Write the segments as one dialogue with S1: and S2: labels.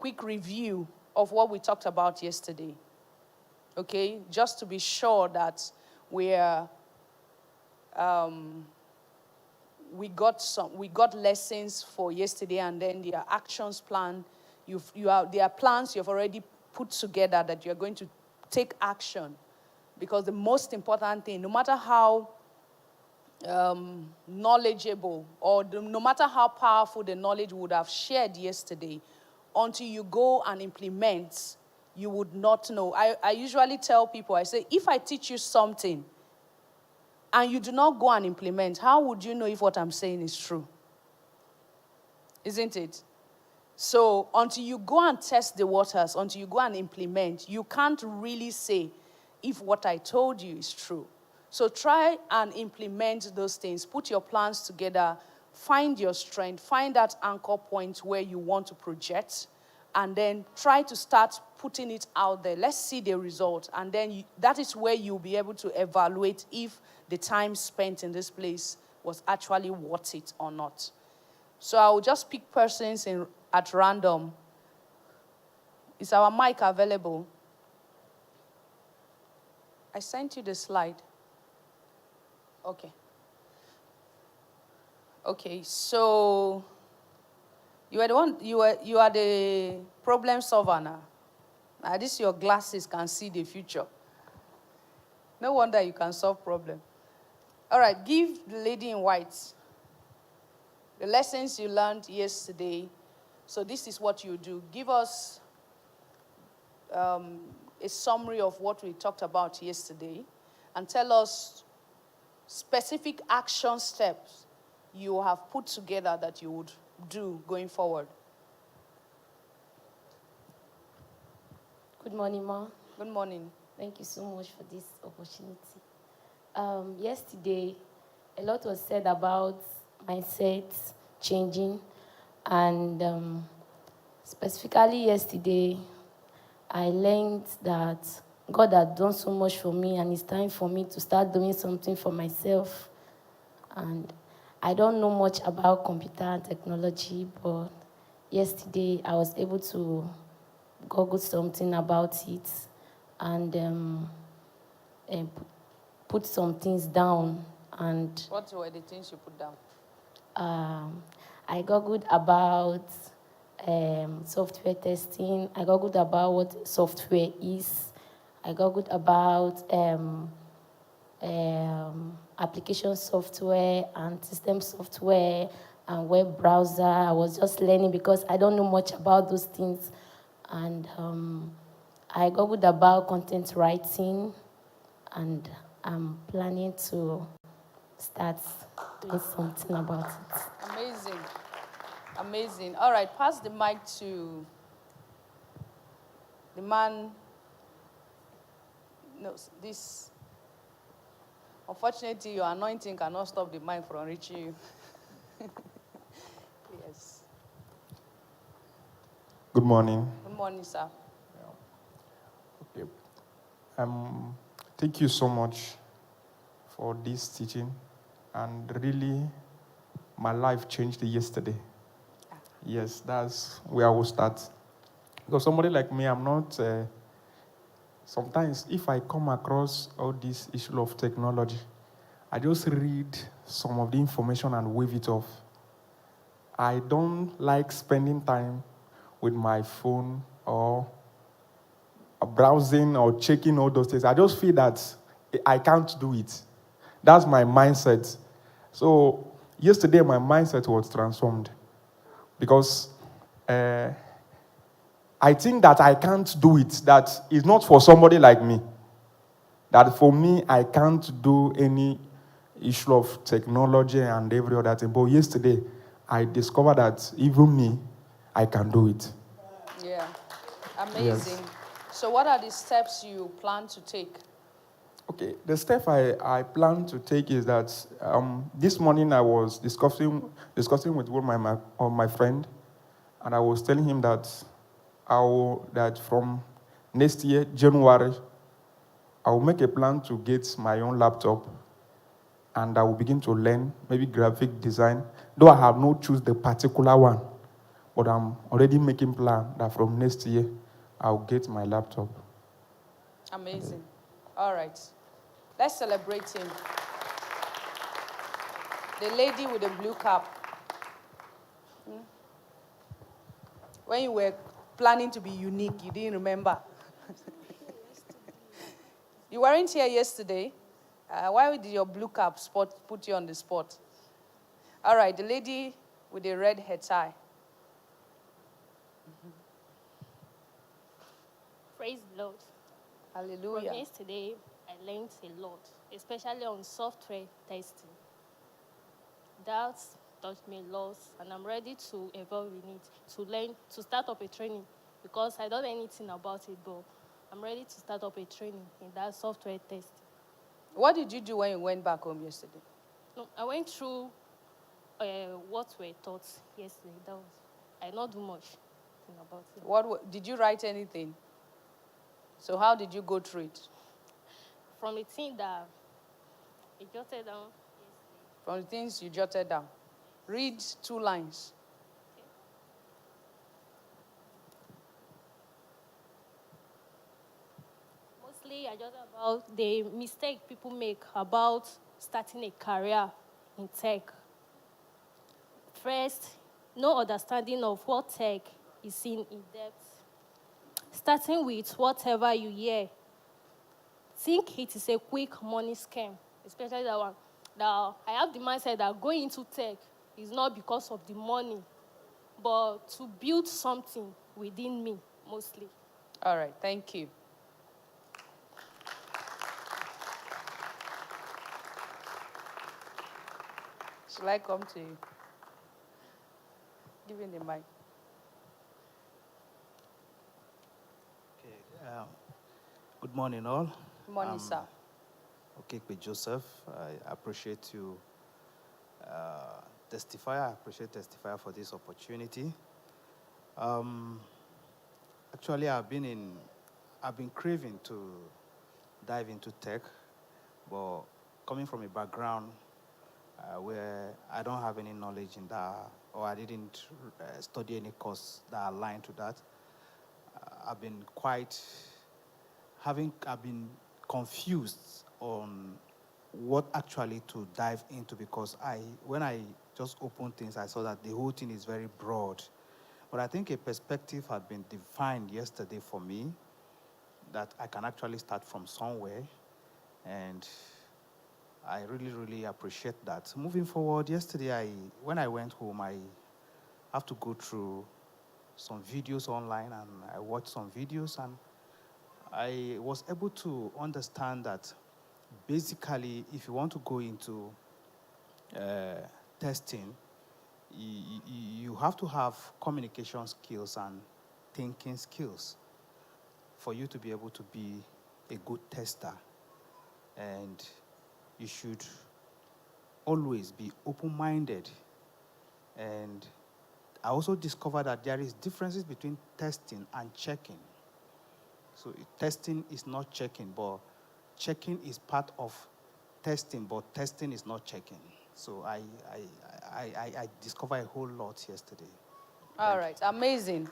S1: quick review of what we talked about yesterday. Okay, just to be sure that we got lessons for yesterday, and then their actions plan. There are plans you've already put together that you're going to take action, because the most important thing, no matter how knowledgeable or no matter how powerful the knowledge would have shared yesterday, until you go and implement, you would not know. I usually tell people, I say, if I teach you something and you do not go and implement, how would you know if what I'm saying is true? Isn't it? So until you go and test the waters, until you go and implement, you can't really say if what I told you is true. So try and implement those things. Put your plans together. Find your strength. Find that anchor point where you want to project. And then try to start putting it out there. Let's see the result. And then that is where you'll be able to evaluate if the time spent in this place was actually worth it or not. So I will just pick persons at random. Is our mic available? I sent you the slide. Okay. Okay, so you are the problem solver now. Now this your glasses can see the future. No wonder you can solve problems. All right, give the lady in white the lessons you learned yesterday. So this is what you do. Give us a summary of what we talked about yesterday, and tell us specific action steps you have put together that you would do going forward.
S2: Good morning, Ma.
S1: Good morning.
S2: Thank you so much for this opportunity. Yesterday, a lot was said about mindset changing, and specifically yesterday, I learned that God had done so much for me, and it's time for me to start doing something for myself. And I don't know much about computer and technology, but yesterday I was able to Google something about it and put some things down. And
S1: what were the things you put down?
S2: I Googled about software testing. I Googled about what software is. I Googled about application software and system software and web browser. I was just learning because I don't know much about those things. And I Googled about content writing, and I'm planning to start doing something about it.
S1: Amazing. Amazing. All right, pass the mic to the man. No, this. Unfortunately, your anointing cannot stop the mic from reaching you. Yes.
S3: Good morning.
S1: Good morning, sir.
S3: Yeah. Okay. Thank you so much for this teaching, and really, my life changed yesterday. Yes, that's where I will start. Because somebody like me, I'm not. Sometimes, if I come across all this issue of technology, I just read some of the information and wave it off. I don't like spending time with my phone or browsing or checking all those things. I just feel that I can't do it. That's my mindset. So yesterday, my mindset was transformed because I think that I can't do it, that it's not for somebody like me. That for me, I can't do any issue of technology and every other thing. But yesterday, I discovered that even me, I can do it.
S1: Yeah, amazing.
S3: Yes.
S1: So what are the steps you plan to take?
S3: Okay, the step I plan to take is that this morning I was discussing with one of my friend, and I was telling him that that from next year, January, I will make a plan to get my own laptop, and I will begin to learn maybe graphic design, though I have not chosen the particular one. but I'm already making plan that from next year, I'll get my laptop.
S1: Amazing. All right. Let's celebrate him. The lady with the blue cap. When you were planning to be unique, you didn't remember. You weren't here yesterday. Why did your blue cap put you on the spot? All right, the lady with the red hair tie.
S4: Praise the Lord.
S1: Hallelujah.
S4: From yesterday, I learned a lot, especially on software testing. That taught me a lot, and I'm ready to evolve in it, to learn, to start up a training, because I don't know anything about it, but I'm ready to start up a training in that software testing.
S1: What did you do when you went back home yesterday?
S4: No, I went through what were taught yesterday. That was, I did not do much about it.
S1: Did you write anything? So how did you go through it?
S4: From the thing that I jotted down yesterday.
S1: From the things you jotted down. Read 2 lines.
S4: Mostly, I jotted about the mistake people make about starting a career in tech. First, no understanding of what tech is in depth. Starting with whatever you hear. Think it is a quick money scam, especially that one. Now, I have the mindset that going into tech is not because of the money, but to build something within me, mostly.
S1: All right, thank you. Shall I come to you? Give him the mic.
S5: Okay. Good morning, all.
S1: Good morning, sir.
S5: Okay, Joseph, I appreciate you testifier. I appreciate testifier for this opportunity. Actually, I've been craving to dive into tech, but coming from a background where I don't have any knowledge in that, or I didn't study any course that aligned to that, I've been confused on what actually to dive into, because when I just opened things, I saw that the whole thing is very broad. But I think a perspective had been defined yesterday for me that I can actually start from somewhere, and I really, really appreciate that. Moving forward, yesterday, when I went home, I have to go through some videos online, and I watched some videos, and I was able to understand that basically, if you want to go into testing, you have to have communication skills and thinking skills for you to be able to be a good tester. And you should always be open-minded. And I also discovered that there is differences between testing and checking. So testing is not checking, but checking is part of testing, but testing is not checking. So I discovered a whole lot yesterday.
S1: All right, amazing.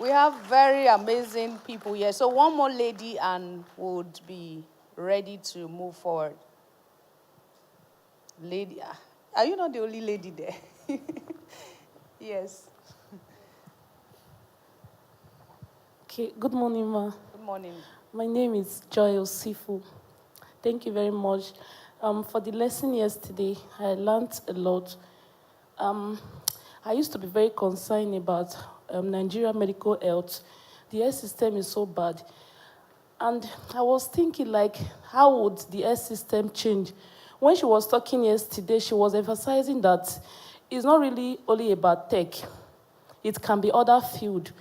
S1: We have very amazing people here. So one more lady and would be ready to move forward. Lady, are you not the only lady there? Yes.
S6: Okay, good morning, ma.
S1: Good morning.
S6: My name is Joy Osifu. Thank you very much. For the lesson yesterday, I learned a lot. I used to be very concerned about Nigeria medical health. The health system is so bad. And I was thinking, like, how would the health system change? When she was talking yesterday, she was emphasizing that it's not really only about tech. It can be other field.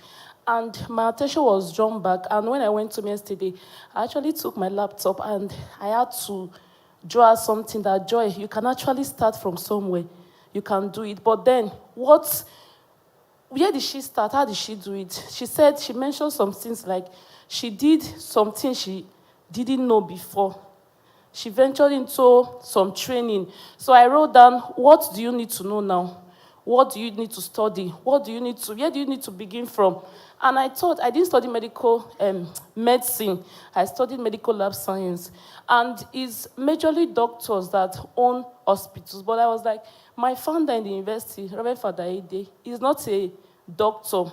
S6: And my attention was drawn back. And when I went to me yesterday, I actually took my laptop and I had to draw something that, Joy, you can actually start from somewhere. You can do it. But then, where did she start? How did she do it? She mentioned some things like she did something she didn't know before. She ventured into some training. So I wrote down, what do you need to know now? What do you need to study? Where do you need to begin from? And I thought, I didn't study medicine. I studied medical lab science. And it's majorly doctors that own hospitals. But I was like, my founder in the university, Reverend Father Ede, is not a doctor.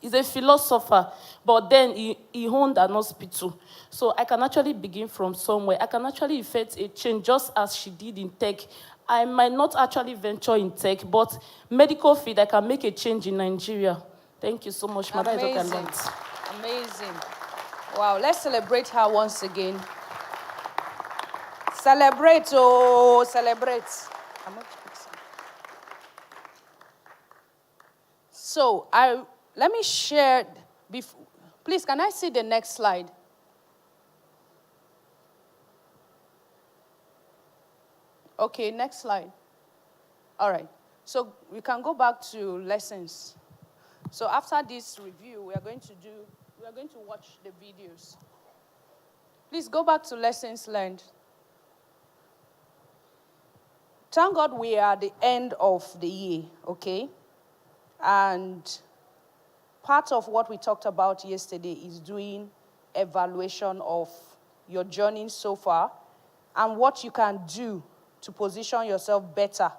S6: He's a philosopher, but then he owned an hospital. So I can actually begin from somewhere. I can actually effect a change just as she did in tech. I might not actually venture in tech, but medical field, I can make a change in Nigeria. Thank you so much, Madam.
S1: Amazing. Amazing. Wow, let's celebrate her once again. Celebrate, oh, celebrate. So, let me share, please, can I see the next slide? Okay, next slide. All right, so we can go back to lessons. So after this review, we are going to watch the videos. Please go back to lessons learned. Thank God we are at the end of the year, okay? And part of what we talked about yesterday is doing evaluation of your journey so far and what you can do to position yourself better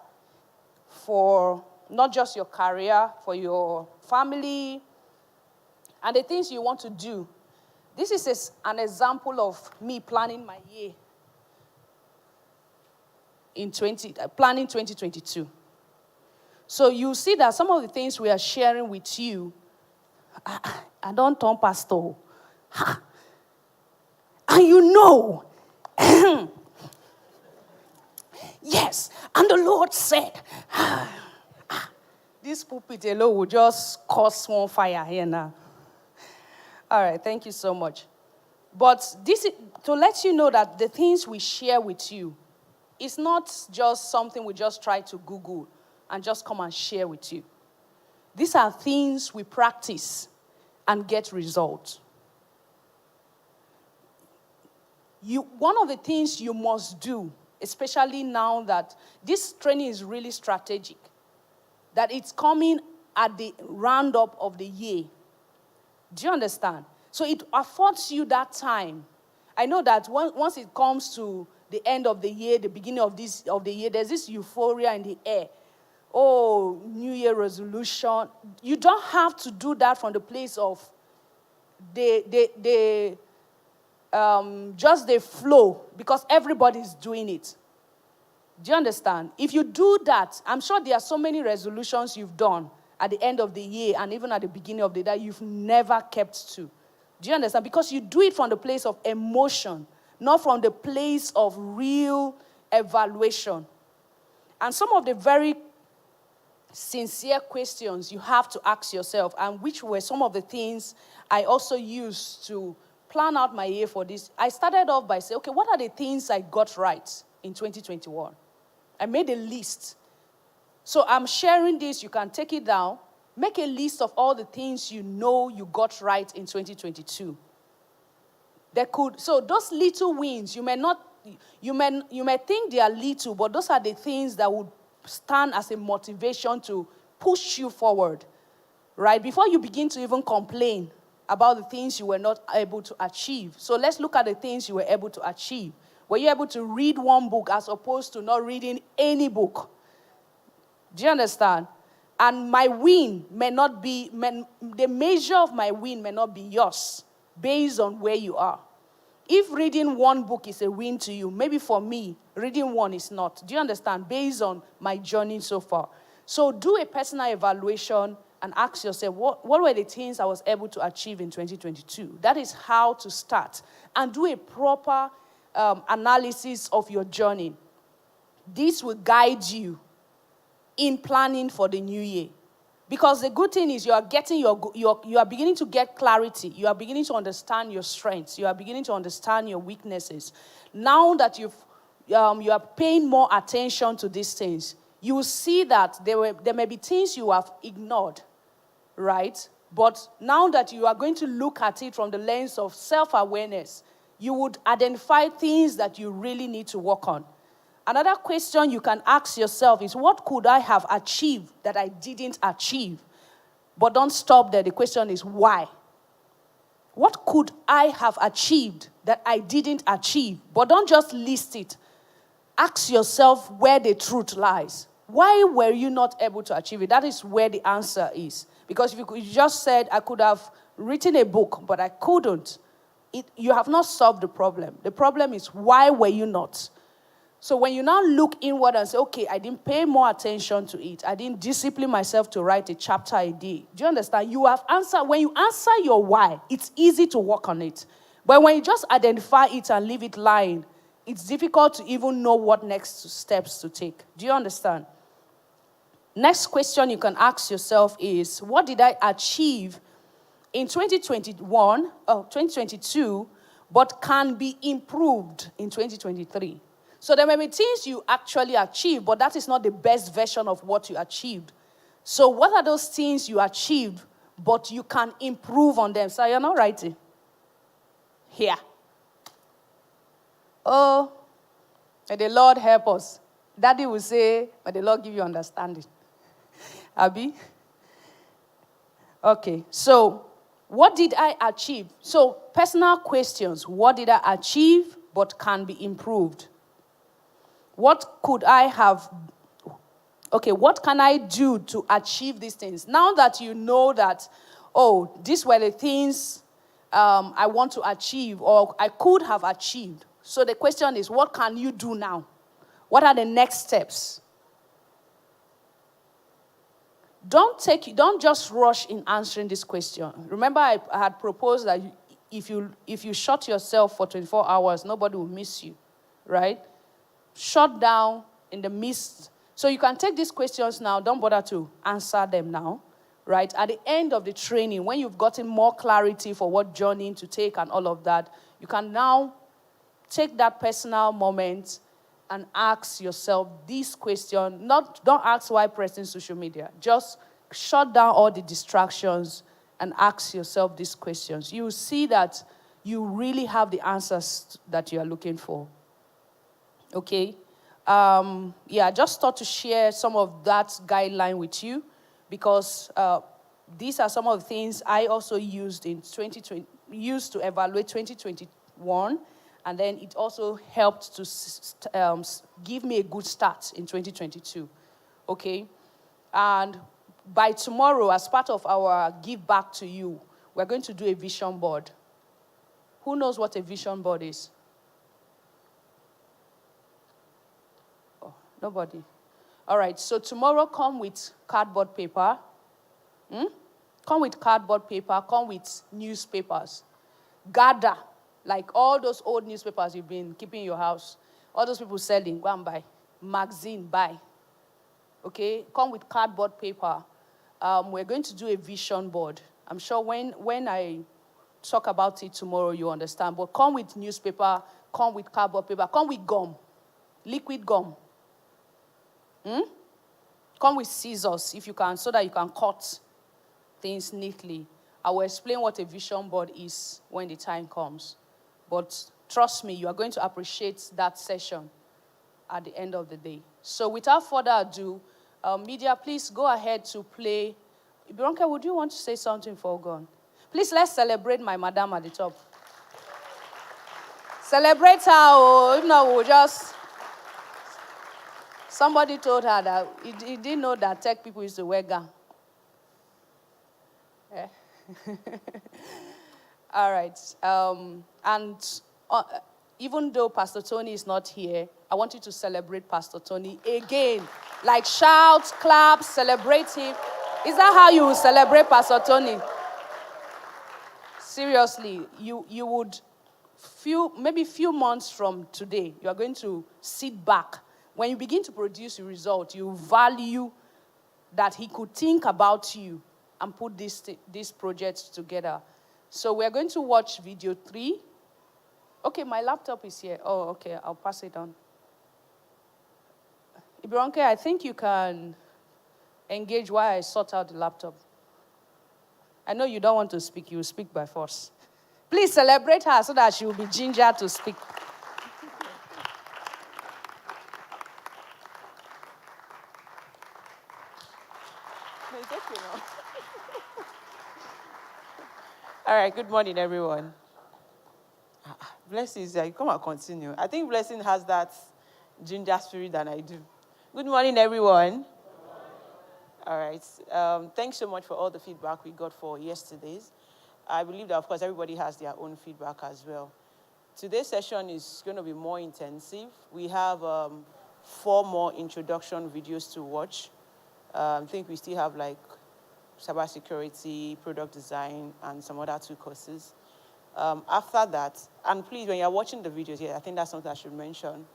S1: for not just your career, for your family, and the things you want to do. This is an example of me planning my year planning 2022. So you see that some of the things we are sharing with you, I don't turn pastor. And you know, yes, and the Lord said, this pulpit alone will just cause one fire here now. All right, thank you so much. But this is to let you know that the things we share with you is not just something we just try to Google and just come and share with you. These are things we practice and get results. One of the things you must do, especially now that this training is really strategic, that it's coming at the roundup of the year. Do you understand? So it affords you that time. I know that once it comes to the end of the year, the beginning of the year, there's this euphoria in the air. Oh, New Year resolution. You don't have to do that from the place of just the flow, because everybody's doing it. Do you understand? If you do that, I'm sure there are so many resolutions you've done at the end of the year and even at the beginning of the day you've never kept to. Do you understand? Because you do it from the place of emotion, not from the place of real evaluation. And some of the very sincere questions you have to ask yourself, and which were some of the things I also used to plan out my year for this. I started off by saying, okay, what are the things I got right in 2021? I made a list. So I'm sharing this. You can take it down. Make a list of all the things you know you got right in 2022. So those little wins, you may think they are little, but those are the things that would stand as a motivation to push you forward, right? Before you begin to even complain about the things you were not able to achieve. So let's look at the things you were able to achieve. Were you able to read one book as opposed to not reading any book? Do you understand? And my win the measure of my win may not be yours based on where you are. If reading one book is a win to you, maybe for me, reading one is not. Do you understand? Based on my journey so far. So do a personal evaluation and ask yourself, what were the things I was able to achieve in 2022? That is how to start. And do a proper analysis of your journey. This will guide you in planning for the new year. Because the good thing is you are beginning to get clarity. You are beginning to understand your strengths. You are beginning to understand your weaknesses. Now that you are paying more attention to these things, you will see that there may be things you have ignored, right? But now that you are going to look at it from the lens of self-awareness, you would identify things that you really need to work on. Another question you can ask yourself is, what could I have achieved that I didn't achieve? But don't stop there. The question is, why? What could I have achieved that I didn't achieve? But don't just list it. Ask yourself where the truth lies. Why were you not able to achieve it? That is where the answer is. Because if you just said, I could have written a book, but I couldn't, you have not solved the problem. The problem is, why were you not? So when you now look inward and say, okay, I didn't pay more attention to it. I didn't discipline myself to write a chapter a day. Do you understand? You have answered. When you answer your why, it's easy to work on it. But when you just identify it and leave it lying, it's difficult to even know what next steps to take. Do you understand? Next question you can ask yourself is, what did I achieve in 2022, but can be improved in 2023? So there may be things you actually achieved, but that is not the best version of what you achieved. So what are those things you achieved, but you can improve on them? So you're not writing. Here. Oh, may the Lord help us. Daddy will say, may the Lord give you understanding. Abi? Okay, so what did I achieve? So personal questions. What did I achieve, but can be improved? What could I have, what can I do to achieve these things? Now that you know that, oh, these were the things I want to achieve or I could have achieved. So the question is, what can you do now? What are the next steps? Don't just rush in answering this question. Remember, I had proposed that if you shut yourself for 24 hours, nobody will miss you, right? Shut down in the midst. So you can take these questions now. Don't bother to answer them now, right? At the end of the training, when you've gotten more clarity for what journey to take and all of that, you can now take that personal moment and ask yourself this question. Don't ask why pressing social media. Just shut down all the distractions and ask yourself these questions. You will see that you really have the answers that you are looking for. Okay? I just thought to share some of that guideline with you because these are some of the things I also used in 2020, used to evaluate 2021, and then it also helped to give me a good start in 2022. Okay? And by tomorrow, as part of our give back to you, we're going to do a vision board. Who knows what a vision board is? Nobody. All right, so tomorrow come with cardboard paper. Come with cardboard paper, come with newspapers. Gather, like all those old newspapers you've been keeping in your house. All those people selling, go and buy. Magazine, buy. Okay, come with cardboard paper. We're going to do a vision board. I'm sure when I talk about it tomorrow, you understand. But come with newspaper, come with cardboard paper, come with gum, liquid gum. Come with scissors if you can, so that you can cut things neatly. I will explain what a vision board is when the time comes. But trust me, you are going to appreciate that session at the end of the day. So without further ado, media, please go ahead to play. Ibronke, would you want to say something for Ogon? Please, let's celebrate my madam at the top. Celebrate her, or if not, we'll just... Somebody told her that he didn't know that tech people used to wear gown. Yeah. All right. Even though Pastor Tony is not here, I want you to celebrate Pastor Tony again. Like shout, clap, celebrate him. Is that how you will celebrate Pastor Tony? Seriously, you would, maybe few months from today, you are going to sit back. When you begin to produce a result, you value that he could think about you and put these projects together. So we're going to watch video 3. Okay, my laptop is here. Oh, okay, I'll pass it on. Ibronke, I think you can engage while I sort out the laptop. I know you don't want to speak. You will speak by force. Please celebrate her so that she will be ginger to speak.
S7: right, good morning, everyone. Blessing is there. You come and continue. I think Blessing has that ginger spirit than I do. Good morning, everyone. All right. Thanks so much for all the feedback we got for yesterday's. I believe that, of course, everybody has their own feedback as well. Today's session is going to be more intensive. We have 4 more introduction videos to watch. I think we still have like cybersecurity, product design, and some other 2 courses. After that, and please, when you're watching the videos here, I think that's something I should mention.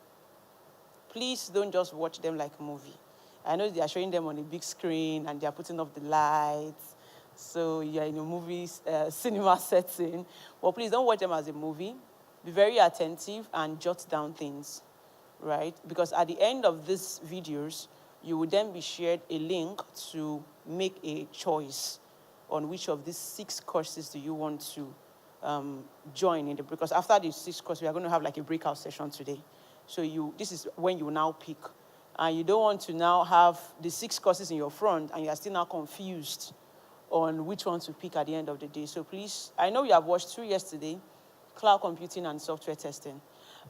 S7: Please don't just watch them like a movie. I know they are showing them on a big screen and they are putting off the lights. So you're in a movie cinema setting. But please don't watch them as a movie. Be very attentive and jot down things, right? Because at the end of these videos, you will then be shared a link to make a choice on which of these 6 courses do you want to join in. Because after these 6 courses, we are going to have like a breakout session today. So this is when you now pick. And you don't want to now have the 6 courses in your front and you are still now confused on which one to pick at the end of the day. So please, I know you have watched 2 yesterday, cloud computing and software testing.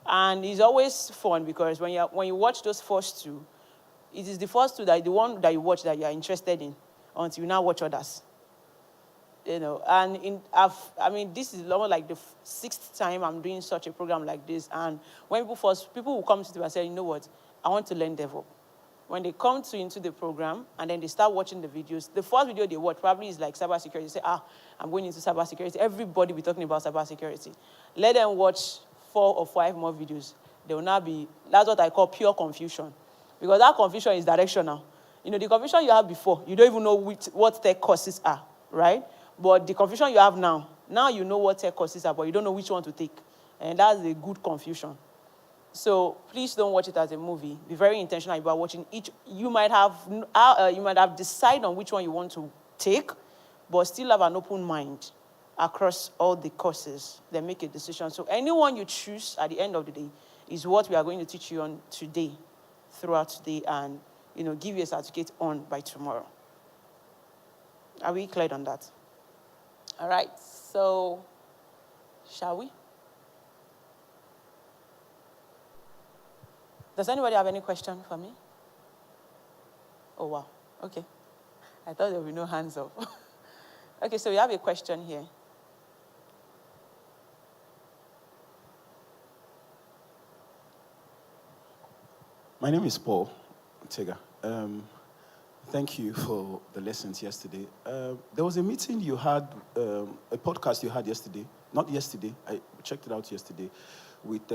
S7: And it's always fun because when you watch those first 2, it is the first 2 that the one that you watch that you are interested in until you now watch others. You know, and this is almost like the 6th time I'm doing such a program like this. And when people will come to me and say, you know what, I want to learn DevOps. When they come into the program and then they start watching the videos, the first video they watch probably is like cybersecurity. They say, I'm going into cybersecurity. Everybody will be talking about cybersecurity. Let them watch 4 or 5 more videos. They will now that's what I call pure confusion. Because that confusion is directional. You know, the confusion you have before, you don't even know what tech courses are, right? But the confusion you have now you know what tech courses are, but you don't know which one to take. And that's a good confusion. So please don't watch it as a movie. Be very intentional about watching each. You might have decided on which one you want to take, but still have an open mind across all the courses. Then make a decision. So anyone you choose at the end of the day is what we are going to teach you on today, throughout today, and give you a certificate on by tomorrow. Are we clear on that? All right. So, shall we? Does anybody have any question for me? Oh, wow. Okay. I thought there would be no hands up. Okay, so we have a question here.
S8: My name is Paul Tega. Thank you for the lessons yesterday. There was a meeting you had, a podcast you had yesterday. Not yesterday. I checked it out yesterday with...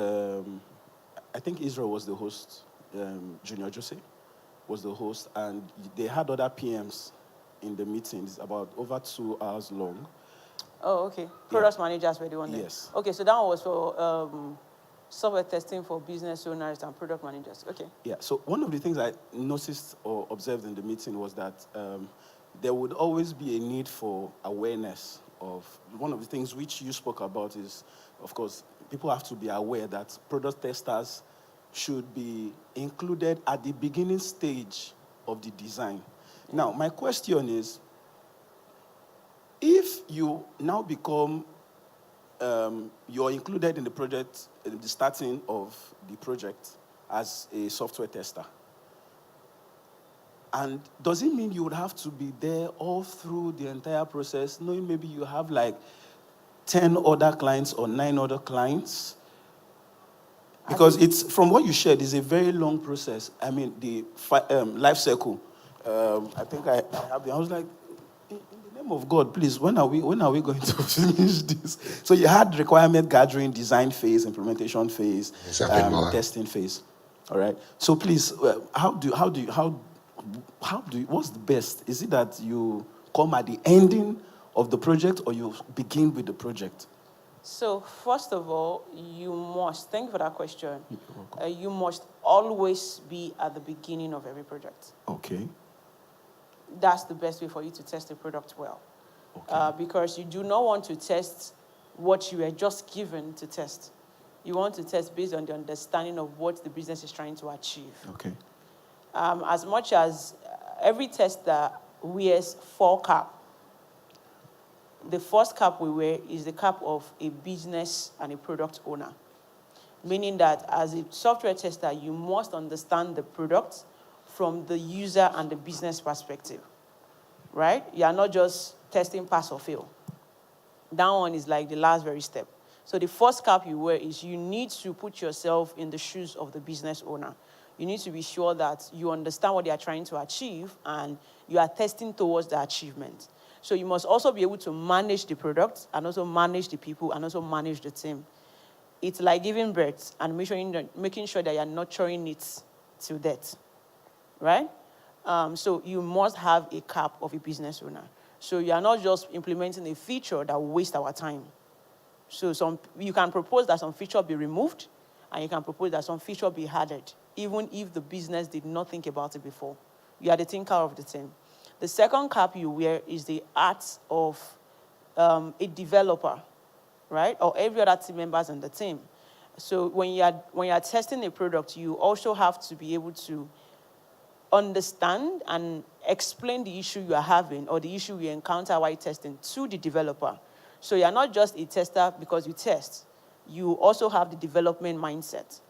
S8: I think Israel was the host, Junior Jose was the host, and they had other PMs in the meetings, about over 2 hours long.
S7: Oh, okay. Product managers were the one there.
S8: Yes.
S7: Okay, so that one was for software testing for business owners and product managers. Okay.
S8: Yeah, so one of the things I noticed or observed in the meeting was that there would always be a need for awareness of, one of the things which you spoke about is, of course, people have to be aware that product testers should be included at the beginning stage of the design. Now, my question is, if you now become, you're included in the project, in the starting of the project as a software tester, and does it mean you would have to be there all through the entire process, knowing maybe you have like 10 other clients or 9 other clients? Because it's, from what you shared, is a very long process. I mean, the life cycle. I think I have the, I was like, in the name of God, please, when are we going to finish this? So you had requirement gathering, design phase, implementation phase, testing phase. All right. So please, what's the best? Is it that you come at the ending of the project or you begin with the project?
S7: So first of all, thank you for that question. You must always be at the beginning of every project.
S8: Okay.
S7: That's the best way for you to test a product well. Okay. Because you do not want to test what you were just given to test. You want to test based on the understanding of what the business is trying to achieve.
S8: Okay.
S7: As much as every tester wears 4 caps. the first cap we wear is the cap of a business and a product owner. Meaning that as a software tester, you must understand the product from the user and the business perspective, right? You are not just testing pass or fail. That one is like the last very step. So the first cap you wear is you need to put yourself in the shoes of the business owner. You need to be sure that you understand what they are trying to achieve and you are testing towards the achievement. So you must also be able to manage the product and also manage the people and also manage the team. It's like giving birth and making sure that you're nurturing it till death, right? So you must have a cap of a business owner. So you are not just implementing a feature that will waste our time. So you can propose that some feature be removed, and you can propose that some feature be added, even if the business did not think about it before. You are the thinker of the team. The second cap you wear is the art of a developer, right? Or every other team members in the team. So when you are testing a product, you also have to be able to understand and explain the issue you are having or the issue you encounter while testing to the developer. So you're not just a tester because you test. You also have the development mindset,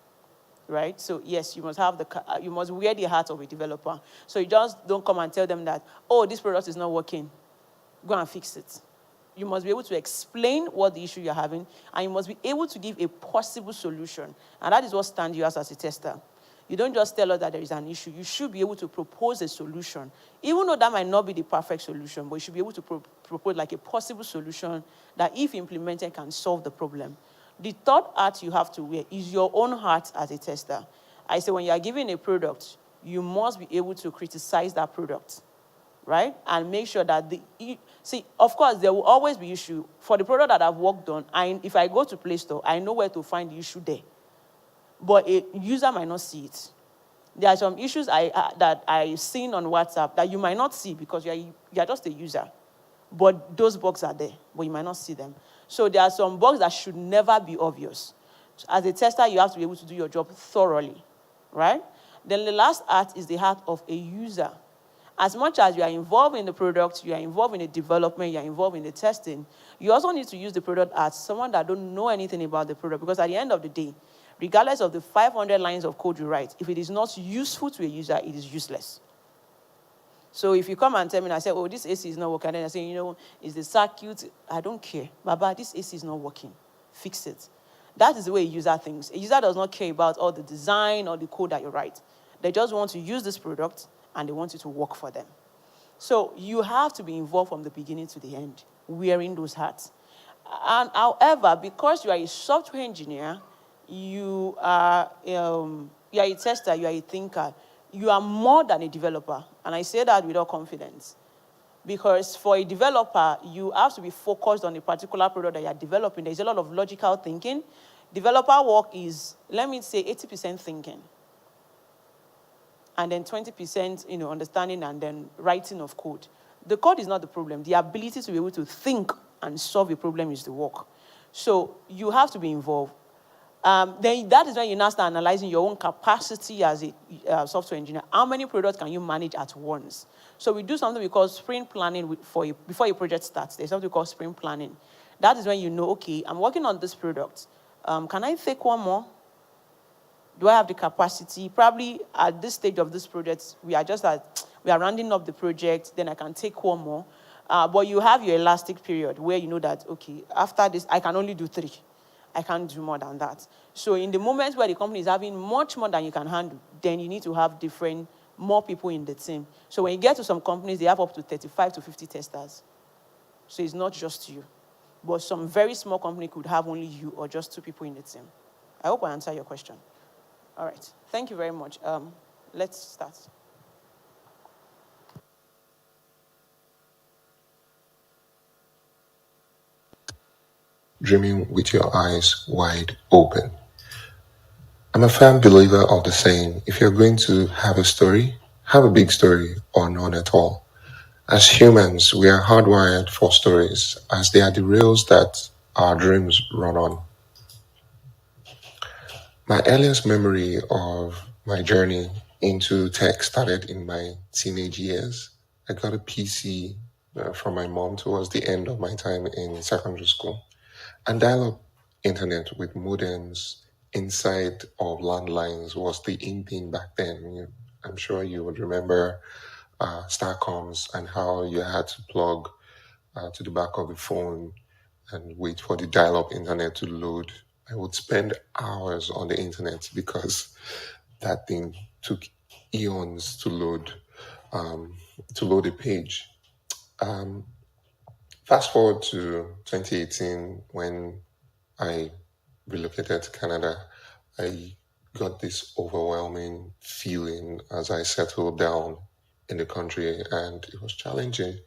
S7: right? So yes, you must wear the hat of a developer. So you just don't come and tell them that, oh, this product is not working. Go and fix it. You must be able to explain what the issue you're having, and you must be able to give a possible solution. And that is what stands you as a tester. You don't just tell us that there is an issue. You should be able to propose a solution. Even though that might not be the perfect solution, but you should be able to propose like a possible solution that if implemented can solve the problem. The third hat you have to wear is your own hat as a tester. I say when you are given a product, you must be able to criticize that product, right? And make sure that of course, there will always be issue. For the product that I've worked on, if I go to Play Store, I know where to find the issue there. But a user might not see it. There are some issues that I've seen on WhatsApp that you might not see because you are just a user. But those bugs are there, but you might not see them. So there are some bugs that should never be obvious. So as a tester, you have to be able to do your job thoroughly, right? Then the last hat is the hat of a user. As much as you are involved in the product, you are involved in the development, you are involved in the testing, you also need to use the product as someone that don't know anything about the product, because at the end of the day, regardless of the 500 lines of code you write, if it is not useful to a user, it is useless. So if you come and tell me, and I say, oh, this AC is not working, and then I say, is the circuit, I don't care. Baba, this AC is not working. Fix it. That is the way a user thinks. A user does not care about all the design or the code that you write. They just want to use this product, and they want it to work for them. So you have to be involved from the beginning to the end, wearing those hats. And however, because you are a software engineer, you are a tester, you are a thinker, you are more than a developer. And I say that with all confidence. Because for a developer, you have to be focused on a particular product that you are developing. There's a lot of logical thinking. Developer work is, let me say, 80% thinking. And then 20%, understanding and then writing of code. The code is not the problem. The ability to be able to think and solve a problem is the work. So you have to be involved. Then that is when you now start analyzing your own capacity as a software engineer. How many products can you manage at once? So we do something we call sprint planning before a project starts. There's something we call sprint planning. That is when you know, okay, I'm working on this product. Can I take one more? Do I have the capacity? Probably at this stage of this project, we are rounding up the project, then I can take one more. But you have your elastic period where you know that, okay, after this, I can only do 3. I can't do more than that. So in the moments where the company is having much more than you can handle, then you need to have more people in the team. So when you get to some companies, they have up to 35 to 50 testers. So it's not just you. But some very small company could have only you or just 2 people in the team. I hope I answered your question. All right. Thank you very much. Let's start.
S9: Dreaming with your eyes wide open. I'm a firm believer of the saying, if you're going to have a story, have a big story or none at all. As humans, we are hardwired for stories, as they are the rails that our dreams run on. My earliest memory of my journey into tech started in my teenage years. I got a PC from my mom towards the end of my time in secondary school. And dial-up internet with modems inside of landlines was the in thing back then. I'm sure you would remember Starcoms and how you had to plug to the back of the phone and wait for the dial-up internet to load. I would spend hours on the internet because that thing took eons to load a page. Fast forward to 2018 when I relocated to Canada. I got this overwhelming feeling as I settled down in the country, and it was challenging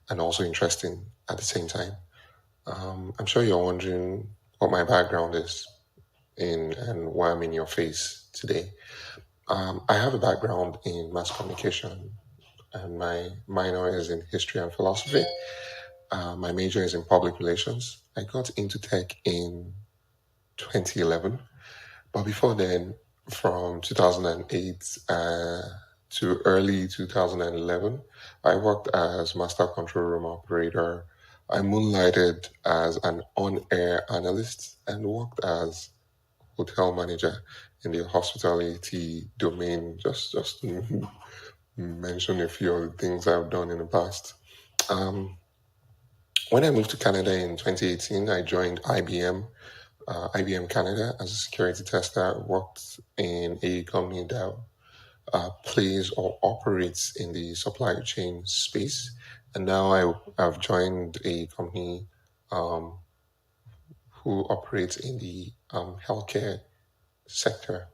S9: and also interesting at the same time. I'm sure you're wondering what my background is and why I'm in your face today. I have a background in mass communication, and my minor is in history and philosophy. My major is in public relations. I got into tech in 2011, but before then, from 2008 to early 2011, I worked as master control room operator. I moonlighted as an on-air analyst and worked as hotel manager in the hospitality domain, just to mention a few of the things I've done in the past. When I moved to Canada in 2018, I joined IBM Canada as a security tester. Worked in a company that plays or operates in the supply chain space. And now I've joined a company who operates in the healthcare sector.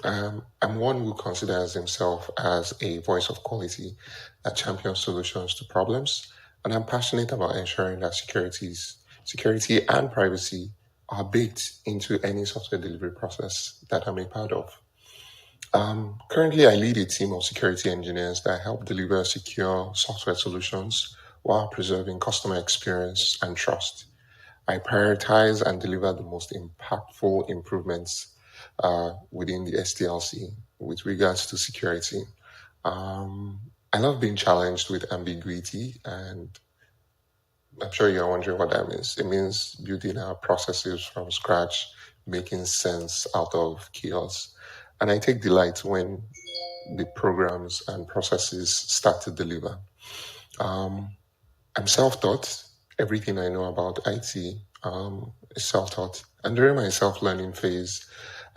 S9: I'm one who considers himself as a voice of quality that champions solutions to problems. And I'm passionate about ensuring that security and privacy are baked into any software delivery process that I'm a part of. Currently, I lead a team of security engineers that help deliver secure software solutions while preserving customer experience and trust. I prioritize and deliver the most impactful improvements within the SDLC with regards to security. I love being challenged with ambiguity, and I'm sure you're wondering what that means. It means building our processes from scratch, making sense out of chaos. And I take delight when the programs and processes start to deliver. I'm self-taught. Everything I know about IT is self-taught. And during my self-learning phase,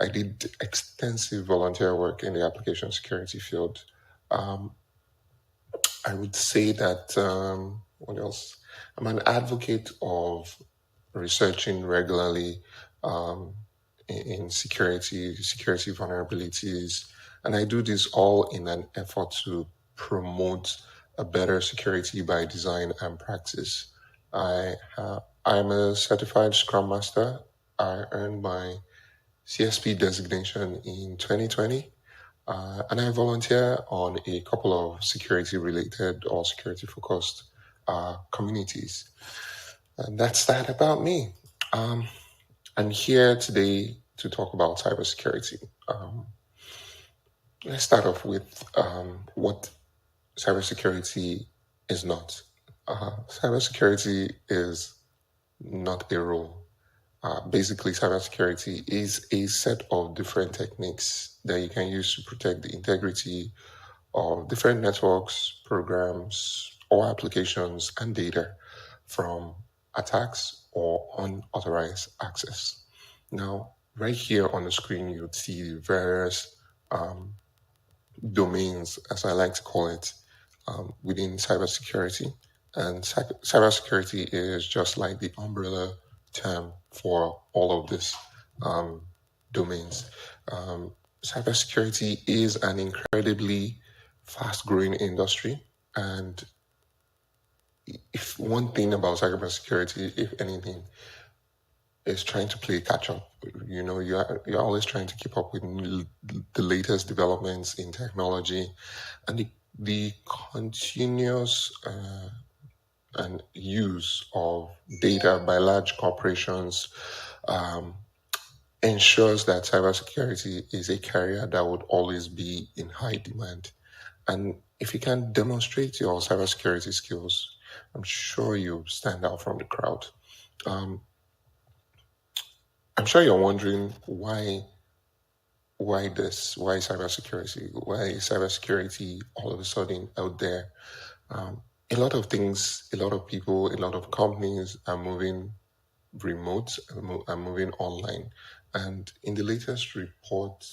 S9: I did extensive volunteer work in the application security field. I would say that, what else? I'm an advocate of researching regularly in security vulnerabilities. And I do this all in an effort to promote a better security by design and practice. I'm a certified Scrum Master. I earned my CSP designation in 2020. And I volunteer on a couple of security-related or security-focused communities. And that's that about me. I'm here today to talk about cybersecurity. Let's start off with what cybersecurity is not. Cybersecurity is not a role. Basically, cybersecurity is a set of different techniques that you can use to protect the integrity of different networks, programs, or applications and data from attacks or unauthorized access. Now, right here on the screen, you'd see the various domains, as I like to call it, within cybersecurity. And cybersecurity is just like the umbrella term for all of these domains. Cybersecurity is an incredibly fast-growing industry, and if one thing about cybersecurity, if anything, is trying to play catch up. You know, you're always trying to keep up with the latest developments in technology, and the continuous and use of data by large corporations ensures that cybersecurity is a career that would always be in high demand. And if you can demonstrate your cybersecurity skills, I'm sure you stand out from the crowd. I'm sure you're wondering why this? Why cybersecurity? Why is cybersecurity all of a sudden out there? A lot of things, a lot of people, a lot of companies are moving remote, are moving online. And in the latest report,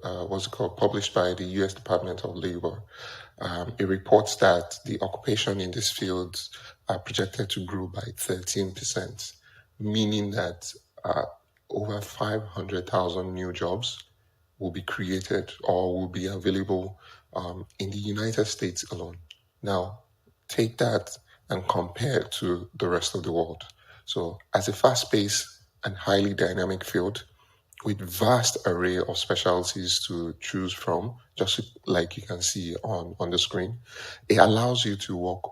S9: what's it called, published by the US Department of Labor, it reports that the occupation in this field are projected to grow by 13%, meaning that over 500,000 new jobs will be created or will be available in the United States alone. Now, take that and compare it to the rest of the world. So, as a fast-paced and highly dynamic field, with vast array of specialties to choose from, just like you can see on the screen, it allows you to work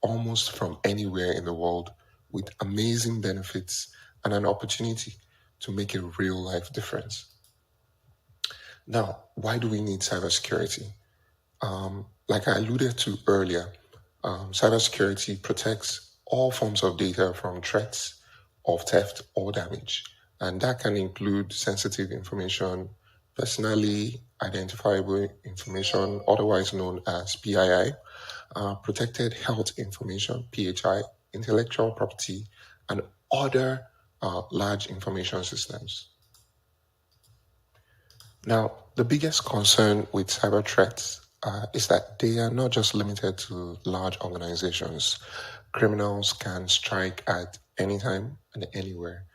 S9: almost from anywhere in the world with amazing benefits and an opportunity to make a real life difference. Now, why do we need cybersecurity? Like I alluded to earlier, cybersecurity protects all forms of data from threats of theft or damage. And that can include sensitive information, personally identifiable information, otherwise known as PII, protected health information, PHI, intellectual property, and other large information systems. Now, the biggest concern with cyber threats is that they are not just limited to large organizations. Criminals can strike at any time and anywhere,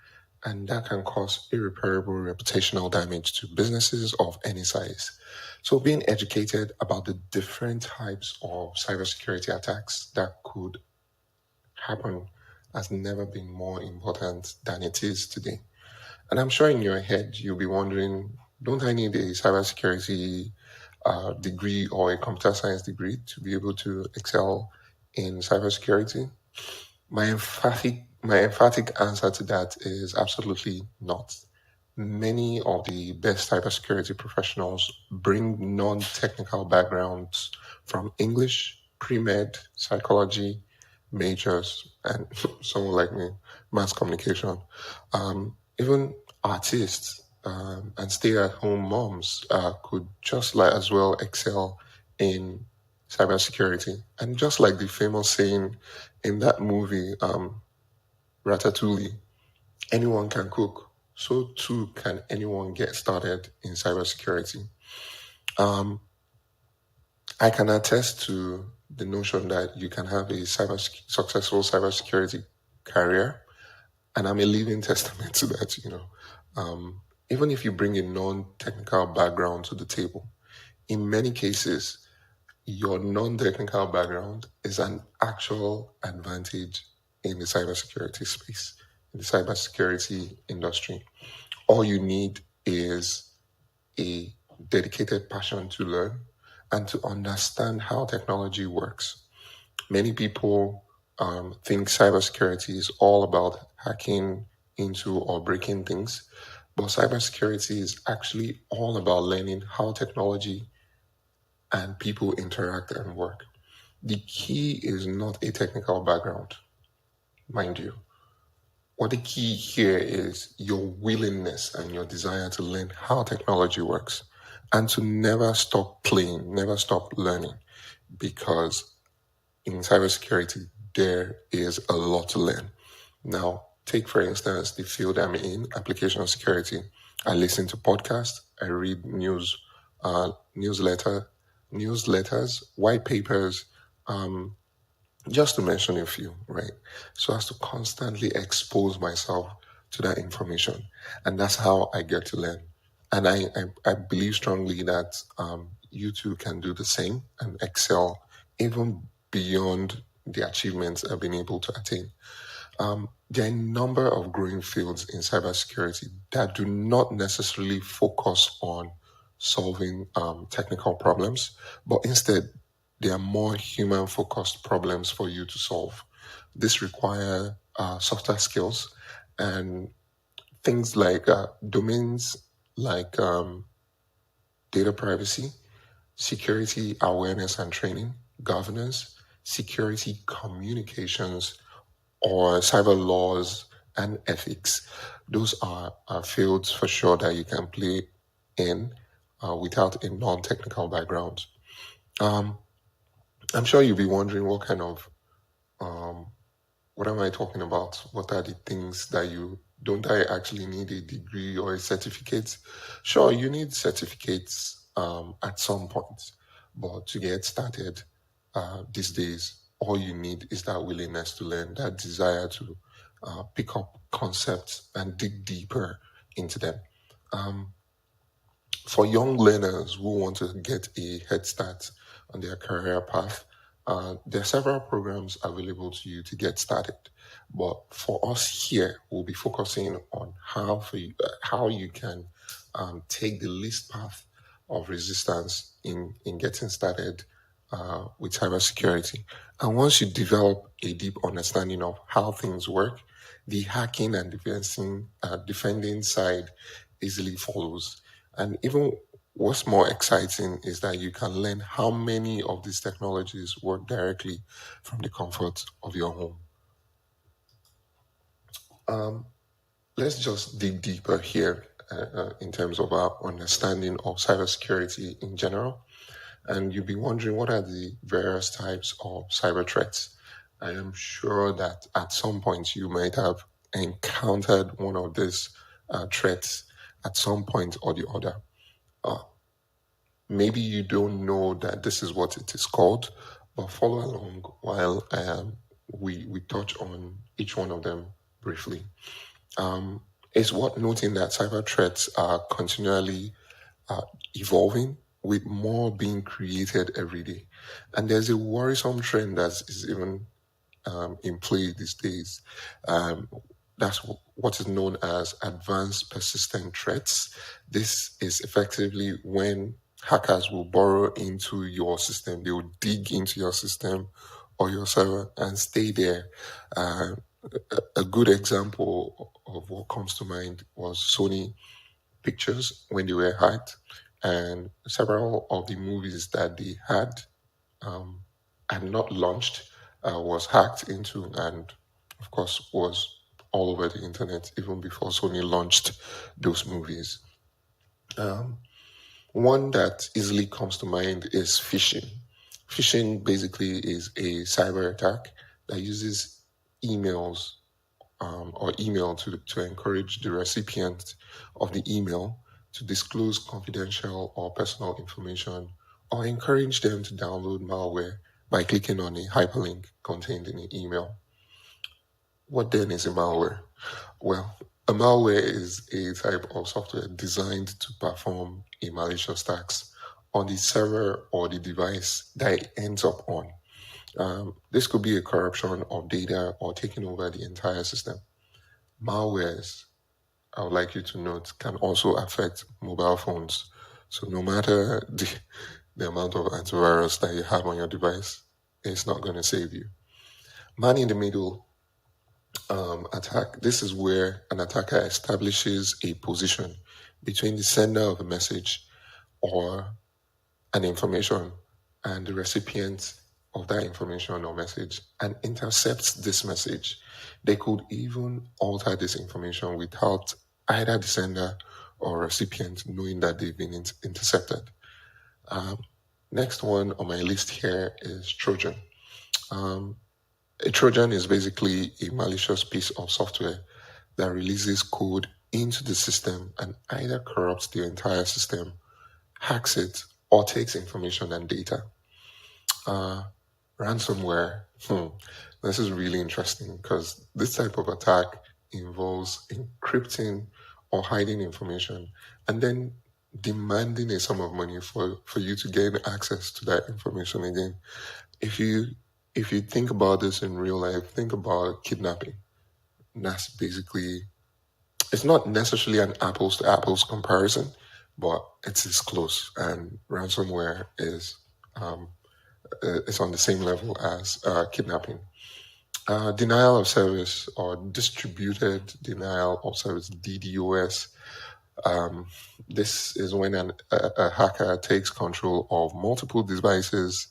S9: and that can cause irreparable reputational damage to businesses of any size. So being educated about the different types of cybersecurity attacks that could happen has never been more important than it is today. And I'm sure in your head, you'll be wondering, don't I need a cybersecurity degree or a computer science degree to be able to excel in cybersecurity? My emphatic answer to that is absolutely not. Many of the best cybersecurity professionals bring non-technical backgrounds from English, pre-med, psychology, majors, and someone like me, mass communication. Even artists and stay-at-home moms could just like as well excel in cybersecurity. And just like the famous saying in that movie, Ratatouille, anyone can cook. So too can anyone get started in cybersecurity. I can attest to the notion that you can have a successful cybersecurity career, and I'm a living testament to that. Even if you bring a non-technical background to the table, in many cases, your non-technical background is an actual advantage in the cybersecurity space, in the cybersecurity industry. All you need is a dedicated passion to learn and to understand how technology works. Many people think cybersecurity is all about hacking into or breaking things, but cybersecurity is actually all about learning how technology and people interact and work. The key is not a technical background, mind you. What the key here is your willingness and your desire to learn how technology works and to never stop playing, never stop learning, because in cybersecurity, there is a lot to learn. Now, take for instance the field I'm in, application security. I listen to podcasts, I read newsletters, white papers, just to mention a few, right? So as to constantly expose myself to that information. And that's how I get to learn. And I believe strongly that you too can do the same and excel even beyond the achievements I've been able to attain. There are a number of growing fields in cybersecurity that do not necessarily focus on solving technical problems, but instead they are more human-focused problems for you to solve. This require softer skills and things like domains like data privacy, security awareness and training, governance, security communications, or cyber laws and ethics. Those are fields for sure that you can play in without a non-technical background. I'm sure you'll be wondering what kind of, what am I talking about? What are the things that don't I actually need a degree or a certificate? Sure, you need certificates at some point, but to get started these days, all you need is that willingness to learn, that desire to pick up concepts and dig deeper into them. For young learners who want to get a head start on their career path, there are several programs available to you to get started. But for us here, we'll be focusing on how you can take the least path of resistance in getting started with cybersecurity. And once you develop a deep understanding of how things work, the hacking and defending side easily follows. And even what's more exciting is that you can learn how many of these technologies work directly from the comfort of your home. Let's just dig deeper here in terms of our understanding of cybersecurity in general. And you'll be wondering, what are the various types of cyber threats? I am sure that at some point you might have encountered one of these threats at some point or the other. Maybe you don't know that this is what it is called, but follow along while we touch on each one of them briefly. It's worth noting that cyber threats are continually evolving, with more being created every day. And there's a worrisome trend that is even in play these days. That's what is known as advanced persistent threats. This is effectively when hackers will burrow into your system. They will dig into your system or your server and stay there. A good example of what comes to mind was Sony Pictures when they were hacked, and several of the movies that they had not launched was hacked into, and of course was all over the internet even before Sony launched those movies. One that easily comes to mind is phishing. Phishing basically is a cyber attack that uses emails or email to encourage the recipient of the email to disclose confidential or personal information, or encourage them to download malware by clicking on a hyperlink contained in the email. What then is a malware? Well, a malware is a type of software designed to perform a malicious task on the server or the device that it ends up on. This could be a corruption of data or taking over the entire system. Malwares, I would like you to note, can also affect mobile phones. So no matter the amount of antivirus that you have on your device, it's not going to save you. Man in the middle attack. This is where an attacker establishes a position between the sender of a message or an information and the recipient of that information or message, and intercepts this message. They could even alter this information without either the sender or recipient knowing that they've been intercepted. Next one on my list here is Trojan. A Trojan is basically a malicious piece of software that releases code into the system and either corrupts the entire system, hacks it, or takes information and data. Ransomware. This is really interesting because this type of attack involves encrypting or hiding information and then demanding a sum of money for you to gain access to that information again. If you think about this in real life, think about kidnapping. And that's basically, it's not necessarily an apples to apples comparison, but it's close. And ransomware is it's on the same level as kidnapping. Denial of service or distributed denial of service, DDoS. This is when a hacker takes control of multiple devices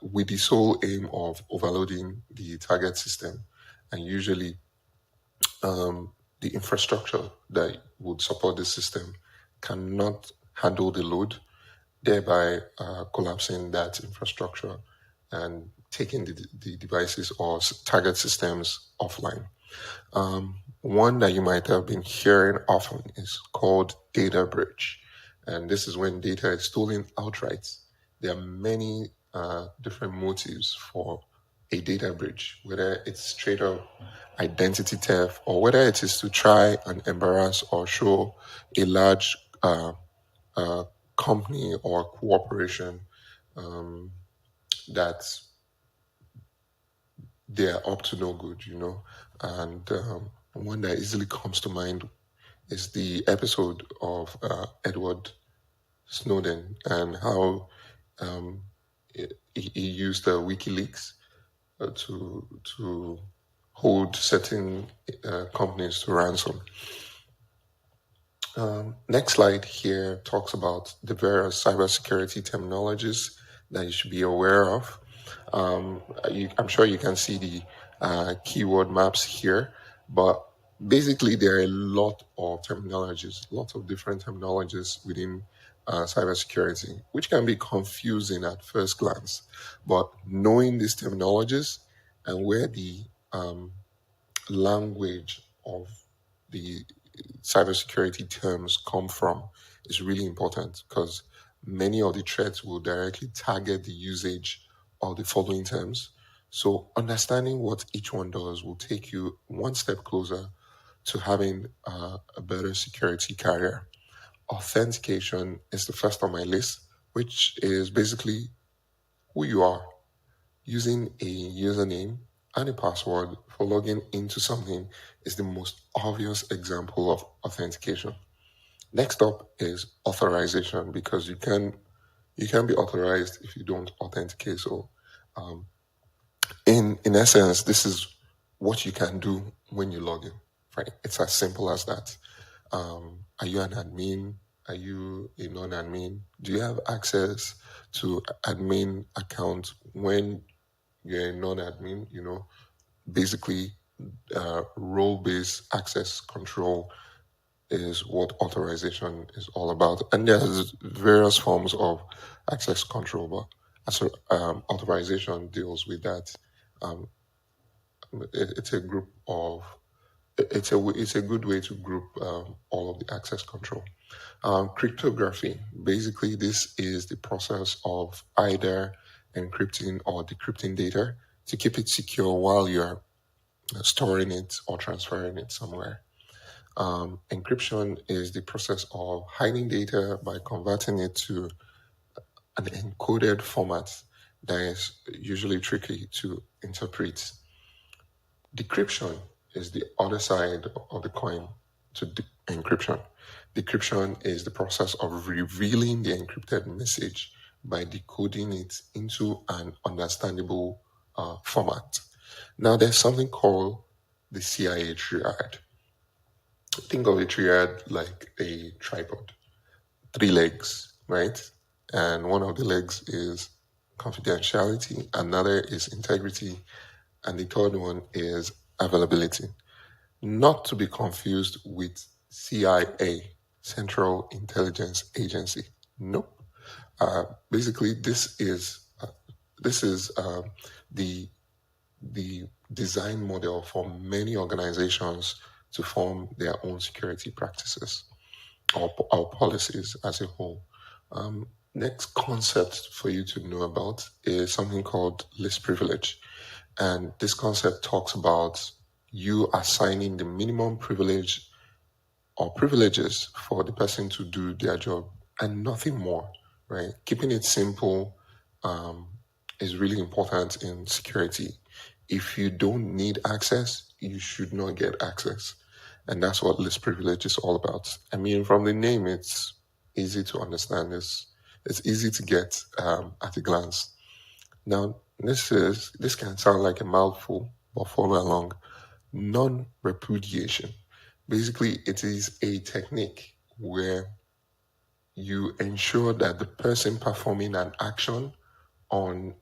S9: with the sole aim of overloading the target system, and usually the infrastructure that would support the system cannot handle the load, thereby collapsing that infrastructure and taking the devices or target systems offline. One that you might have been hearing often is called data breach. And this is when data is stolen outright. There are many different motives for a data breach, whether it's straight up identity theft or whether it is to try and embarrass or show a large company or cooperation that they're up to no good, And one that easily comes to mind is the episode of Edward Snowden and how he used WikiLeaks to hold certain companies to ransom. Next slide here talks about the various cybersecurity terminologies that you should be aware of. I'm sure you can see the keyword maps here, but basically there are a lot of terminologies, lots of different terminologies within cybersecurity, which can be confusing at first glance. But knowing these terminologies and where the language of the cybersecurity terms come from is really important, because many of the threats will directly target the usage of the following terms. So understanding what each one does will take you one step closer to having a better security career. Authentication is the first on my list, which is basically who you are. Using a username and a password for logging into something is the most obvious example of authentication. Next up is authorization, because you can be authorized if you don't authenticate. So in essence, this is what you can do when you log in, right? It's as simple as that. Are you an admin? Are you a non-admin? Do you have access to admin account when you're a non-admin? Basically, role-based access control is what authorization is all about. And there's various forms of access control, but authorization deals with that. It's a group of it's a good way to group all of the access control. Cryptography, basically this is the process of either encrypting or decrypting data to keep it secure while you're storing it or transferring it somewhere. Encryption is the process of hiding data by converting it to an encoded format that is usually tricky to interpret. Decryption is the other side of the coin to encryption. Decryption is the process of revealing the encrypted message by decoding it into an understandable format. Now, there's something called the CIA triad. Think of a triad like a tripod, 3 legs, right? And one of the legs is confidentiality, another is integrity, and the third one is availability. Not to be confused with CIA, Central Intelligence Agency. Nope. Basically, this is the design model for many organizations to form their own security practices or policies as a whole. Next concept for you to know about is something called list privilege. And this concept talks about you assigning the minimum privilege or privileges for the person to do their job and nothing more, right? Keeping it simple is really important in security. If you don't need access, you should not get access. And that's what list privilege is all about. I mean, from the name, it's easy to understand. It's easy to get at a glance. Now, this can sound like a mouthful, but follow along. Non-repudiation. Basically, it is a technique where you ensure that the person performing an action on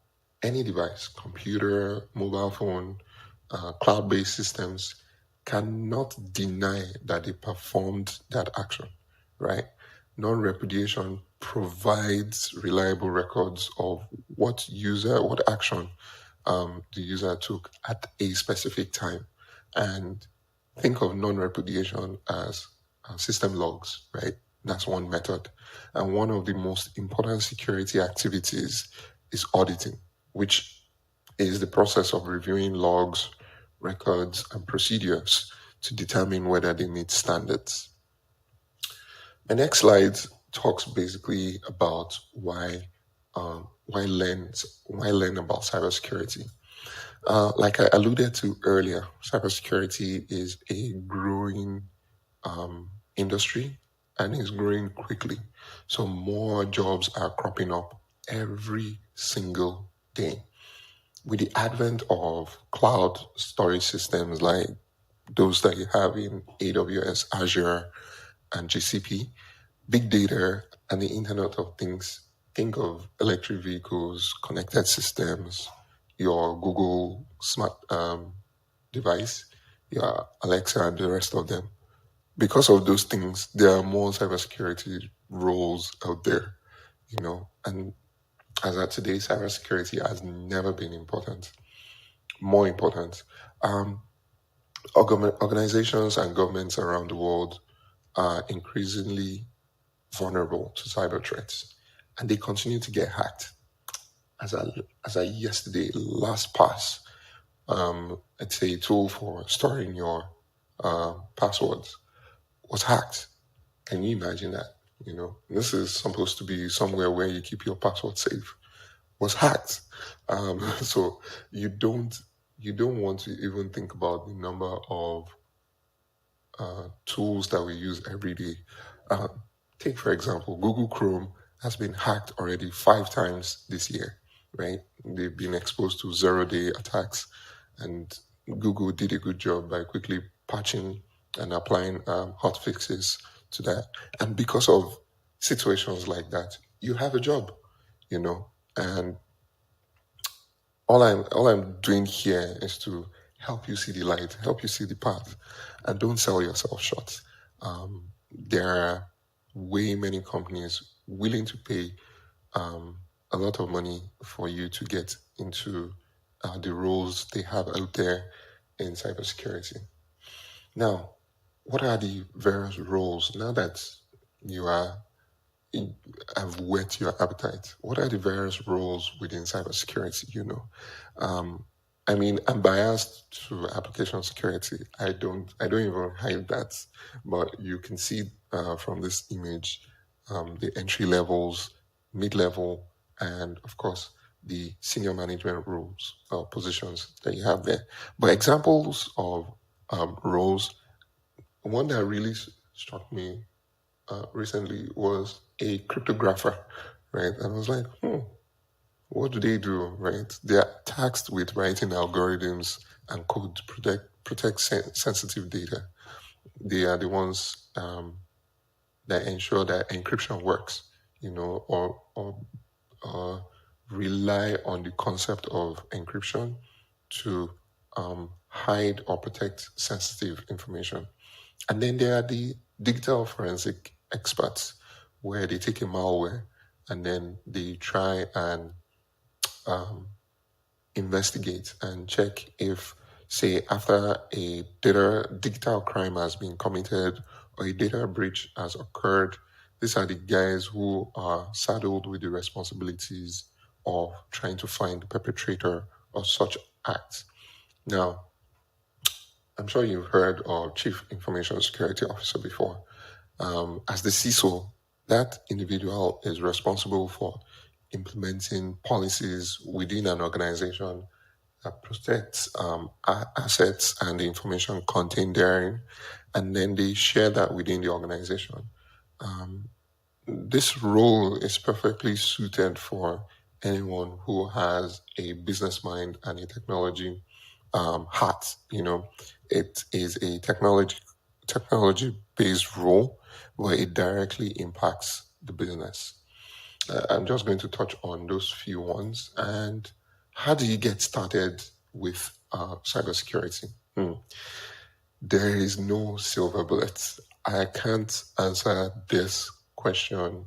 S9: any device, computer, mobile phone, cloud-based systems, cannot deny that they performed that action, right? Non-repudiation provides reliable records of what action the user took at a specific time. And think of non-repudiation as system logs, right? That's one method. And one of the most important security activities is auditing, which is the process of reviewing logs, records, and procedures to determine whether they meet standards. My next slide talks basically about why learn about cybersecurity. Like I alluded to earlier, cybersecurity is a growing industry and is growing quickly. So more jobs are cropping up every single day. With the advent of cloud storage systems like those that you have in AWS, Azure, and GCP, big data, and the Internet of Things, think of electric vehicles, connected systems, your Google smart device, your Alexa, and the rest of them. Because of those things, there are more cybersecurity roles out there, and as of today, cybersecurity has never been more important. Organizations and governments around the world are increasingly vulnerable to cyber threats, and they continue to get hacked. As I yesterday, LastPass, it's a tool for storing your passwords, was hacked. Can you imagine that? This is supposed to be somewhere where you keep your password safe. Was hacked. So you don't want to even think about the number of tools that we use every day. Take, for example, Google Chrome has been hacked already 5 times this year, right? They've been exposed to zero-day attacks, and Google did a good job by quickly patching and applying hot fixes to that. And because of situations like that, you have a job, and all I'm doing here is to help you see the light, help you see the path, and don't sell yourself short. There are way many companies willing to pay a lot of money for you to get into the roles they have out there in cybersecurity. Now, what are the various roles? Now that you have whet your appetite, what are the various roles within cybersecurity? I'm biased to application security. I don't even hide that, but you can see from this image the entry levels, mid-level, and of course the senior management roles or positions that you have there. But examples of roles, one that really struck me recently was a cryptographer, right? And I was like, what do they do, right? They are tasked with writing algorithms and code to protect sensitive data. They are the ones that ensure that encryption works, or rely on the concept of encryption to hide or protect sensitive information. And then there are the digital forensic experts, where they take a malware and then they try and investigate and check if, say, after a digital crime has been committed or a data breach has occurred, these are the guys who are saddled with the responsibilities of trying to find the perpetrator of such acts. Now, I'm sure you've heard of Chief Information Security Officer before. As the CISO, that individual is responsible for implementing policies within an organization that protects assets and the information contained therein, and then they share that within the organization. This role is perfectly suited for anyone who has a business mind and a technology hat. It is a technology-based role where it directly impacts the business. I'm just going to touch on those few ones, and How do you get started with cybersecurity? There is no silver bullet. I can't answer this question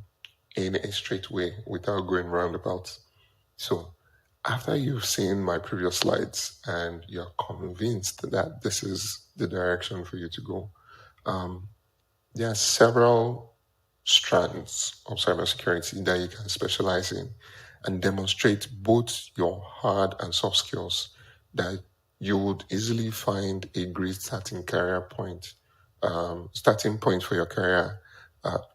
S9: in a straight way without going roundabout. So, after you've seen my previous slides and you're convinced that this is the direction for you to go, there are several strands of cybersecurity that you can specialize in and demonstrate both your hard and soft skills that you would easily find a great starting point for your career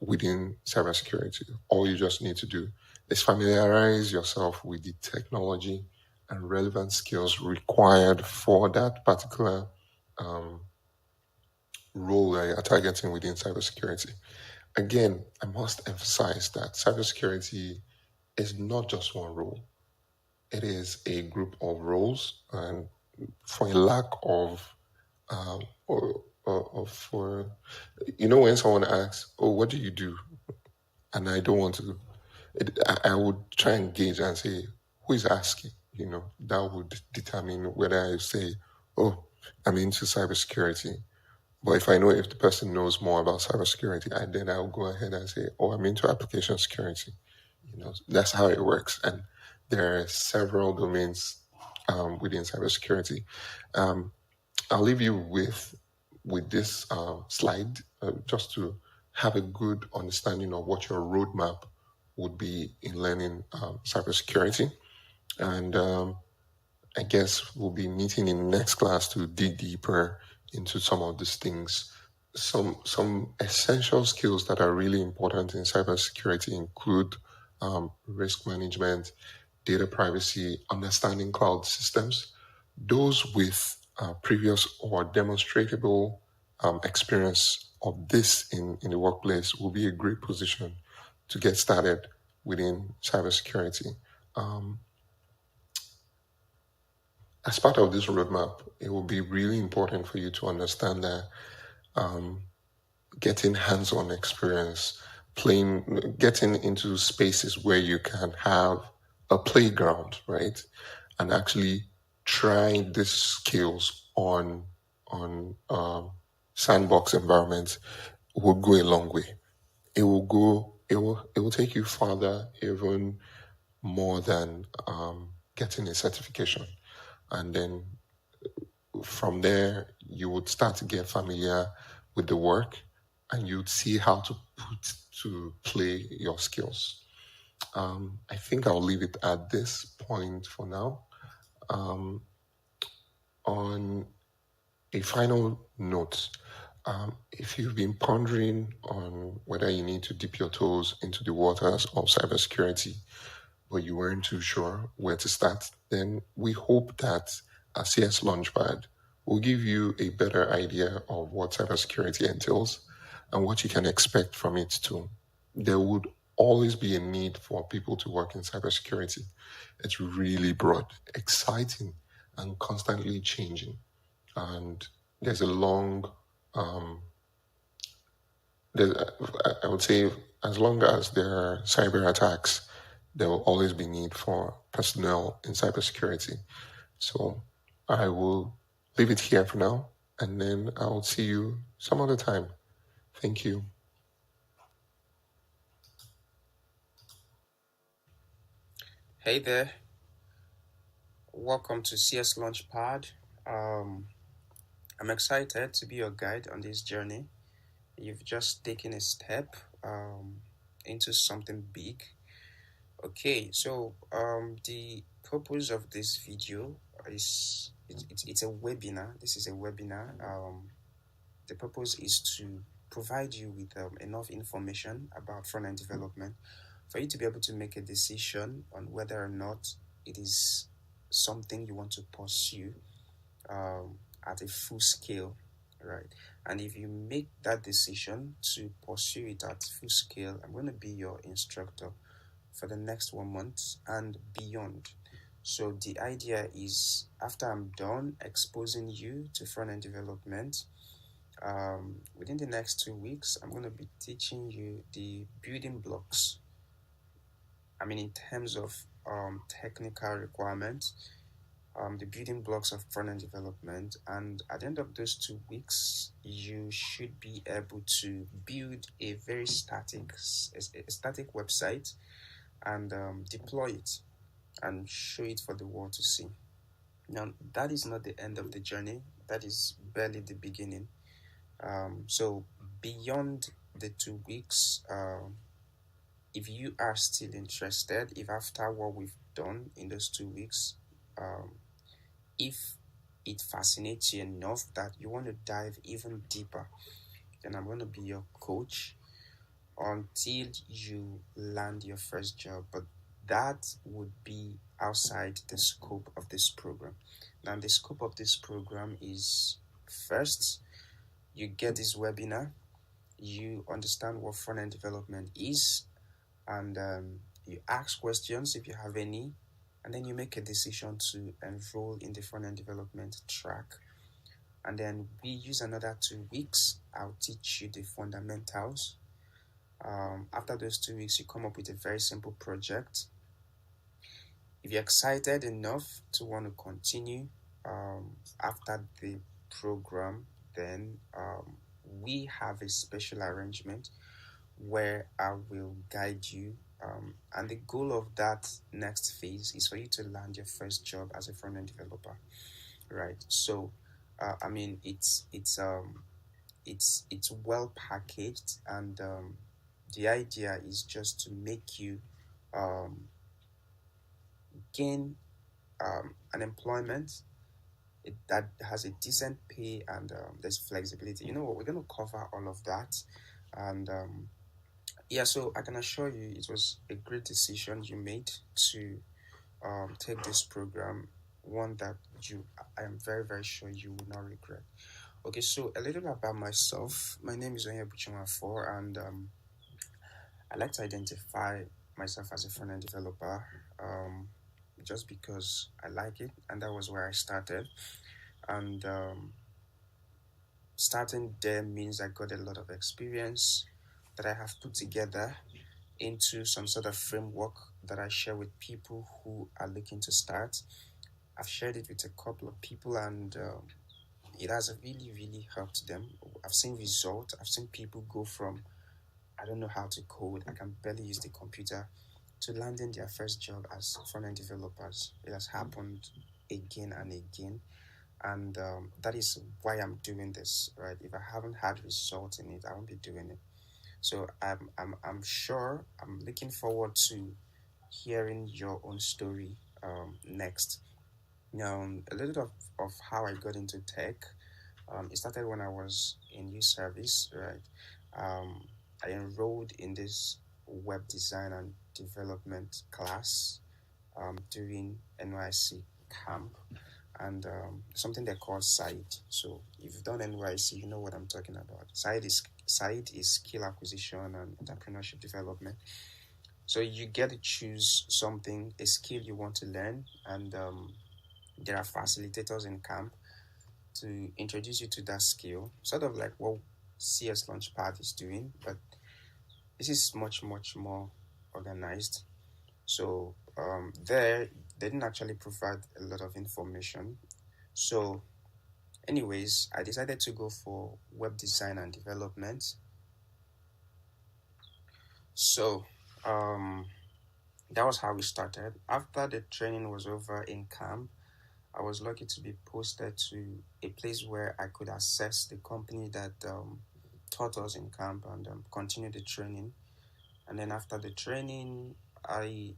S9: within cybersecurity. All you just need to do is familiarize yourself with the technology and relevant skills required for that particular role that you're targeting within cybersecurity. Again, I must emphasize that cybersecurity is not just one role. It is a group of roles, and for a lack of, when someone asks, "Oh, what do you do?" and I don't want to, I would try and gauge and say, "Who is asking?" That would determine whether I say, "Oh, I'm into cybersecurity." But if I know if the person knows more about cybersecurity, then I'll go ahead and say, "Oh, I'm into application security." That's how it works. And there are several domains within cybersecurity. I'll leave you with this slide just to have a good understanding of what your roadmap would be in learning cybersecurity. And I guess we'll be meeting in next class to dig deeper into some of these things. Some essential skills that are really important in cybersecurity include risk management, data privacy, understanding cloud systems. Those with previous or demonstrable experience of this in the workplace will be a great position to get started within cybersecurity. As part of this roadmap, it will be really important for you to understand that getting hands-on experience, getting into spaces where you can have a playground, right? And actually try these skills on sandbox environments will go a long way. It will take you farther, even more than getting a certification. And then from there, you would start to get familiar with the work and you'd see how to put to play your skills. I think I'll leave it at this point for now. On a final note, if you've been pondering on whether you need to dip your toes into the waters of cybersecurity, but you weren't too sure where to start, then we hope that a CS Launchpad will give you a better idea of what cybersecurity entails and what you can expect from it too. There would always be a need for people to work in cybersecurity. It's really broad, exciting, and constantly changing. And there's a long, I would say, as long as there are cyber attacks, there will always be need for personnel in cybersecurity. So I will leave it here for now, and then I'll see you some other time. Thank you.
S10: Hey there. Welcome to CS Launchpad. I'm excited to be your guide on this journey. You've just taken a step into something big. Okay, so the purpose of this video is it's a webinar. This is a webinar. The purpose is to provide you with enough information about front-end development for you to be able to make a decision on whether or not it is something you want to pursue at a full scale, right? And if you make that decision to pursue it at full scale, I'm going to be your instructor for the next 1 month and beyond. So the idea is, after I'm done exposing you to front-end development, within the next 2 weeks, I'm going to be teaching you the building blocks. I mean, in terms of technical requirements, the building blocks of front-end development, and at the end of those 2 weeks, you should be able to build a very static website and deploy it and show it for the world to see. Now, that is not the end of the journey. That is barely the beginning. So beyond the 2 weeks, if you are still interested, if after what we've done in those 2 weeks, if it fascinates you enough that you want to dive even deeper, then I'm going to be your coach until you land your first job. But that would be outside the scope of this program. Now, the scope of this program is, first, you get this webinar, you understand what front-end development is, and you ask questions if you have any, and then you make a decision to enroll in the front-end development track. And then we use another 2 weeks. I'll teach you the fundamentals. After those 2 weeks, you come up with a very simple project. If you're excited enough to want to continue after the program, then we have a special arrangement where I will guide you. And the goal of that next phase is for you to land your first job as a front-end developer, right? So, it's well packaged, and the idea is just to make you gain an employment that has a decent pay, and there's flexibility. You know what? We're going to cover all of that, and yeah. So I can assure you, it was a great decision you made to take this program. One that I am very, very sure you will not regret. Okay, so a little about myself. My name is Onye Buchimafo, and I like to identify myself as a front-end developer, just because I like it, and that was where I started. And starting there means I got a lot of experience that I have put together into some sort of framework that I share with people who are looking to start. I've shared it with a couple of people, and it has really, really helped them. I've seen results. I've seen people go from, I don't know how to code, I can barely use the computer, to landing their first job as front-end developers. It has happened again and again, and that is why I'm doing this, right? If I haven't had results in it, I won't be doing it. So I'm sure, I'm looking forward to hearing your own story next. Now, a little of how I got into tech. It started when I was in youth service, right? I enrolled in this web design and development class during NYC camp, and something they call SIDE. So if you've done NYC, you know what I'm talking about. SIDE is skill acquisition and entrepreneurship development. So you get to choose something, a skill you want to learn, and there are facilitators in camp to introduce you to that skill, sort of like what CS Launchpad is doing, but this is much, much more organized. So there, they didn't actually provide a lot of information. So anyways, I decided to go for web design and development. So that was how we started. After the training was over in camp, I was lucky to be posted to a place where I could assess the company that taught us in camp and continue the training. And then after the training,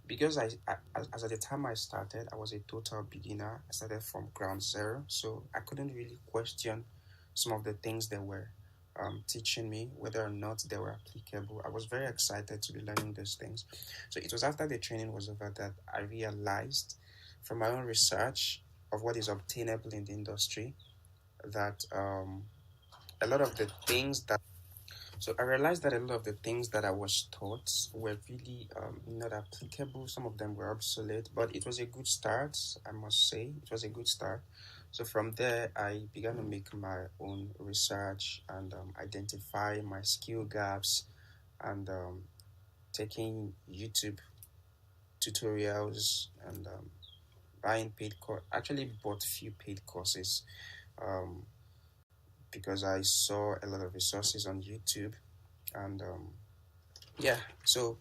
S10: because as at the time I started, I was a total beginner. I started from ground zero, so I couldn't really question some of the things they were teaching me, whether or not they were applicable. I was very excited to be learning those things. So it was after the training was over that I realized from my own research of what is obtainable in the industry that a lot of the things that so I realized that a lot of the things that I was taught were really not applicable. Some of them were obsolete, but it was a good start, I must say. It was a good start. So from there, I began to make my own research and identify my skill gaps, and taking YouTube tutorials and buying paid course. Actually bought few paid courses um, because I saw a lot of resources on YouTube, and yeah, so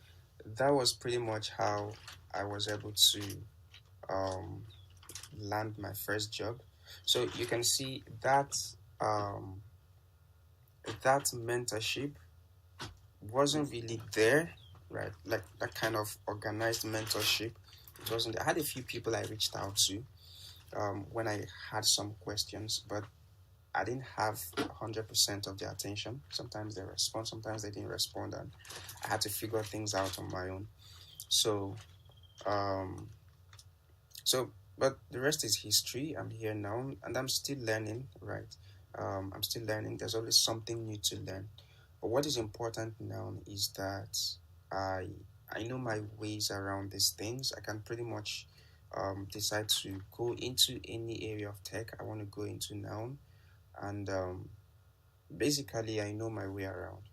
S10: that was pretty much how I was able to um, land my first job. So you can see that um, that mentorship wasn't really there, right? Like that kind of organized mentorship. It wasn't. I had a few people I reached out to when I had some questions, but I didn't have 100% of their attention. Sometimes they respond, sometimes they didn't respond, and I had to figure things out on my own. So, um, but the rest is history. I'm here now, and I'm still learning, right? I'm still learning. There's always something new to learn. But what is important now is that I I know my ways around these things. I can pretty much decide to go into any area of tech I want to go into now, and basically I know my way around.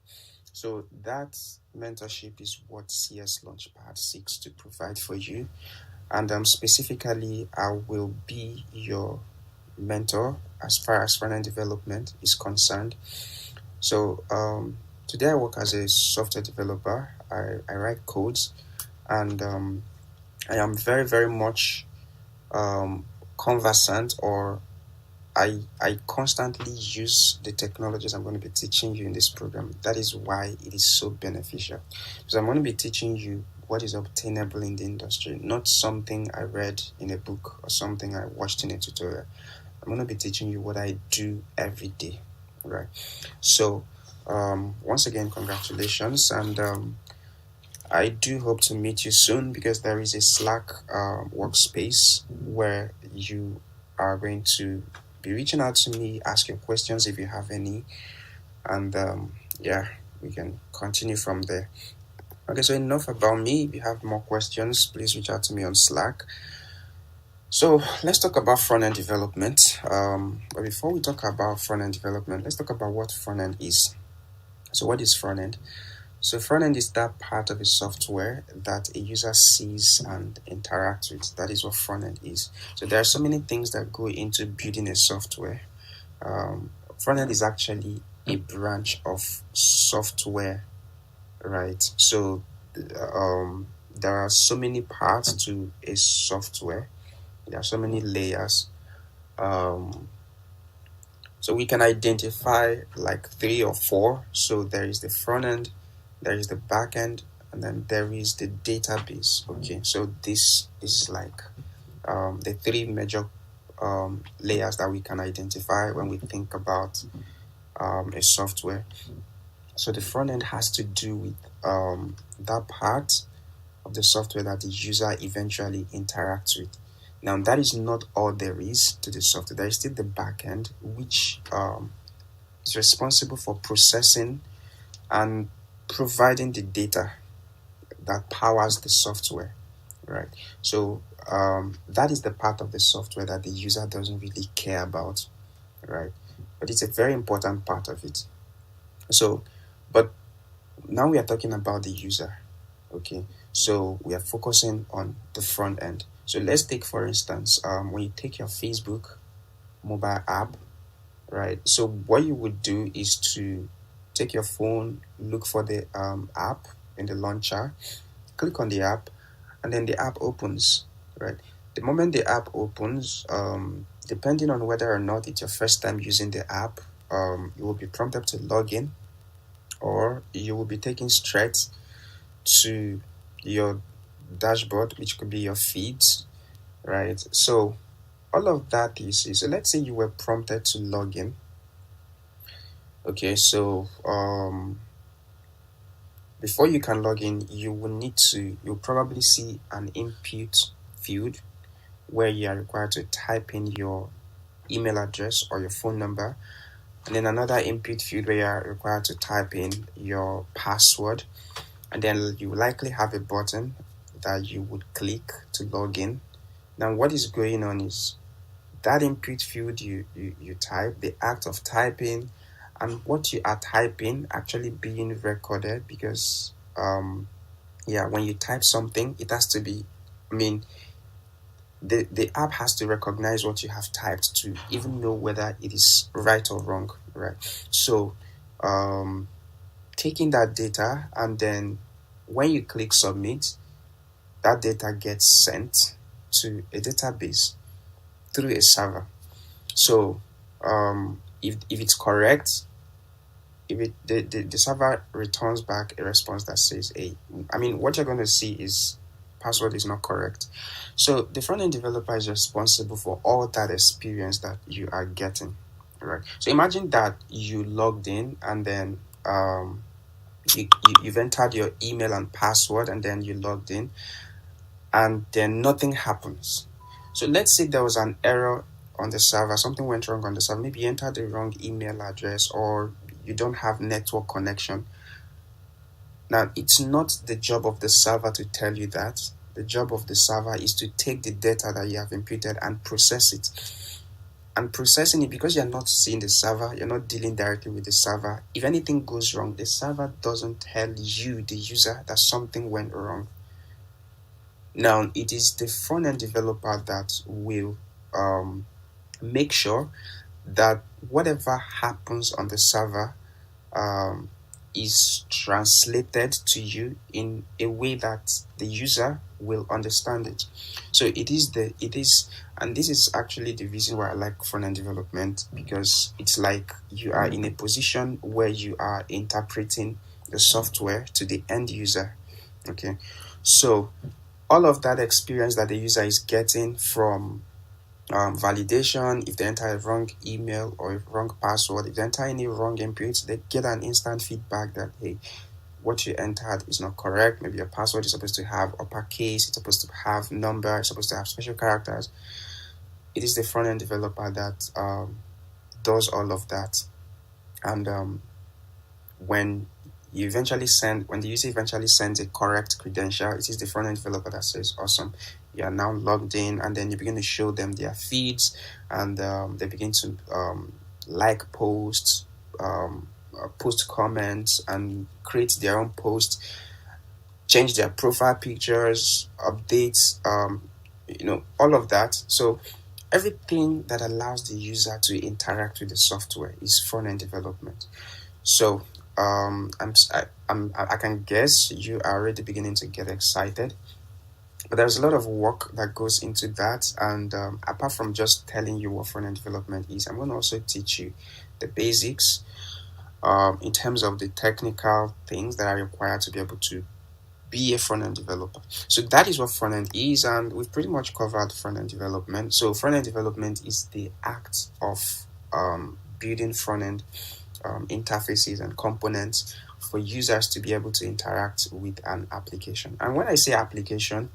S10: So that mentorship is what CS Launchpad seeks to provide for you, and specifically, I will be your mentor as far as front end development is concerned. So today I work as a software developer. I write codes, and I am very, very much conversant, or I constantly use the technologies I'm going to be teaching you in this program. That is why it is so beneficial. Because I'm going to be teaching you what is obtainable in the industry, not something I read in a book or something I watched in a tutorial. I'm going to be teaching you what I do every day, right? So, once again, congratulations, and I do hope to meet you soon, because there is a Slack workspace where you are going to be reaching out to me, ask your questions if you have any, and yeah, we can continue from there. Okay, so enough about me. If you have more questions, please reach out to me on Slack. So let's talk about front-end development. But before we talk about front-end development, let's talk about what front-end is. So what is front-end? So front-end is that part of a software that a user sees and interacts with. That is what front-end is. So there are so many things that go into building a software. Front-end is actually a branch of software, right? So there are so many parts to a software. There are so many layers. So we can identify like 3 or 4. So there is the front end, there is the back end, and then there is the database. Okay, so this is like the 3 major layers that we can identify when we think about a software. So the front end has to do with that part of the software that the user eventually interacts with. Now, that is not all there is to the software. There is still the back end, which is responsible for processing and providing the data that powers the software, right? So that is the part of the software that the user doesn't really care about, right? But it's a very important part of it. So, but now we are talking about the user, okay? So we are focusing on the front end. So let's take, for instance, when you take your Facebook mobile app, right? So what you would do is to take your phone, look for the app in the launcher, click on the app, and then the app opens, right? The moment the app opens, depending on whether or not it's your first time using the app, you will be prompted to log in, or you will be taken straight to your dashboard, which could be your feeds, right? So all of that you see. So let's say you were prompted to log in. Okay, so before you can log in, you'll probably see an input field where you are required to type in your email address or your phone number, and then another input field where you are required to type in your password, and then you likely have a button that you would click to log in. Now what is going on is that input field you type, the act of typing, and what you are typing actually being recorded, because when you type something, it has to be I mean, the app has to recognize what you have typed to even know whether it is right or wrong, right? So, taking that data, and then when you click submit, that data gets sent to a database through a server. So, if it's correct, if the server returns back a response that says, hey, I mean, what you're going to see is password is not correct. So the front-end developer is responsible for all that experience that you are getting, right? So imagine that you logged in, and then you've entered your email and password, and then you logged in, and then nothing happens. So let's say there was an error on the server, something went wrong on the server. Maybe you entered the wrong email address, or you don't have network connection. Now, it's not the job of the server to tell you that. The job of the server is to take the data that you have imputed and process it. And processing it, because you're not seeing the server, you're not dealing directly with the server. If anything goes wrong, the server doesn't tell you, the user, that something went wrong. Now, it is the front-end developer that will make sure that whatever happens on the server is translated to you in a way that the user will understand it. So it is, and this is actually the reason why I like front-end development, because it's like you are in a position where you are interpreting the software to the end user. Okay, so all of that experience that the user is getting from validation, if they enter a wrong email or a wrong password, if they enter any wrong inputs, they get an instant feedback that, hey, what you entered is not correct. Maybe your password is supposed to have uppercase, it's supposed to have number, it's supposed to have special characters. It is the front-end developer that does all of that. And when the user eventually sends a correct credential, it is the front-end developer that says, awesome, you are now logged in, and then you begin to show them their feeds, and they begin to like posts, post comments, and create their own posts, change their profile pictures, updates, all of that. So everything that allows the user to interact with the software is front-end development. So I can guess you are already beginning to get excited, but there's a lot of work that goes into that. And apart from just telling you what front-end development is, I'm going to also teach you the basics in terms of the technical things that are required to be able to be a front-end developer. So that is what front-end is, and we've pretty much covered front-end development. So front-end development is the act of building front-end interfaces and components for users to be able to interact with an application. And when I say application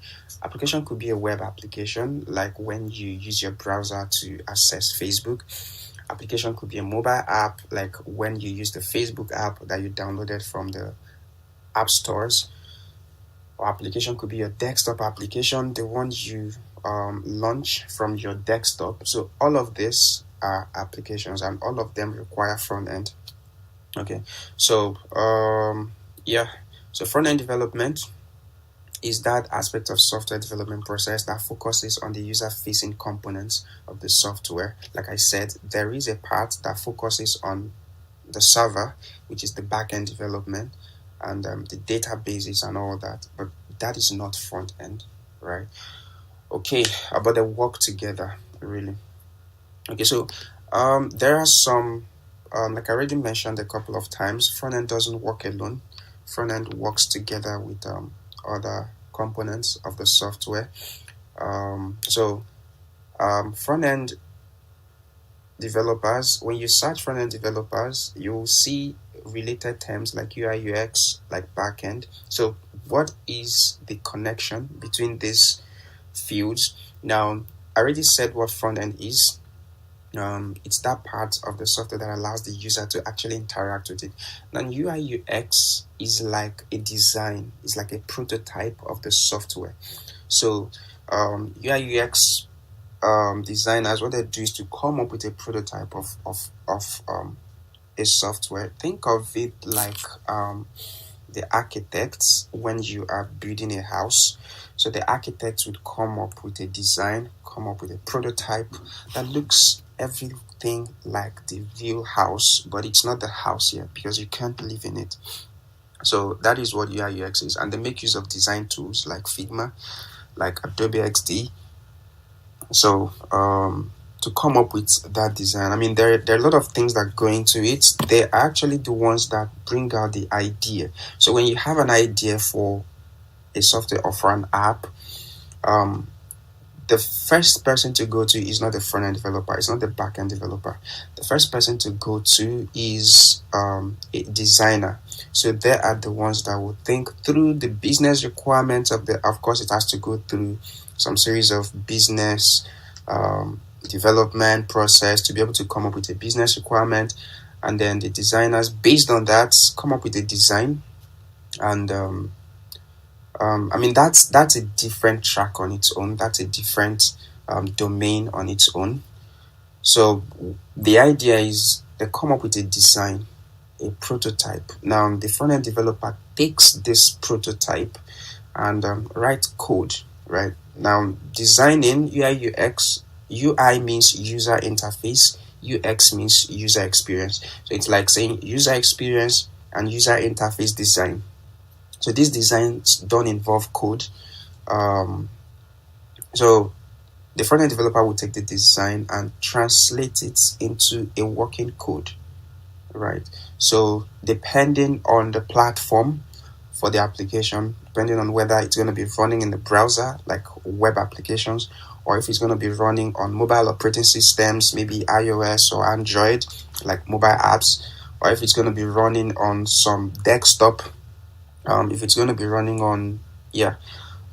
S10: could be a web application, like when you use your browser to access Facebook. Application could be a mobile app, like when you use the Facebook app that you downloaded from the app stores. Or application could be your desktop application, the ones you launch from your desktop. So all of these are applications, and all of them require front end. Okay, so so front end development is that aspect of software development process that focuses on the user-facing components of the software. Like I said, there is a part that focuses on the server, which is the back-end development, and the databases and all that, but that is not front end, right? Okay, but they work together, really. Okay, so there are some, like I already mentioned a couple of times, front end doesn't work alone. Front end works together with other components of the software. Front end developers, when you search front end developers, you'll see related terms like UI UX, like backend. So what is the connection between these fields? Now, I already said what front end is. It's that part of the software that allows the user to actually interact with it. Now, UI UX is like a design, it's like a prototype of the software. So UI UX designers, what they do is to come up with a prototype of a software. Think of it like the architects when you are building a house. So the architects would come up with a design, come up with a prototype that looks everything like the real house, but it's not the house yet because you can't live in it. So that is what UI UX is, and they make use of design tools like Figma, like Adobe XD. So to come up with that design, I mean, there are a lot of things that go into it. They are actually the ones that bring out the idea. So when you have an idea for a software or for an app, the first person to go to is not the front-end developer, it's not the back-end developer. The first person to go to is a designer. So they are the ones that will think through the business requirements of course, it has to go through some series of business development process to be able to come up with a business requirement. And then the designers, based on that, come up with a design. And I mean, that's a different track on its own. That's a different domain on its own. So the idea is they come up with a design, a prototype. Now, the front-end developer takes this prototype and writes code, right? Now, designing UI UX, UI means user interface, UX means user experience. So it's like saying user experience and user interface design. So these designs don't involve code. So the front-end developer will take the design and translate it into a working code, right? So depending on the platform for the application, depending on whether it's going to be running in the browser, like web applications, or if it's going to be running on mobile operating systems, maybe iOS or Android, like mobile apps, or if it's going to be running on some desktop, if it's going to be running on,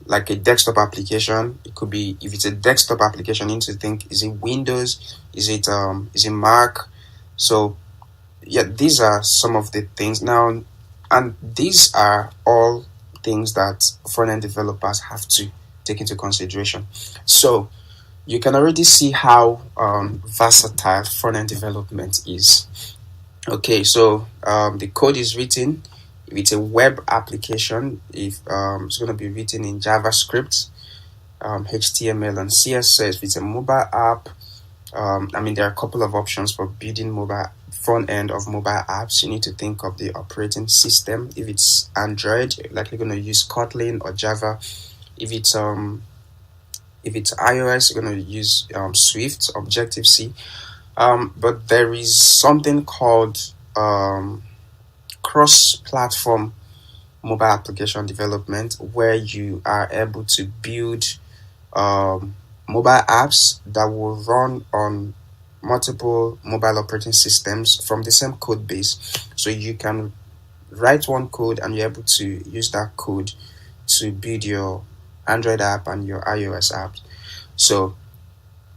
S10: like a desktop application. It could be, if it's a desktop application, you need to think, is it Windows? Is it Mac? So these are some of the things now, and these are all things that front-end developers have to take into consideration. So you can already see how versatile front-end development is. Okay, so the code is written. If it's a web application, if it's going to be written in JavaScript, HTML, and CSS. If it's a mobile app, I mean, there are a couple of options for building mobile front end of mobile apps. You need to think of the operating system. If it's Android, you're likely going to use Kotlin or Java. If it's iOS, you're going to use Swift, Objective C. But there is something called cross-platform mobile application development, where you are able to build mobile apps that will run on multiple mobile operating systems from the same code base. So you can write one code and you're able to use that code to build your Android app and your iOS app. So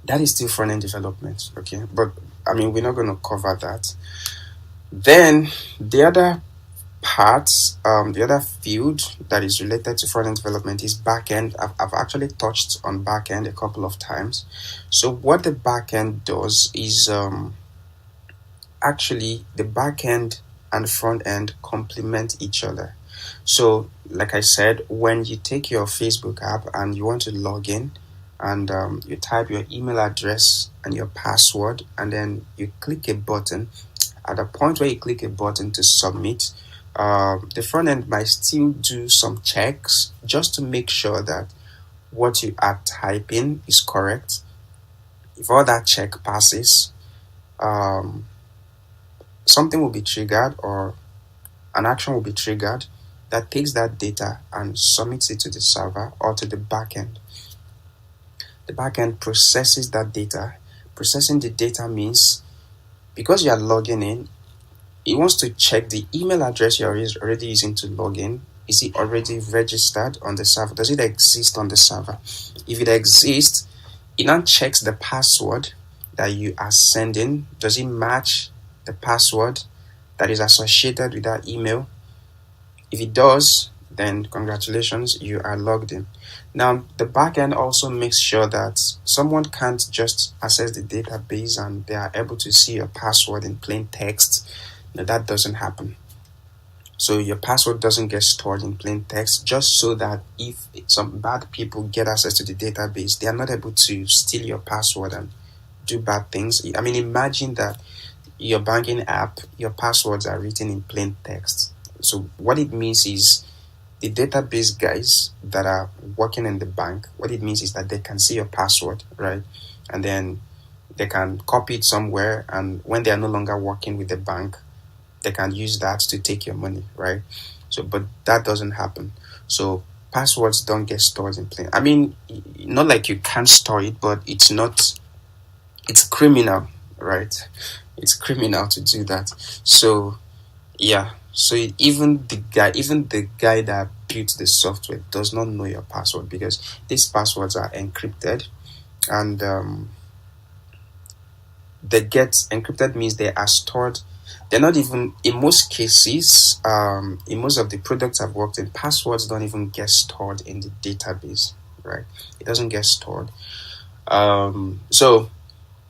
S10: that is still front-end development, okay? But I mean, we're not going to cover that. Then the other part, the other field that is related to front-end development is back-end. I've actually touched on back-end a couple of times. So what the back-end does is actually the back-end and front-end complement each other. So like I said, when you take your Facebook app and you want to log in, and you type your email address and your password, and then you click a button. At the point where you click a button to submit, the front end might still do some checks just to make sure that what you are typing is correct. If all that check passes, something will be triggered, or an action will be triggered that takes that data and submits it to the server or to the backend. The backend processes that data. Processing the data means, because you are logging in, it wants to check the email address you're already using to log in. Is it already registered on the server? Does it exist on the server? If it exists, it now checks the password that you are sending. Does it match the password that is associated with that email? If it does, then congratulations, you are logged in. Now, the backend also makes sure that someone can't just access the database and they are able to see your password in plain text. No, that doesn't happen. So your password doesn't get stored in plain text, just so that if some bad people get access to the database, they are not able to steal your password and do bad things. I mean, imagine that your banking app, your passwords are written in plain text. So what it means is the database guys that are working in the bank, what it means is that they can see your password, right? And then they can copy it somewhere, and when they are no longer working with the bank, they can use that to take your money, right? So, but that doesn't happen. So passwords don't get stored in plain. I mean, not like you can't store it, but it's not. It's criminal, right? It's criminal to do that. So, yeah. So even the guy that built the software does not know your password, because these passwords are encrypted, and they get encrypted means they are stored. They're not even, in most cases, in most of the products I've worked in, passwords don't even get stored in the database, right? It doesn't get stored. So,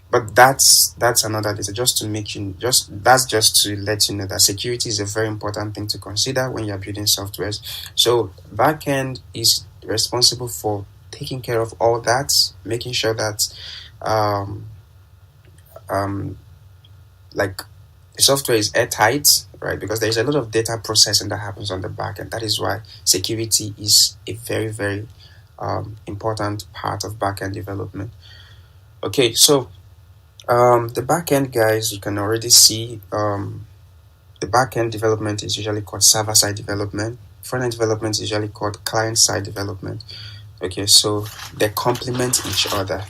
S10: but that's another data. Just to make you, just to let you know that security is a very important thing to consider when you're building softwares. So backend is responsible for taking care of all that, making sure that um, like the software is airtight, right? Because there's a lot of data processing that happens on the back end. That is why security is a very, very important part of backend development. Okay, so the backend guys, you can already see the backend development is usually called server-side development. Front-end development is usually called client-side development. Okay, so they complement each other.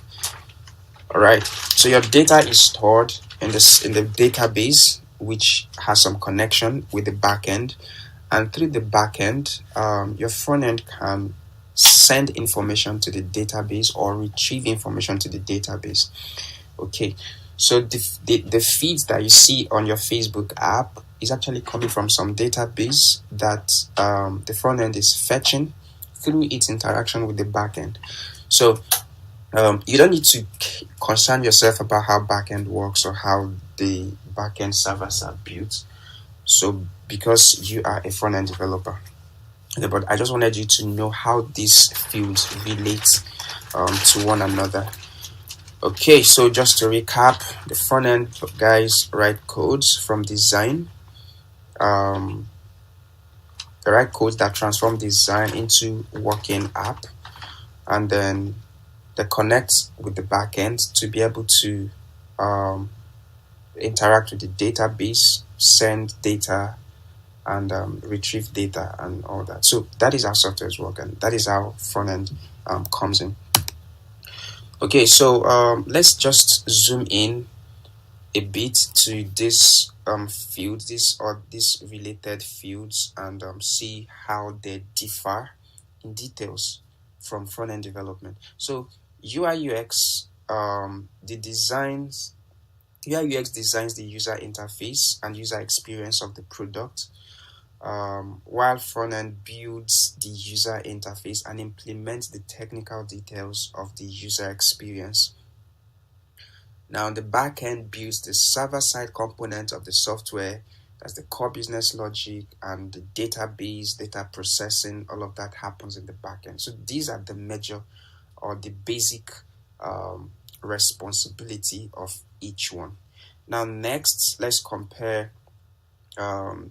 S10: All right, so your data is stored in the database, which has some connection with the backend, and through the backend, your front end can send information to the database or retrieve information to the database. Okay, so the feeds that you see on your Facebook app is actually coming from some database that the front end is fetching through its interaction with the backend. So you don't need to concern yourself about how backend works or how the backend servers are built. So because you are a front end developer, okay, but I just wanted you to know how these fields relate to one another. Okay, so just to recap, the front end guys write codes from design. They write codes that transform design into working app, and then they connect with the backend to be able to interact with the database, send data, and retrieve data and all that. So that is how softwares work, and that is how front end comes in. Okay, so let's just zoom in a bit to this field, these related fields, and see how they differ in details from front end development. So UI UX, the designs UI UX designs the user interface and user experience of the product, while front end builds the user interface and implements the technical details of the user experience. Now, the back end builds the server side component of the software. That's the core business logic and the database, data processing, all of that happens in the back end. So these are the major or the basic responsibility of each one. Now, next, let's compare the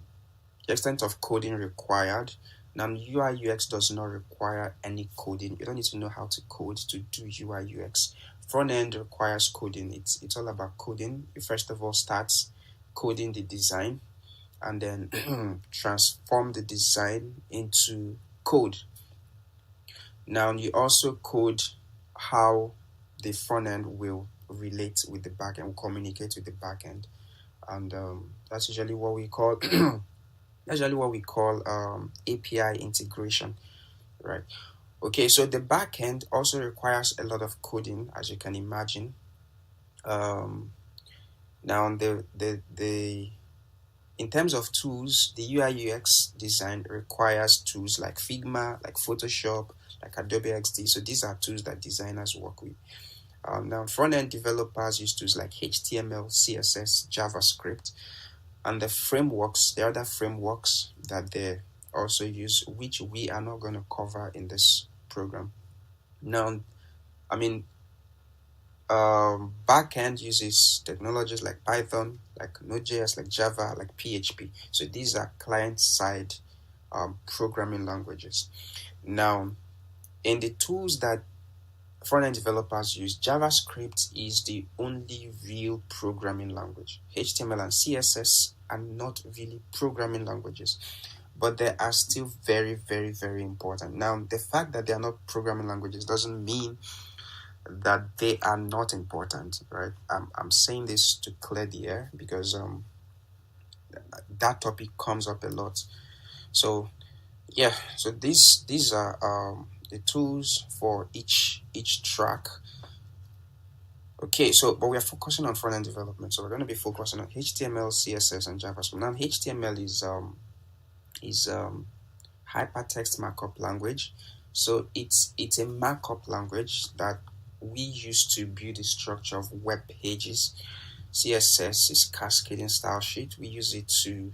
S10: extent of coding required. Now, UI UX does not require any coding. You don't need to know how to code to do UI UX. Front end requires coding. It's all about coding. You first of all start coding the design and then transform the design into code. Now, you also code how the front end will relate with the back end, will communicate with the back end. And that's usually what we call API integration, right? Okay, so the backend also requires a lot of coding, as you can imagine. Now, in terms of tools, the UI UX design requires tools like Figma, like Photoshop, like Adobe XD. So these are tools that designers work with. Now, front-end developers use tools like HTML, CSS, JavaScript, and the other frameworks that they also use, which we are not going to cover in this program. Now, I mean, backend uses technologies like Python, like Node.js, like Java, like PHP. So these are client-side programming languages. Now, in the tools that front-end developers use, JavaScript is the only real programming language. HTML and CSS are not really programming languages, but they are still very, very, very important. Now, the fact that they are not programming languages doesn't mean that they are not important, right? I'm saying this to clear the air because that topic comes up a lot. So yeah, so these are the tools for each track. Okay, so but we are focusing on front end development, so we're going to be focusing on HTML, CSS, and JavaScript. Now, HTML is hypertext markup language. So it's a markup language that we use to build the structure of web pages. CSS is cascading style sheet. We use it to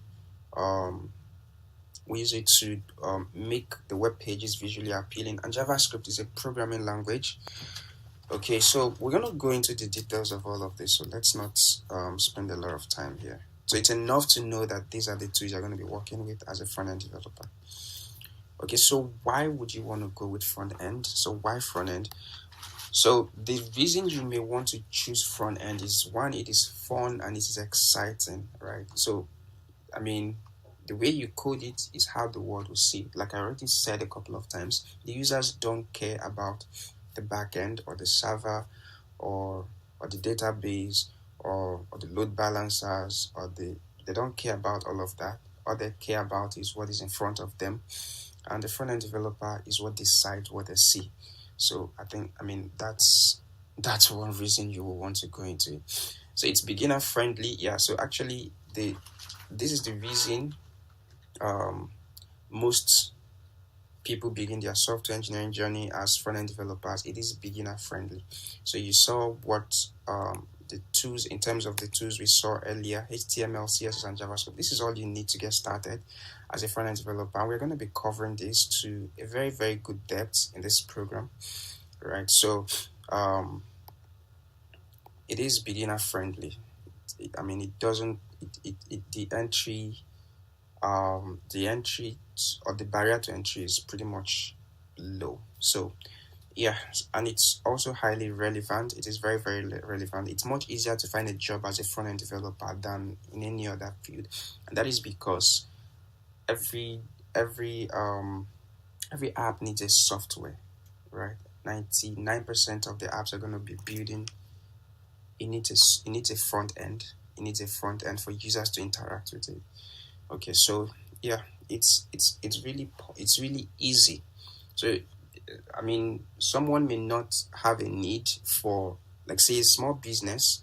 S10: make the web pages visually appealing. And JavaScript is a programming language. Okay, so we're going to go into the details of all of this, so let's not spend a lot of time here. So it's enough to know that these are the tools you're going to be working with as a front-end developer. Okay, so why would you want to go with front-end? So why front-end? So the reason you may want to choose front-end is, one, it is fun and it is exciting, right? So, I mean, the way you code it is how the world will see it. Like I already said a couple of times, the users don't care about the backend or the server or the database or the load balancers they don't care about all of that. All they care about is what is in front of them, and the front-end developer is what decides what they see. So I mean that's one reason you will want to go into it. So it's beginner friendly. Yeah, so actually this is the reason most people begin their software engineering journey as front-end developers. It is beginner friendly. So you saw what the tools, in terms of the tools we saw earlier, HTML, CSS, and JavaScript. This is all you need to get started as a front-end developer. And we're going to be covering this to a very, very good depth in this program, right? So it is beginner friendly. I mean, it doesn't, the entry or the barrier to entry is pretty much low. So yeah, and it's also highly relevant. It is very, very relevant. It's much easier to find a job as a front-end developer than in any other field, and that is because every app needs a software, right? 99% of the apps are going to be building. It needs a front end. It needs a front end for users to interact with it. Okay, so yeah, it's really easy. So I mean, someone may not have a need for, like, say, a small business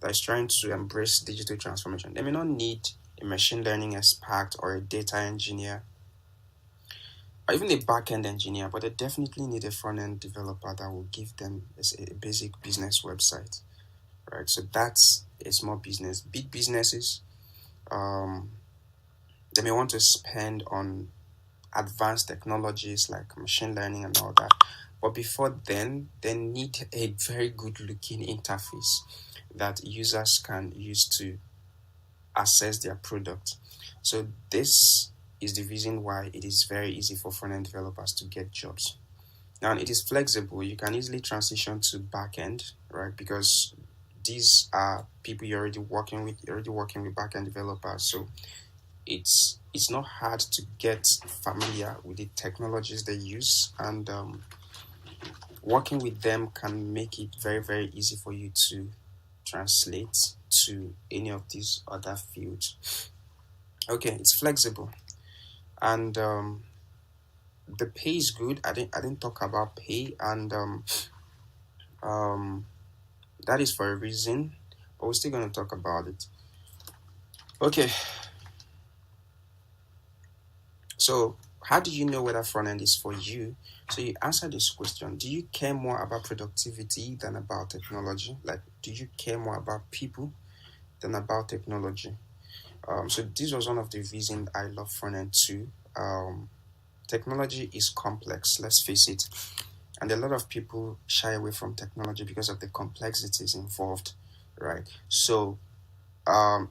S10: that is trying to embrace digital transformation. They may not need a machine learning expert or a data engineer or even a back-end engineer, but they definitely need a front-end developer that will give them a basic business website, right? So that's a small business. Big businesses, they may want to spend on advanced technologies like machine learning and all that. But before then, they need a very good looking interface that users can use to access their product. So this is the reason why it is very easy for front-end developers to get jobs. Now, it is flexible. You can easily transition to back-end, right? Because these are people you're already working with. You're already working with back-end developers. So it's not hard to get familiar with the technologies they use, and working with them can make it very, very easy for you to translate to any of these other fields. Okay, it's flexible, and the pay is good. I didn't talk about pay, and that is for a reason, but we're still going to talk about it. Okay. So how do you know whether front end is for you? So you answer this question: do you care more about productivity than about technology? Like, do you care more about people than about technology? So this was one of the reasons I love front end too. Technology is complex, let's face it. And a lot of people shy away from technology because of the complexities involved, right? So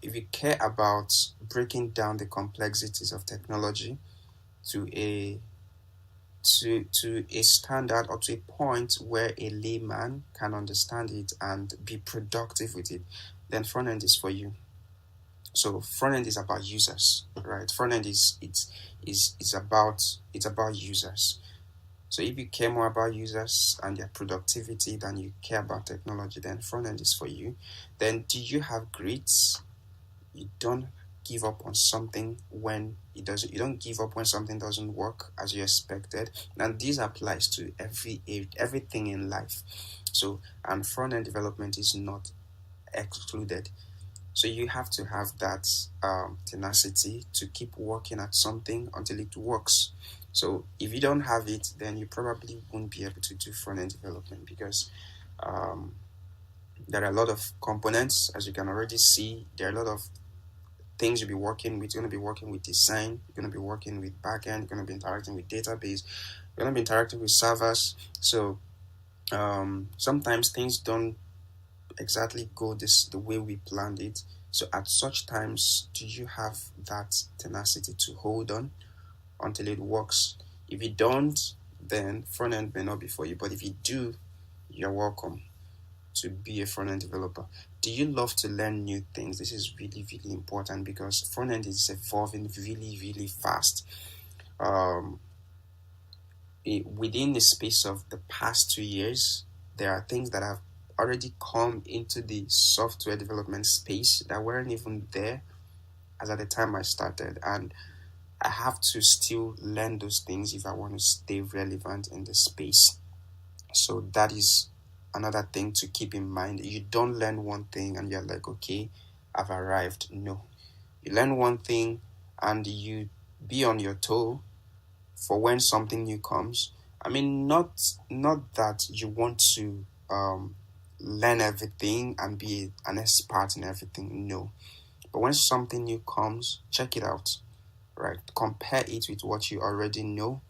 S10: if you care about breaking down the complexities of technology to a to a standard or to a point where a layman can understand it and be productive with it, then front end is for you. So front end is about users, right? Front end is about users. So if you care more about users and their productivity than you care about technology, then front end is for you. Then do you have grades? You don't give up on something when it doesn't. You don't give up when something doesn't work as you expected. And this applies to everything in life. So and front end development is not excluded. So you have to have that tenacity to keep working at something until it works. So if you don't have it, then you probably won't be able to do front end development because there are a lot of components, as you can already see. There are a lot of things you'll be working with. You're going to be working with design. You're going to be working with backend. You're going to be interacting with database. You're going to be interacting with servers. So sometimes things don't exactly go the way we planned it. So at such times, do you have that tenacity to hold on until it works? If you don't, then front end may not be for you. But if you do, you're welcome to be a front end developer. Do you love to learn new things? This is really, really important because front end is evolving really, really fast. Within the space of the past 2 years, there are things that have already come into the software development space that weren't even there as at the time I started, and I have to still learn those things if I want to stay relevant in the space. So that is another thing to keep in mind. You don't learn one thing and you're like, okay, I've arrived. No, you learn one thing and you be on your toe for when something new comes. I mean, not that you want to learn everything and be an expert in everything. No, but when something new comes, check it out, right? Compare it with what you already know,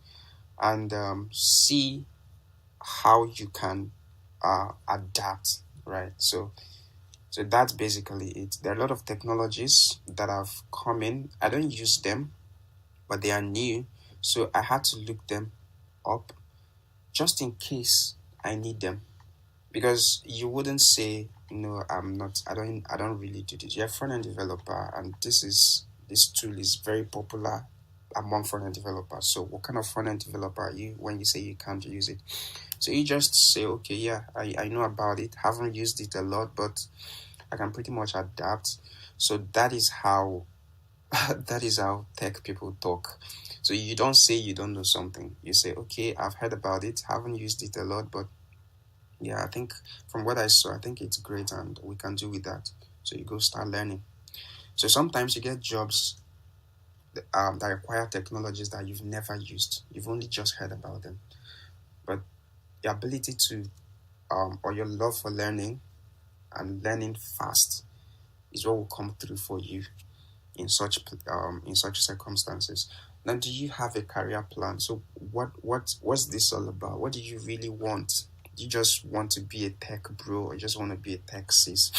S10: and see how you can adapt, right? So that's basically it. There are a lot of technologies that have come in. I don't use them, but they are new, so I had to look them up just in case I need them. Because you wouldn't say, no, I don't really do this. You're a front-end developer and this tool is very popular among front-end developers. So what kind of front-end developer are you when you say you can't use it? So you just say, okay, yeah, I know about it. Haven't used it a lot, but I can pretty much adapt. So that is how tech people talk. So you don't say you don't know something. You say, okay, I've heard about it, haven't used it a lot, but yeah, I think from what I saw, I think it's great and we can do with that. So you go start learning. So sometimes you get jobs that require technologies that you've never used. You've only just heard about them. But your ability to, or your love for learning and learning fast is what will come through for you in such circumstances. Now, do you have a career plan? So what's this all about? What do you really want? Do you just want to be a tech bro or just want to be a tech sis?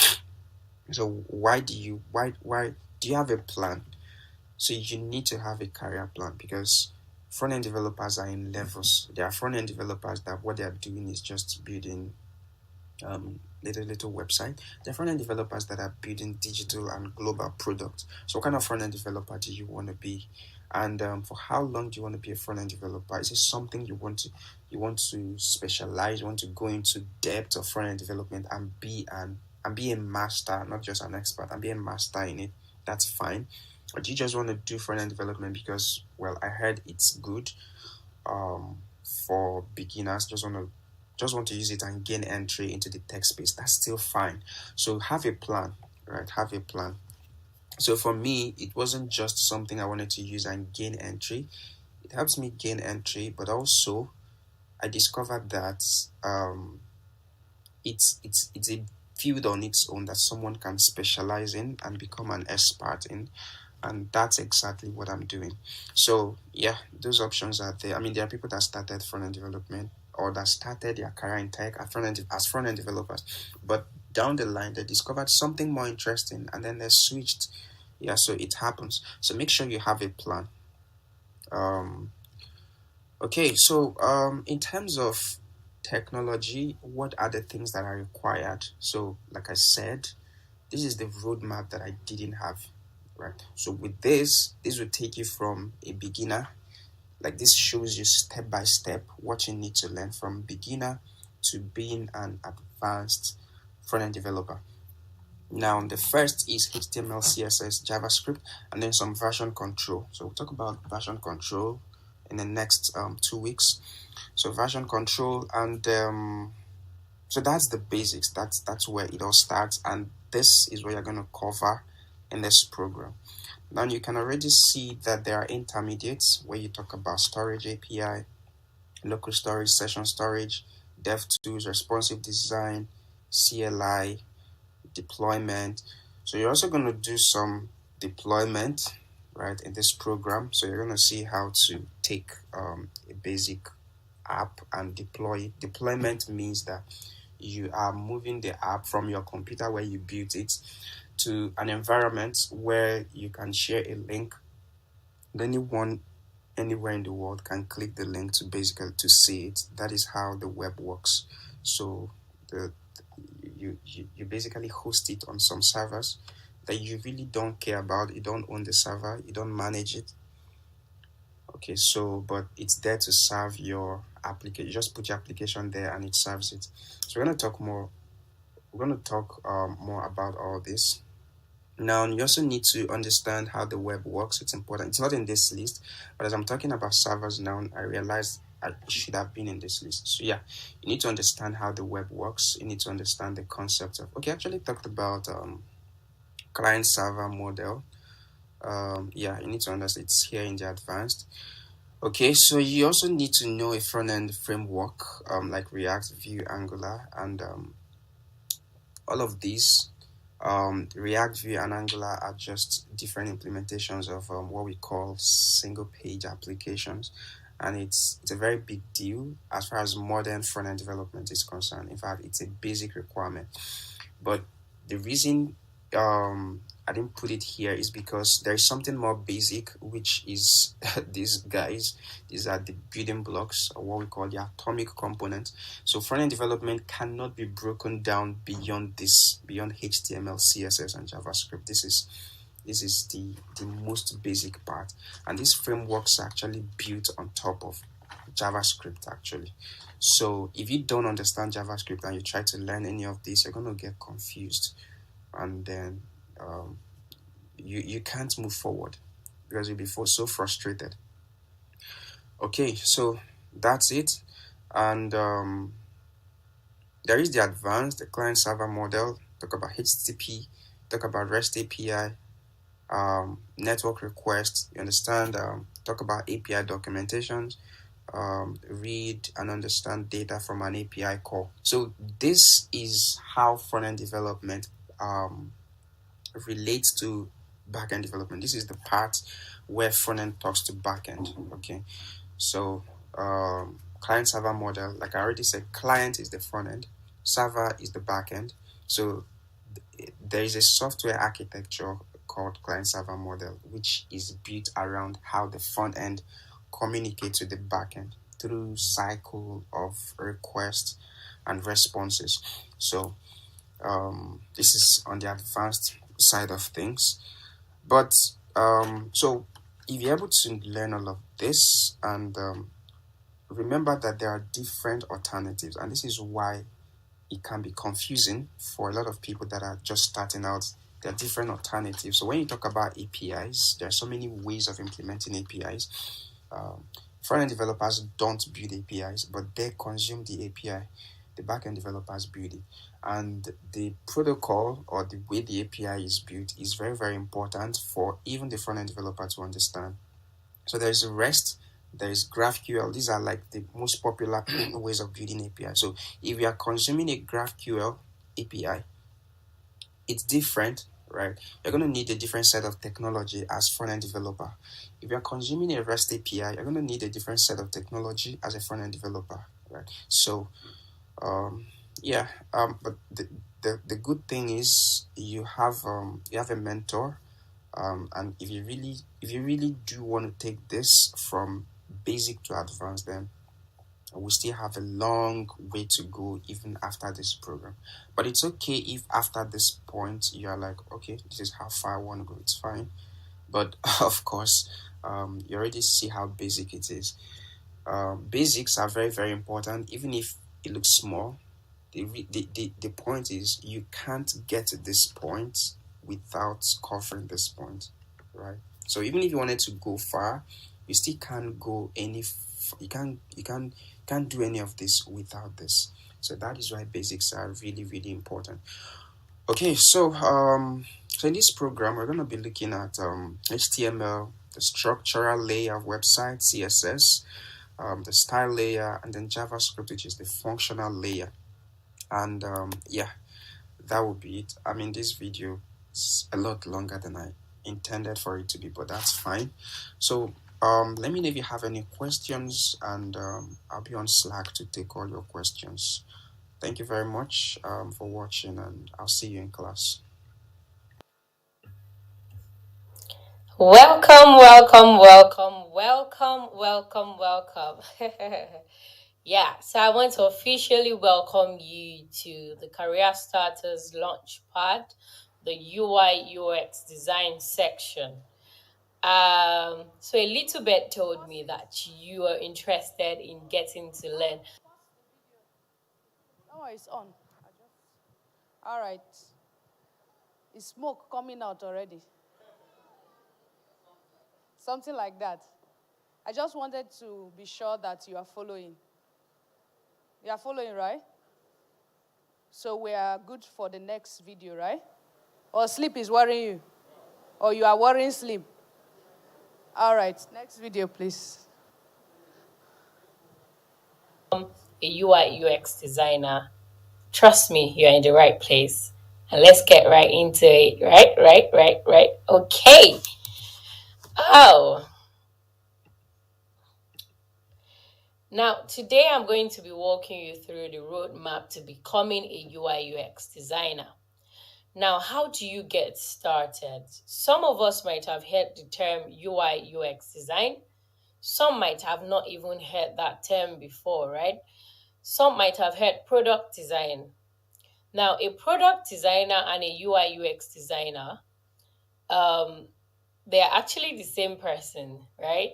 S10: So why do you have a plan? So you need to have a career plan because front-end developers are in levels. There are front-end developers that what they are doing is just building little website. There are front-end developers that are building digital and global products. So what kind of front-end developer do you want to be? And for how long do you want to be a front-end developer? Is it something you want to specialize, you want to go into depth of front-end development and be a master, not just an expert, and be a master in it? That's fine. Or do you just want to do front-end development because, well, I heard it's good for beginners, just want to use it and gain entry into the tech space? That's still fine. So have a plan, right? Have a plan. So for me, it wasn't just something I wanted to use and gain entry. It helps me gain entry, but also I discovered that it's a field on its own that someone can specialize in and become an expert in. And that's exactly what I'm doing. So yeah, those options are there. I mean, there are people that started front-end development or that started their career in tech as front-end developers, but down the line they discovered something more interesting and then they switched. Yeah, so it happens. So make sure you have a plan. Okay, so in terms of technology, what are the things that are required? So like I said, this is the roadmap that I didn't have, right? So with this will take you from a beginner, like this shows you step by step what you need to learn from beginner to being an advanced front-end developer. Now, the first is HTML, CSS, JavaScript, and then some version control. So we'll talk about version control in the next 2 weeks. So version control, and so that's the basics. That's where it all starts, and this is what you're going to cover in this program. Now you can already see that there are intermediates where you talk about storage API, local storage, session storage, dev tools, responsive design, CLI, deployment. So you're also going to do some deployment, right, in this program. So you're going to see how to take a basic app and deploy it. Deployment means that you are moving the app from your computer where you built it to an environment where you can share a link. Anyone anywhere in the world can click the link to basically to see it. That is how the web works. So you basically host it on some servers that you really don't care about. You don't own the server, you don't manage it. Okay, so but it's there to serve your application. You just put your application there and it serves it. So we're going to talk more about all this. Now, you also need to understand how the web works. It's important. It's not in this list, but as I'm talking about servers now, I realized it should have been in this list. So yeah, you need to understand how the web works. You need to understand the concept of, okay, I actually talked about client-server model. Yeah, you need to understand it's here in the advanced. Okay, so you also need to know a front-end framework like React, Vue, Angular, and all of these. React, Vue, and Angular are just different implementations of what we call single-page applications, and it's a very big deal as far as modern front-end development is concerned. In fact, it's a basic requirement. But the reason I didn't put it here is because there's something more basic, which is these guys. These are the building blocks, or what we call the atomic components. So front-end development cannot be broken down beyond HTML, CSS, and JavaScript. This is the most basic part, and these frameworks are actually built on top of JavaScript actually. So if you don't understand JavaScript and you try to learn any of this, you're going to get confused, and then you can't move forward because you'll be so frustrated. Okay, so that's it. And there is the advanced, the client-server model. Talk about HTTP, talk about REST API, network requests. You understand? Talk about API documentations, read and understand data from an API call. So this is how front-end development relates to back-end development. This is the part where front-end talks to back-end. Okay, so client-server model, like I already said, client is the front-end, server is the back-end. So there is a software architecture called client-server model, which is built around how the front-end communicates with the back-end through cycle of requests and responses. So this is on the advanced side of things, but so if you're able to learn all of this and remember that there are different alternatives, and this is why it can be confusing for a lot of people that are just starting out. There are different alternatives. So when you talk about APIs, there are so many ways of implementing APIs. Front-end developers don't build APIs, but they consume the API. The back-end developers build it. And the protocol or the way the API is built is very, very important for even the front-end developer to understand. So there's REST, there's GraphQL. These are like the most popular ways of building API. So if you are consuming a GraphQL API, it's different, right? You're going to need a different set of technology as front-end developer. If you're consuming a REST API, you're going to need a different set of technology as a front-end developer, right? So, yeah, but the good thing is you have a mentor, and if you really do want to take this from basic to advanced, then we still have a long way to go even after this program. But it's okay if after this point you are like, okay, this is how far I want to go, it's fine. But of course, you already see how basic it is. Basics are very, very important, even if it looks small. The point is you can't get to this point without covering this point, right? So even if you wanted to go far, you still can't go you can't do any of this without this. So that is why basics are really, really important. Okay, so in this program we're going to be looking at HTML, the structural layer of website, CSS, the style layer, and then JavaScript, which is the functional layer. And yeah, that would be it. I mean, this video is a lot longer than I intended for it to be, but that's fine. So let me know if you have any questions, and I'll be on Slack to take all your questions. Thank you very much for watching, and I'll see you in class.
S11: Welcome, welcome, welcome, welcome, welcome, welcome. Yeah, so I want to officially welcome you to the Career Starters Launchpad, the UI UX design section. So a little bit told me that you are interested in getting to learn.
S1: Oh, it's on. All right. Is smoke coming out already? Something like that. I just wanted to be sure that you are following. You are following, right? So we are good for the next video, right? Or sleep is worrying you? Or you are worrying sleep? All right, next video, please.
S11: A UI UX designer. Trust me, you're in the right place. And let's get right into it. Right. Okay. Oh. Now, today I'm going to be walking you through the roadmap to becoming a UI UX designer. Now, how do you get started? Some of us might have heard the term UI UX design. Some might have not even heard that term before, right? Some might have heard product design. Now, a product designer and a UI UX designer, they are actually the same person, right?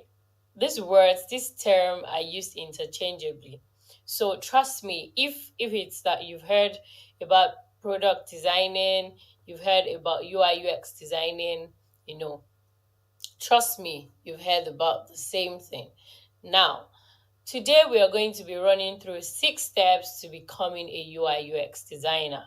S11: These words, this term are used interchangeably. So trust me, if it's that you've heard about product designing, you've heard about UI UX designing, trust me, you've heard about the same thing. Now, today we are going to be running through 6 steps to becoming a UI UX designer.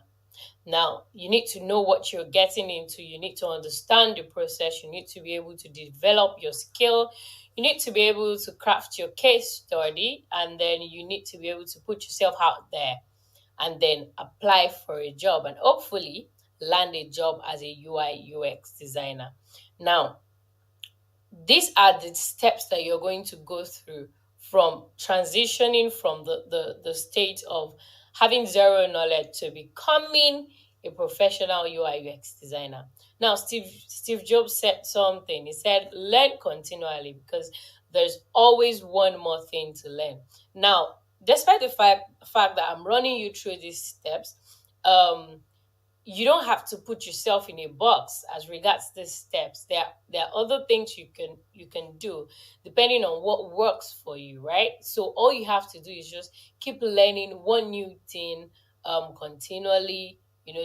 S11: Now, you need to know what you're getting into. You need to understand the process. You need to be able to develop your skill. You need to be able to craft your case study. And then you need to be able to put yourself out there and then apply for a job and hopefully land a job as a UI UX designer. Now, these are the steps that you're going to go through from transitioning from the state of having zero knowledge to becoming a professional UI UX designer. Now, Steve Jobs said something. He said, learn continually because there's always one more thing to learn. Now, despite the fact that I'm running you through these steps, you don't have to put yourself in a box as regards these steps. There are other things you can do depending on what works for you, right? So all you have to do is just keep learning one new thing continually.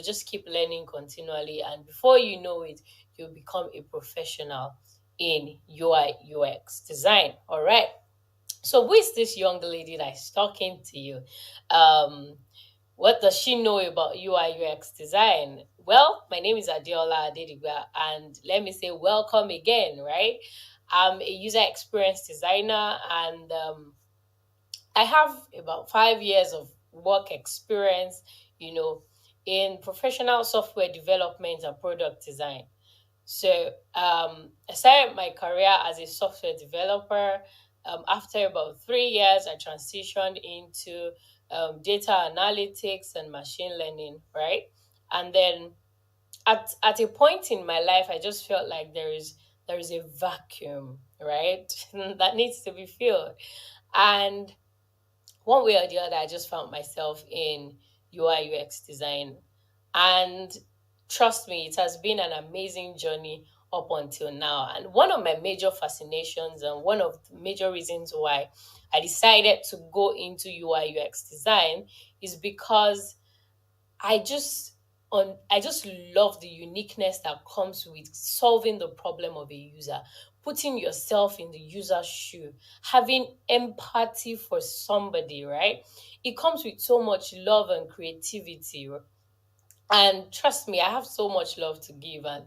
S11: Just keep learning continually, and before you know it, you'll become a professional in UI UX design. All right. So who is this young lady that is talking to you? What does she know about UI UX design? Well, my name is Adiola Adedigba, and let me say welcome again, right? I'm a user experience designer, and I have about 5 years of work experience, in professional software development and product design. So I started my career as a software developer. After about 3 years, I transitioned into data analytics and machine learning, right? And then at a point in my life, I just felt like there is a vacuum, right, that needs to be filled. And one way or the other, I just found myself in UI UX design. And trust me, it has been an amazing journey up until now. And one of my major fascinations and one of the major reasons why I decided to go into UI UX design is because I just love the uniqueness that comes with solving the problem of a user, putting yourself in the user's shoe, having empathy for somebody, right? It comes with so much love and creativity. And trust me, I have so much love to give. And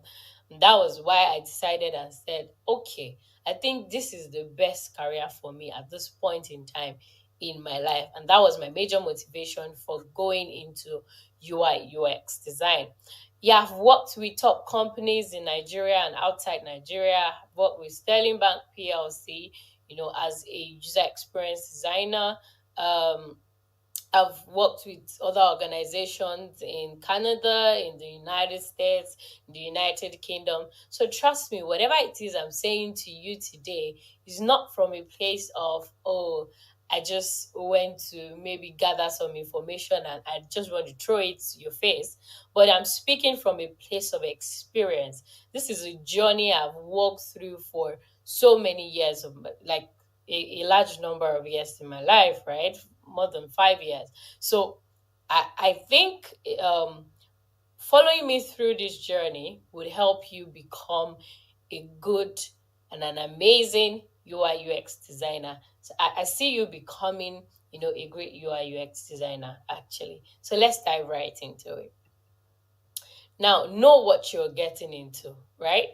S11: that was why I decided and said, okay, I think this is the best career for me at this point in time in my life. And that was my major motivation for going into UI UX design. Yeah, I've worked with top companies in Nigeria and outside Nigeria. I've worked with Sterling Bank PLC, as a user experience designer. Um, I've worked with other organizations in Canada, in the United States, in the United Kingdom. So trust me, whatever it is I'm saying to you today is not from a place of, oh, I just went to maybe gather some information and I just want to throw it to your face. But I'm speaking from a place of experience. This is a journey I've walked through for so many years, like a large number of years in my life, right? More than 5 years. So I think following me through this journey would help you become a good and an amazing UI UX designer. So I see you becoming, a great UI UX designer actually. So let's dive right into it. Now, know what you're getting into, right?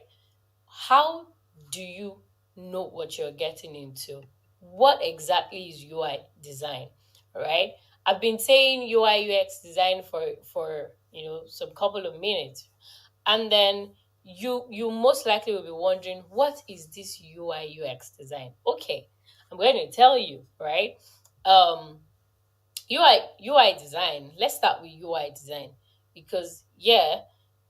S11: How do you know what you're getting into? What exactly is UI design, right? I've been saying UI UX design for some couple of minutes, and then you most likely will be wondering, what is this UI UX design? Okay, I'm going to tell you, right? UI design. Let's start with UI design because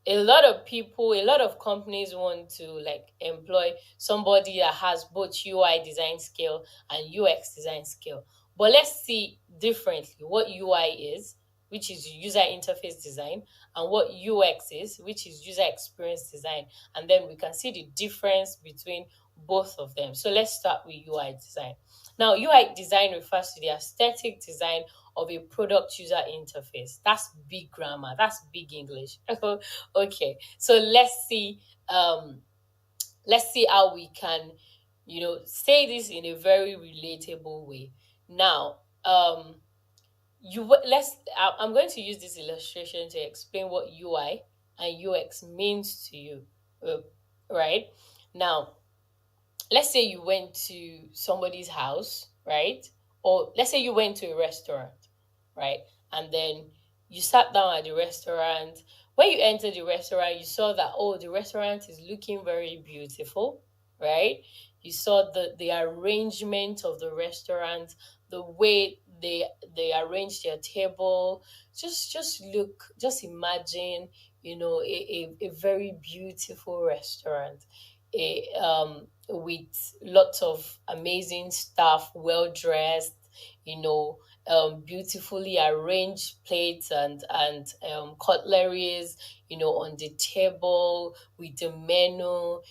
S11: a lot of people, a lot of companies want to like employ somebody that has both UI design skill and UX design skill. But let's see differently what UI is, which is user interface design, and what UX is, which is user experience design. And then we can see the difference between both of them. So let's start with UI design. Now, UI design refers to the aesthetic design of a product user interface. That's big grammar. That's big English. Okay, so let's see how we can say this in a very relatable way. Now, I'm going to use this illustration to explain what UI and UX means to you, right? Now, let's say you went to somebody's house, right? Or let's say you went to a restaurant, right? And then you sat down at the restaurant. When you entered the restaurant, you saw that, oh, the restaurant is looking very beautiful, right? You saw the arrangement of the restaurant, the way they arrange their table. Just imagine, a very beautiful restaurant, with lots of amazing staff, well dressed, beautifully arranged plates and cutleries, on the table with the menu,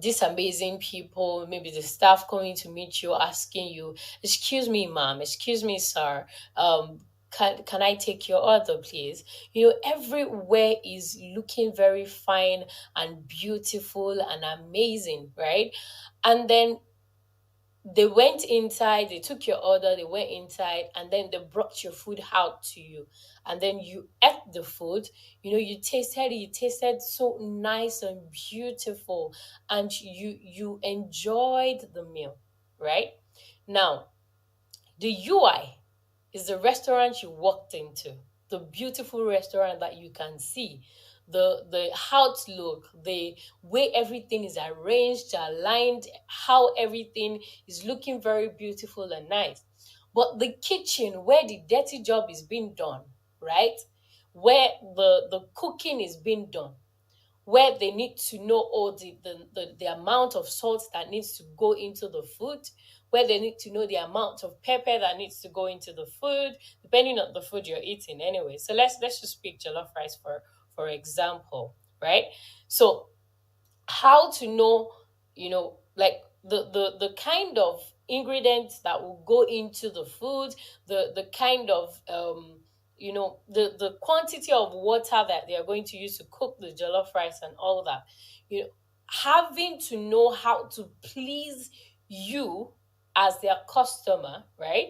S11: these amazing people, maybe the staff coming to meet you, asking you, "Excuse me, ma'am, excuse me, sir, can I take your order, please?" Everywhere is looking very fine and beautiful and amazing, right? And then they went inside, they took your order, they went inside, and then they brought your food out to you. And then you ate the food, you tasted it, tasted so nice and beautiful, and you enjoyed the meal, right? Now, the UI is the restaurant you walked into, the beautiful restaurant that you can see, the outlook, the way everything is arranged, aligned, how everything is looking very beautiful and nice. But the kitchen, where the dirty job is being done, right? Where the cooking is being done, where they need to know all the amount of salt that needs to go into the food, where they need to know the amount of pepper that needs to go into the food, depending on the food you're eating anyway. So let's just pick jollof rice for example, right? So how to know, like the kind of ingredients that will go into the food, the kind of the quantity of water that they are going to use to cook the jollof rice and all that. Having to know how to please you as their customer, right,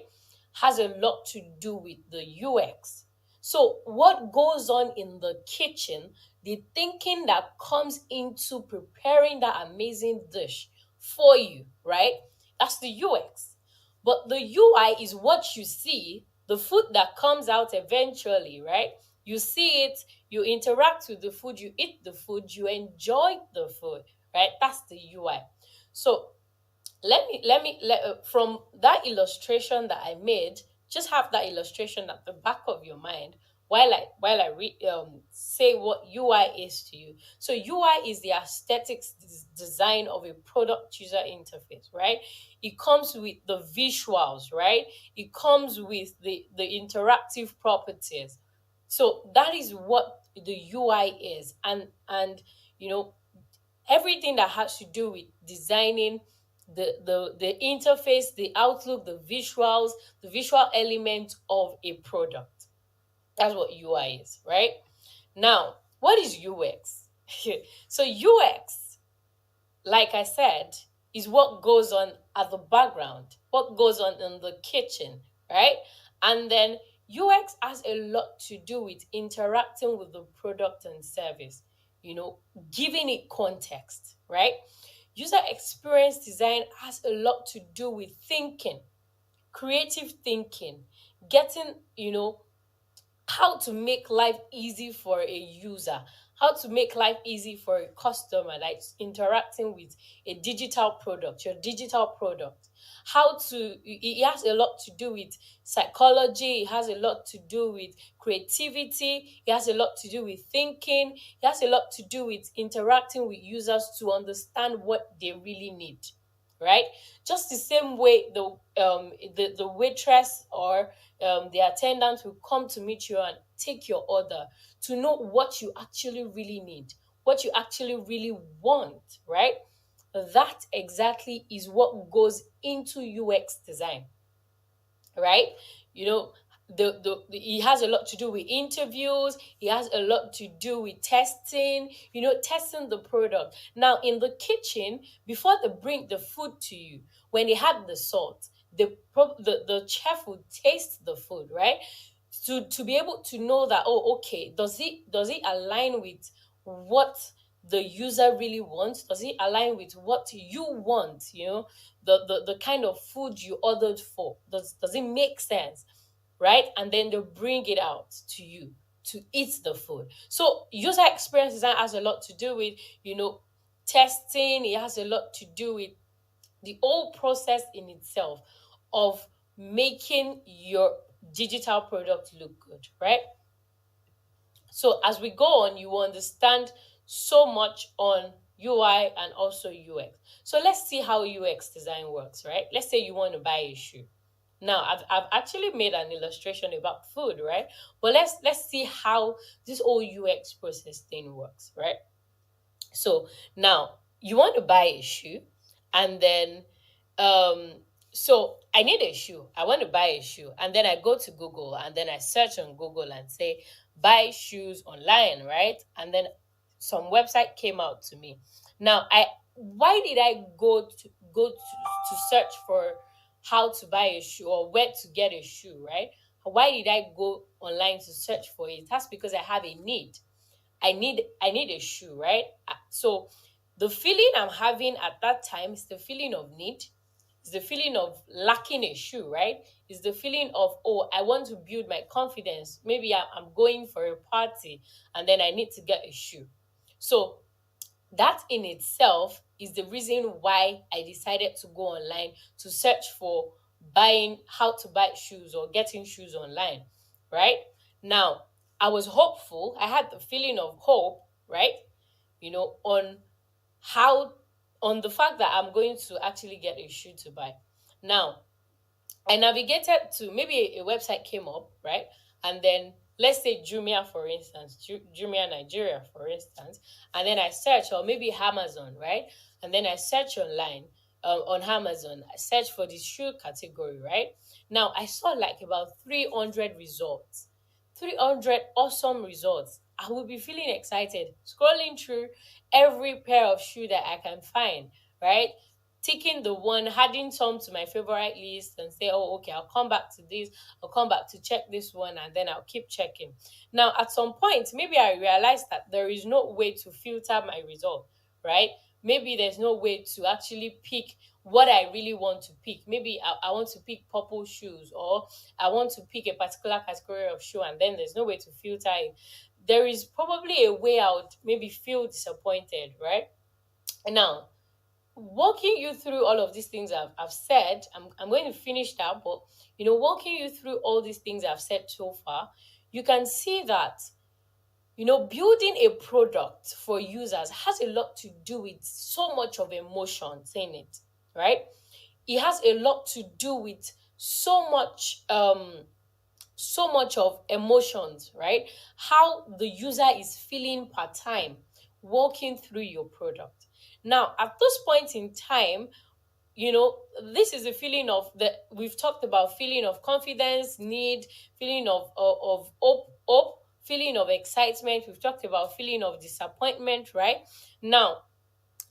S11: has a lot to do with the UX. So what goes on in the kitchen, the thinking that comes into preparing that amazing dish for you, right? That's the UX. But the UI is what you see, the food that comes out eventually, right? You see it, you interact with the food, you eat the food, you enjoy the food, right? That's the UI. So from that illustration that I made, just have that illustration at the back of your mind while I say what UI is to you. So UI is the aesthetics design of a product user interface, right? It comes with the visuals, right? It comes with the interactive properties. So that is what the UI is, and everything that has to do with designing the interface, the outlook, the visuals, the visual element of a product. That's what UI is, right? Now, what is UX? So UX, like I said, is what goes on at the background, what goes on in the kitchen, right? And then UX has a lot to do with interacting with the product and service, giving it context, right? User experience design has a lot to do with thinking, creative thinking, getting, how to make life easy for a user, how to make life easy for a customer, like interacting with a digital product, your digital product. It has a lot to do with psychology, it has a lot to do with creativity, it has a lot to do with thinking, it has a lot to do with interacting with users to understand what they really need, right? Just the same way the waitress or the attendant will come to meet you and take your order to know what you actually really need, what you actually really want, right? That exactly is what goes into UX design, right? It has a lot to do with interviews, it has a lot to do with testing, testing the product. Now in the kitchen, before they bring the food to you, when they have the salt, the chef will taste the food, right? To be able to know that, oh, okay, does it align with what the user really wants? Does it align with what you want? The kind of food you ordered for. Does it make sense? Right? And then they'll bring it out to you to eat the food. So user experience design has a lot to do with, testing. It has a lot to do with the whole process in itself of making your digital product look good, right? So as we go on, you will understand so much on UI and also UX. So let's see how UX design works, right? Let's say you want to buy a shoe. Now, I've actually made an illustration about food, right? But let's see how this whole UX process thing works, right? So now you want to buy a shoe, and then so I need a shoe. I want to buy a shoe, and then I go to Google, and then I search on Google and say buy shoes online, right? And then some website came out to me. Now, why did I go to search for how to buy a shoe or where to get a shoe, right? Why did I go online to search for it? That's because I have a need. I need a shoe, right? So the feeling I'm having at that time is the feeling of need, It's the feeling of lacking a shoe, right? It's the feeling of, oh, I want to build my confidence. Maybe I'm going for a party and then I need to get a shoe. So that in itself is the reason why I decided to go online to search for how to buy shoes or getting shoes online, right? Now, I was hopeful. I had the feeling of hope, right? On how, on the fact that I'm going to actually get a shoe to buy. Now, I navigated to maybe a website came up, right? And then let's say Jumia, for instance, Jumia Nigeria, for instance, and then I search, or maybe Amazon, right? And then I search online on Amazon. I search for the shoe category, right? Now I saw like about 300 results, 300 awesome results. I will be feeling excited, scrolling through every pair of shoe that I can find, right? Ticking the one, adding some to my favorite list and say, oh, okay, I'll come back to this, I'll come back to check this one, and then I'll keep checking. Now, at some point, maybe I realized that there is no way to filter my result, right? Maybe there's no way to actually pick what I really want to pick. Maybe I want to pick purple shoes, or I want to pick a particular category of shoe, and then there's no way to filter it. There is probably a way I would maybe feel disappointed, right? Now, walking you through all of these things I've said, I'm going to finish that, but walking you through all these things I've said so far, you can see that building a product for users has a lot to do with so much of emotions in it, right? It has a lot to do with so much of emotions, right? How the user is feeling per time walking through your product. Now, at this point in time, this is a feeling of we've talked about feeling of confidence, need, feeling of hope, feeling of excitement. We've talked about feeling of disappointment, right? Now,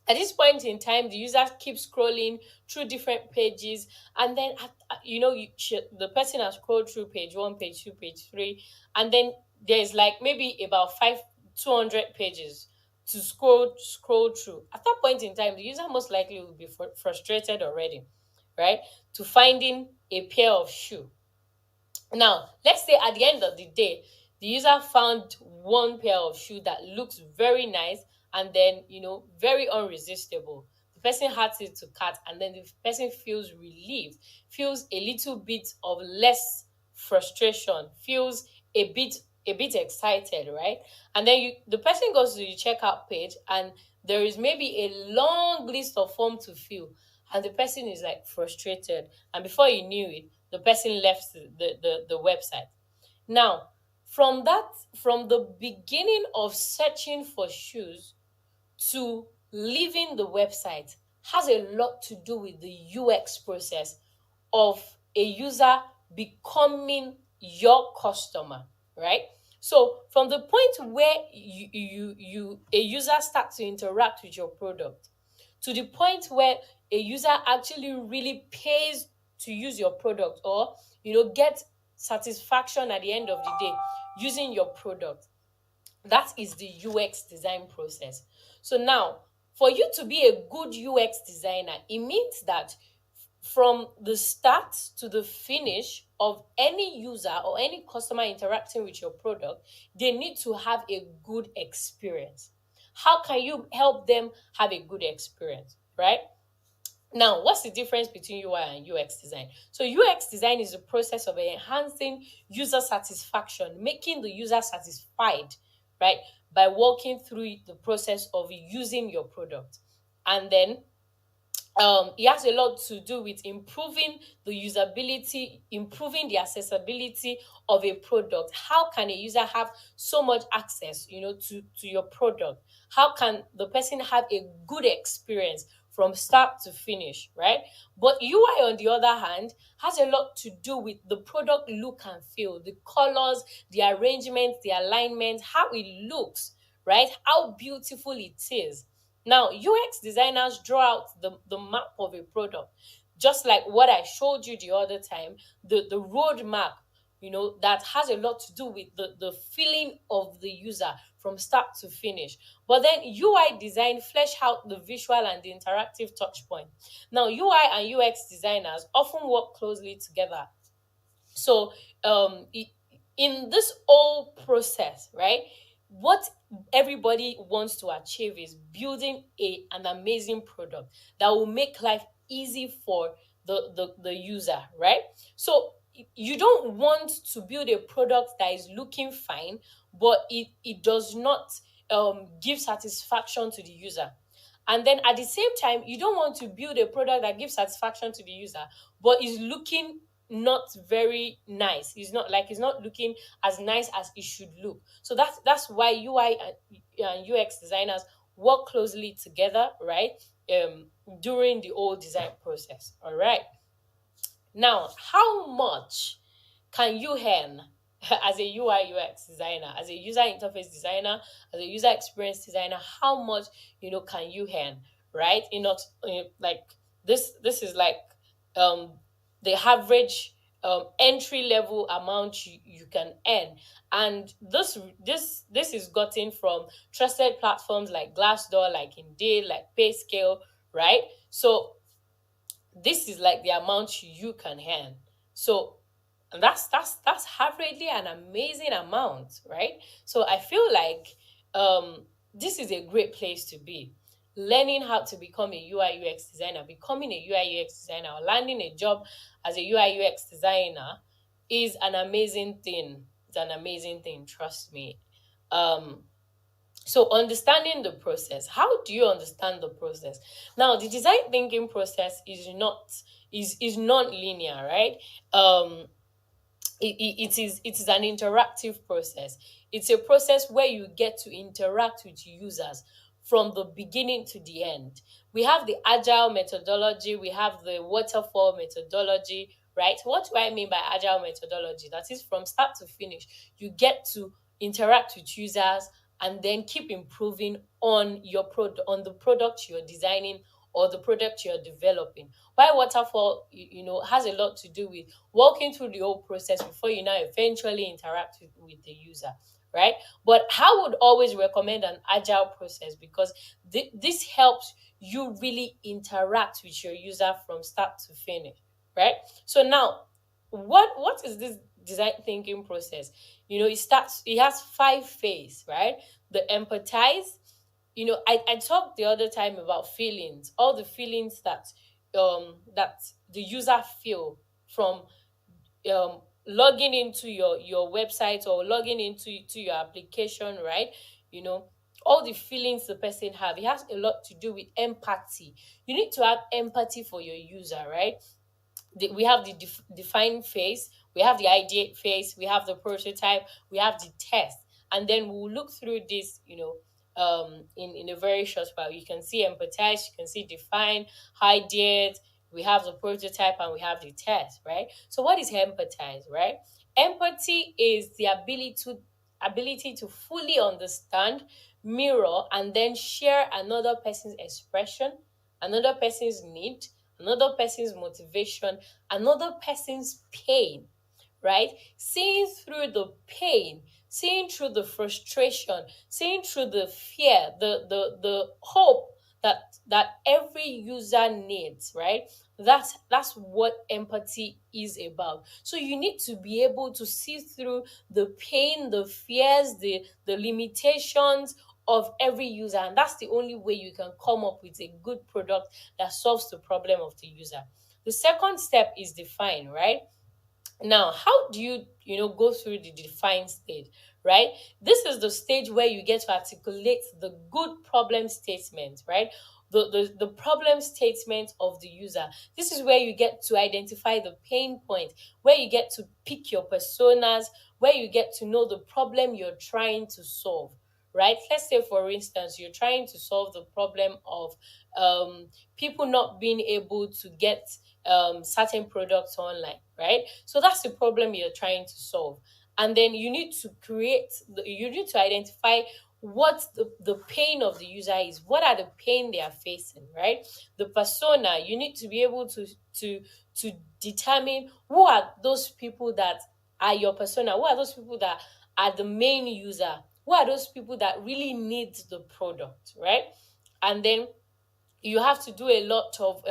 S11: at this point in time, the user keeps scrolling through different pages, and then the person has scrolled through page 1, page 2, page 3, and then there's like maybe about 200 pages to scroll through. At that point in time, the user most likely will be frustrated already, right? To finding a pair of shoe. Now, let's say at the end of the day, the user found one pair of shoe that looks very nice and then, very irresistible. The person adds it to cart, and then the person feels relieved, feels a little bit of less frustration, feels a bit excited, right? And then the person goes to the checkout page, and there is maybe a long list of forms to fill, and the person is like frustrated, and before you knew it, the person left the website. Now, from the beginning of searching for shoes to leaving the website has a lot to do with the UX process of a user becoming your customer, right? So from the point where a user starts to interact with your product to the point where a user actually really pays to use your product, or get satisfaction at the end of the day using your product, that is the UX design process. So now, for you to be a good UX designer, it means that from the start to the finish of any user or any customer interacting with your product, they need to have a good experience. How can you help them have a good experience, right? Now, what's the difference between UI and UX design? So UX design is the process of enhancing user satisfaction, making the user satisfied, right, by walking through the process of using your product. And then it has a lot to do with improving the usability, improving the accessibility of a product. How can a user have so much access, to your product? How can the person have a good experience from start to finish, right? But UI, on the other hand, has a lot to do with the product look and feel, the colors, the arrangement, the alignment, how it looks, right? How beautiful it is. Now, UX designers draw out the map of a product, just like what I showed you the other time, the roadmap, that has a lot to do with the feeling of the user from start to finish. But then UI design flesh out the visual and the interactive touch point. Now, UI and UX designers often work closely together. So in this whole process, right, what everybody wants to achieve is building an amazing product that will make life easy for the user, right? So you don't want to build a product that is looking fine, but it does not give satisfaction to the user. And then at the same time, you don't want to build a product that gives satisfaction to the user, but is looking not very nice. It's not looking as nice as it should look. So that's why UI and UX designers work closely together, right? During the whole design process. All right. Now, how much can you earn as a UI UX designer, as a user interface designer, as a user experience designer? How much can you earn, right? Like this is like the average entry level amount you can earn, and this is gotten from trusted platforms like Glassdoor, like Indeed, like PayScale, right? So this is like the amount you can earn. So that's averagely an amazing amount, right? So I feel like this is a great place to be. Learning how to become a UI UX designer, becoming a UI UX designer, or landing a job as a UI UX designer is an amazing thing. It's an amazing thing, trust me. So understanding the process. How do you understand the process? Now, the design thinking process is non-linear, right? It is an interactive process. It's a process where you get to interact with users from the beginning to the end. We have the agile methodology, we have the waterfall methodology, right? What do I mean by agile methodology? That is, from start to finish, you get to interact with users and then keep improving on on the product you're designing or the product you're developing. While waterfall, has a lot to do with walking through the whole process before you now eventually interact with the user, right? But I would always recommend an agile process because this helps you really interact with your user from start to finish, right? So now, what is this design thinking process? It has 5 phases, right? The empathize. I talked the other time about feelings, all the feelings that the user feel from logging into your website or logging into your application, right? All the feelings the person have. It has a lot to do with empathy. You need to have empathy for your user, right? We have the define phase, we have the ideate phase, we have the prototype, we have the test, and then we'll look through this, in a very short while. You can see empathize, you can see define, ideate, we have the prototype, and we have the test, right? So what is empathize, right? Empathy is the ability to fully understand, mirror, and then share another person's expression, another person's need, another person's motivation, another person's pain, right? Seeing through the pain, seeing through the frustration, seeing through the fear, the hope that every user needs, right? That's what empathy is about. So you need to be able to see through the pain, the fears, the limitations of every user, and that's the only way you can come up with a good product that solves the problem of the user. The second step is define, right? Now, how do you go through the define stage, right? This is the stage where you get to articulate the good problem statement, right? The problem statement of the user. This is where you get to identify the pain point, where you get to pick your personas, where you get to know the problem you're trying to solve, right? Let's say, for instance, you're trying to solve the problem of people not being able to get certain products online, right? So that's the problem you're trying to solve. And then you need to identify what the pain of the user is. What are the pain they are facing, right? The persona, you need to be able to determine who are those people that are your persona? Who are those people that are the main user? Who are those people that really need the product, right? And then you have to do a lot of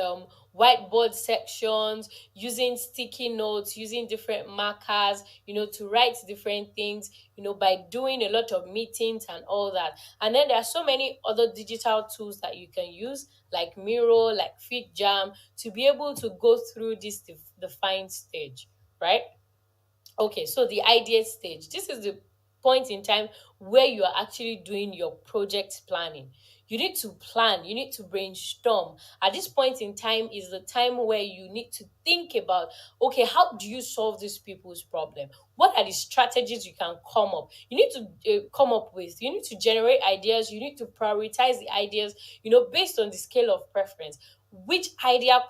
S11: whiteboard sections, using sticky notes, using different markers, to write different things, by doing a lot of meetings and all that. And then there are so many other digital tools that you can use, like Miro, like FitJam, to be able to go through this defined stage, right? Okay, so the idea stage. This is the point in time where you are actually doing your project planning. You need to plan, you need to brainstorm. At this point in time is the time where you need to think about, okay, how do you solve these people's problem? What are the strategies you can come up? You need to come up with, you need to generate ideas, you need to prioritize the ideas, based on the scale of preference. Which idea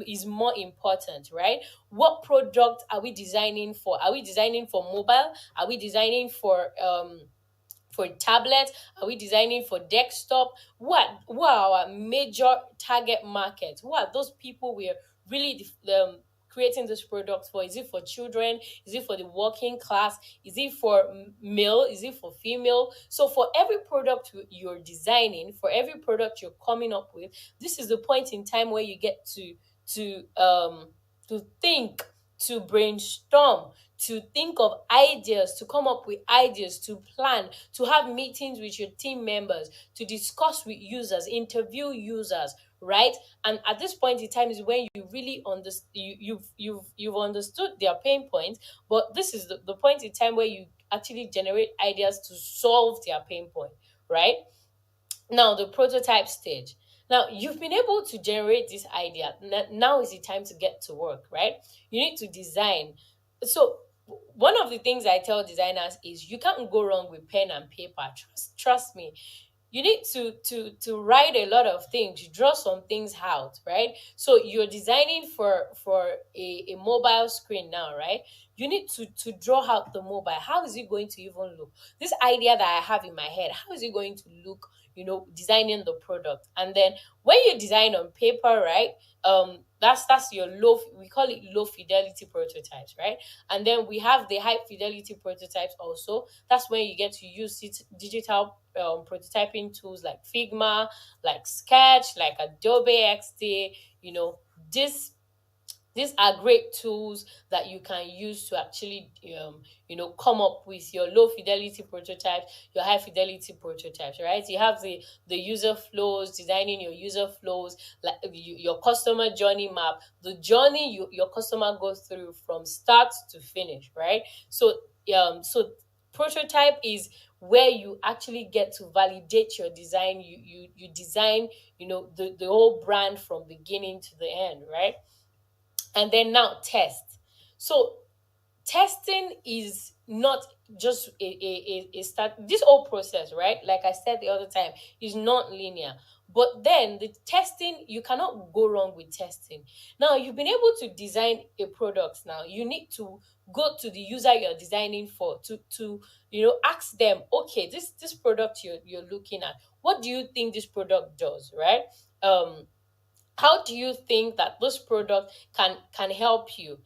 S11: is more important, right? What product are we designing for? Are we designing for mobile? Are we designing for tablet? Are we designing for desktop? Who are our major target market? Who are those people we are really creating this product for? Is it for children? Is it for the working class? Is it for male? Is it for female? So for every product you're designing, for every product you're coming up with, this is the point in time where you get to think, to brainstorm, to think of ideas, to come up with ideas, to plan, to have meetings with your team members, to discuss with users, interview users, right? And at this point in time is when you really you've understood their pain points, but this is the point in time where you actually generate ideas to solve their pain point, right? Now, the prototype stage. Now, you've been able to generate this idea. Now is the time to get to work, right? You need to design. So, one of the things I tell designers is you can't go wrong with pen and paper. Trust me. You need to write a lot of things. You draw some things out, right? So you're designing for a mobile screen now, right? You need to draw out the mobile. How is it going to even look? This idea that I have in my head, how is it going to look, designing the product? And then when you design on paper, right, that's your we call it low fidelity prototypes, right? And then we have the high fidelity prototypes also. That's when you get to use digital prototyping tools like Figma, like Sketch, like Adobe XD. These are great tools that you can use to actually, come up with your low fidelity prototypes, your high fidelity prototypes, right? You have the user flows, designing your user flows, like your customer journey map, the journey your customer goes through from start to finish, right? So prototype is where you actually get to validate your design. You design, the whole brand from beginning to the end, right? And then now test. So testing is not just a start. This whole process, right? Like I said the other time, is not linear. But then the testing, you cannot go wrong with testing. Now you've been able to design a product. Now you need to go to the user you're designing for to ask them, okay, this product you're looking at, what do you think this product does, right? How do you think that this product can help you?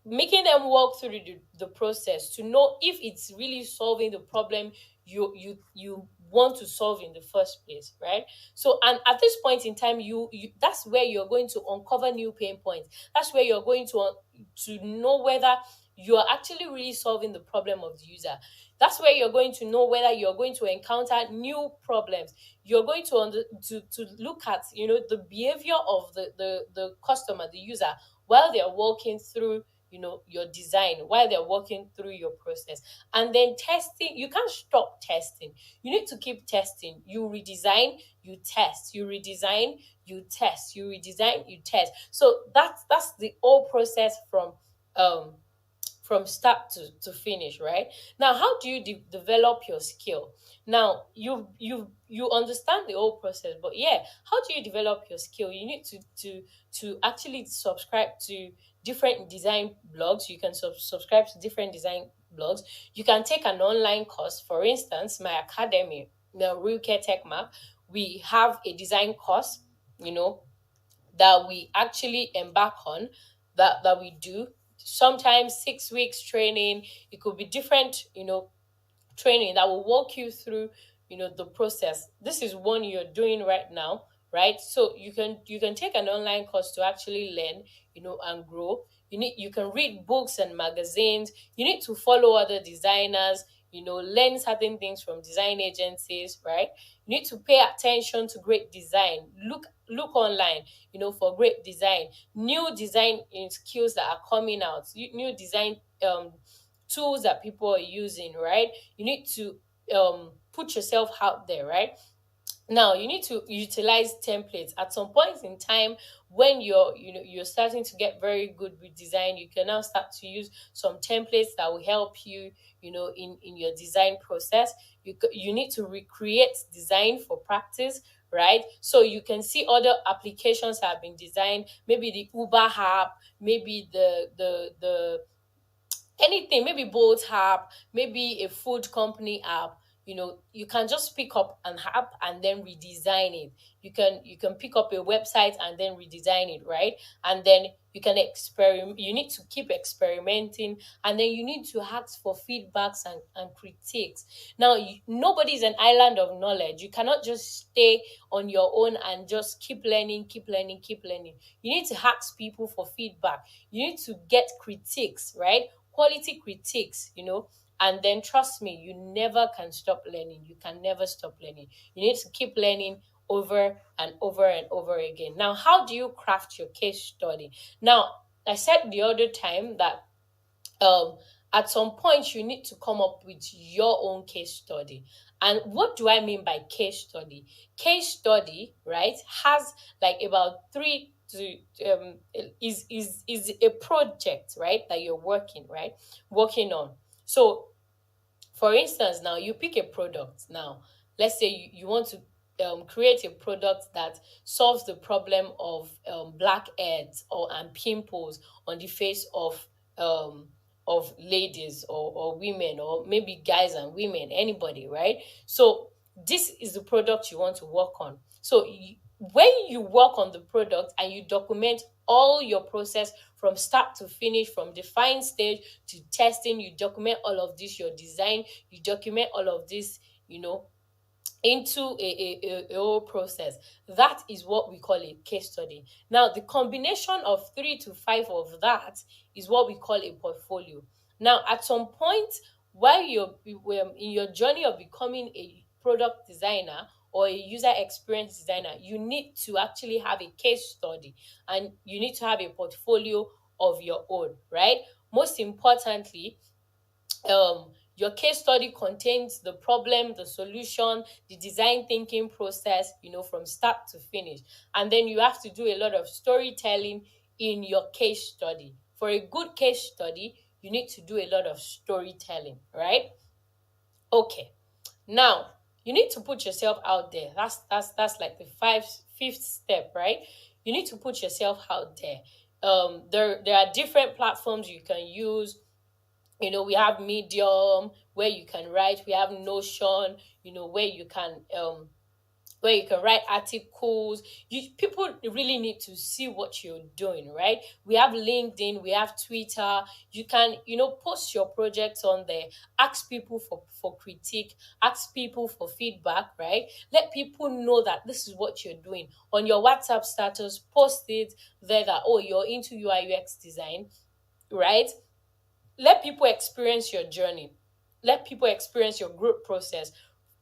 S11: Making them walk through the process to know if it's really solving the problem you want to solve in the first place, right? So, and at this point in time, you that's where you're going to uncover new pain points. That's where you're going to know whether you are actually really solving the problem of the user. That's where you're going to know whether you're going to encounter new problems. You're going to look at the behavior of the customer, the user, while they're walking through your design, while they're walking through your process. And then testing, you can't stop testing. You need to keep testing. You redesign, you test, you redesign, you test, you redesign, you test. So that's the whole process from start to finish, right? Now, how do you develop your skill? Now, you understand the whole process, but yeah, how do you develop your skill? You need to actually subscribe to different design blogs. You can subscribe to different design blogs. You can take an online course. For instance, my academy, the Real Care Tech Map, we have a design course, that we actually embark on, that we do sometimes 6 weeks training. It could be different, training that will walk you through, the process. This is one you're doing right now, right? So you can take an online course to actually learn, and grow. You can read books and magazines. You need to follow other designers, learn certain things from design agencies, right? You need to pay attention to great design. Look online, for great design, new design skills that are coming out, new design tools that people are using, right? You need to put yourself out there, right? Now you need to utilize templates. At some point in time, when you're starting to get very good with design, you can now start to use some templates that will help you, in your design process. You need to recreate design for practice, right? So you can see other applications that have been designed, maybe the Uber app, maybe the anything, maybe Bolt app, maybe a food company app. You can just pick up an app and then redesign it. You can pick up a website and then redesign it, right? And then you can experiment. You need to keep experimenting, and then you need to ask for feedbacks and critiques. Now, nobody is an island of knowledge. You cannot just stay on your own and just keep learning, keep learning, keep learning. You need to ask people for feedback. You need to get critiques, right? Quality critiques, and then trust me, you never can stop learning. You can never stop learning. You need to keep learning over and over and over again. Now, how do you craft your case study? Now, I said the other time that at some point you need to come up with your own case study. And what do I mean by case study? Case study, right, has like about three to is a project, right, that you're working on. So for instance, now you pick a product. Now, let's say you want to create a product that solves the problem of blackheads and pimples on the face of ladies or women, or maybe guys and women, anybody, right? So this is the product you want to work on. So when you work on the product and you document all your process from start to finish, from design stage to testing, you document all of this, your design, you document all of this, into a whole process. That is what we call a case study. Now, the combination of 3 to 5 of that is what we call a portfolio. Now, at some point, while you're in your journey of becoming a product designer or a user experience designer, you need to actually have a case study, and you need to have a portfolio of your own, right? Most importantly, your case study contains the problem, the solution, the design thinking process, from start to finish. And then you have to do a lot of storytelling in your case study. For a good case study, you need to do a lot of storytelling, right? Okay. Now, you need to put yourself out there. That's like the fifth step, right? You need to put yourself out there. There are different platforms you can use. We have Medium where you can write. We have Notion, where you can write articles. People really need to see what you're doing, right? We have LinkedIn, we have Twitter. You can, post your projects on there. Ask people for critique. Ask people for feedback, right? Let people know that this is what you're doing. On your WhatsApp status, post it there that, you're into UI UX design, right? Let people experience your journey. Let people experience your growth process.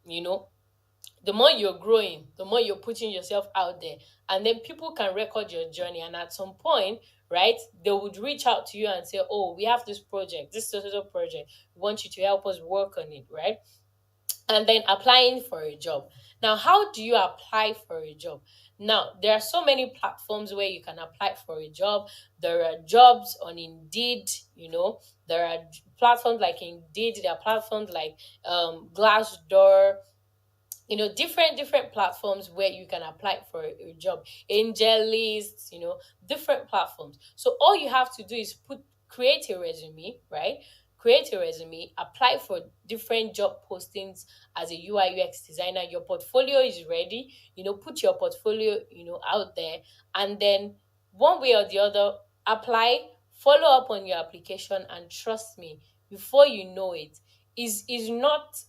S11: The more you're growing, the more you're putting yourself out there. And then people can record your journey. And at some point, right, they would reach out to you and say, we have this project, this social project. We want you to help us work on it, right? And then applying for a job. Now, how do you apply for a job? Now, there are so many platforms where you can apply for a job. There are jobs on Indeed, there are platforms like Indeed, there are platforms like Glassdoor, different platforms where you can apply for a job. Angel lists, different platforms. So all you have to do is create a resume, right? Create a resume, apply for different job postings as a UI UX designer. Your portfolio is ready. Put your portfolio, out there, and then one way or the other, apply Follow up on your application, and trust me, before you know it, is not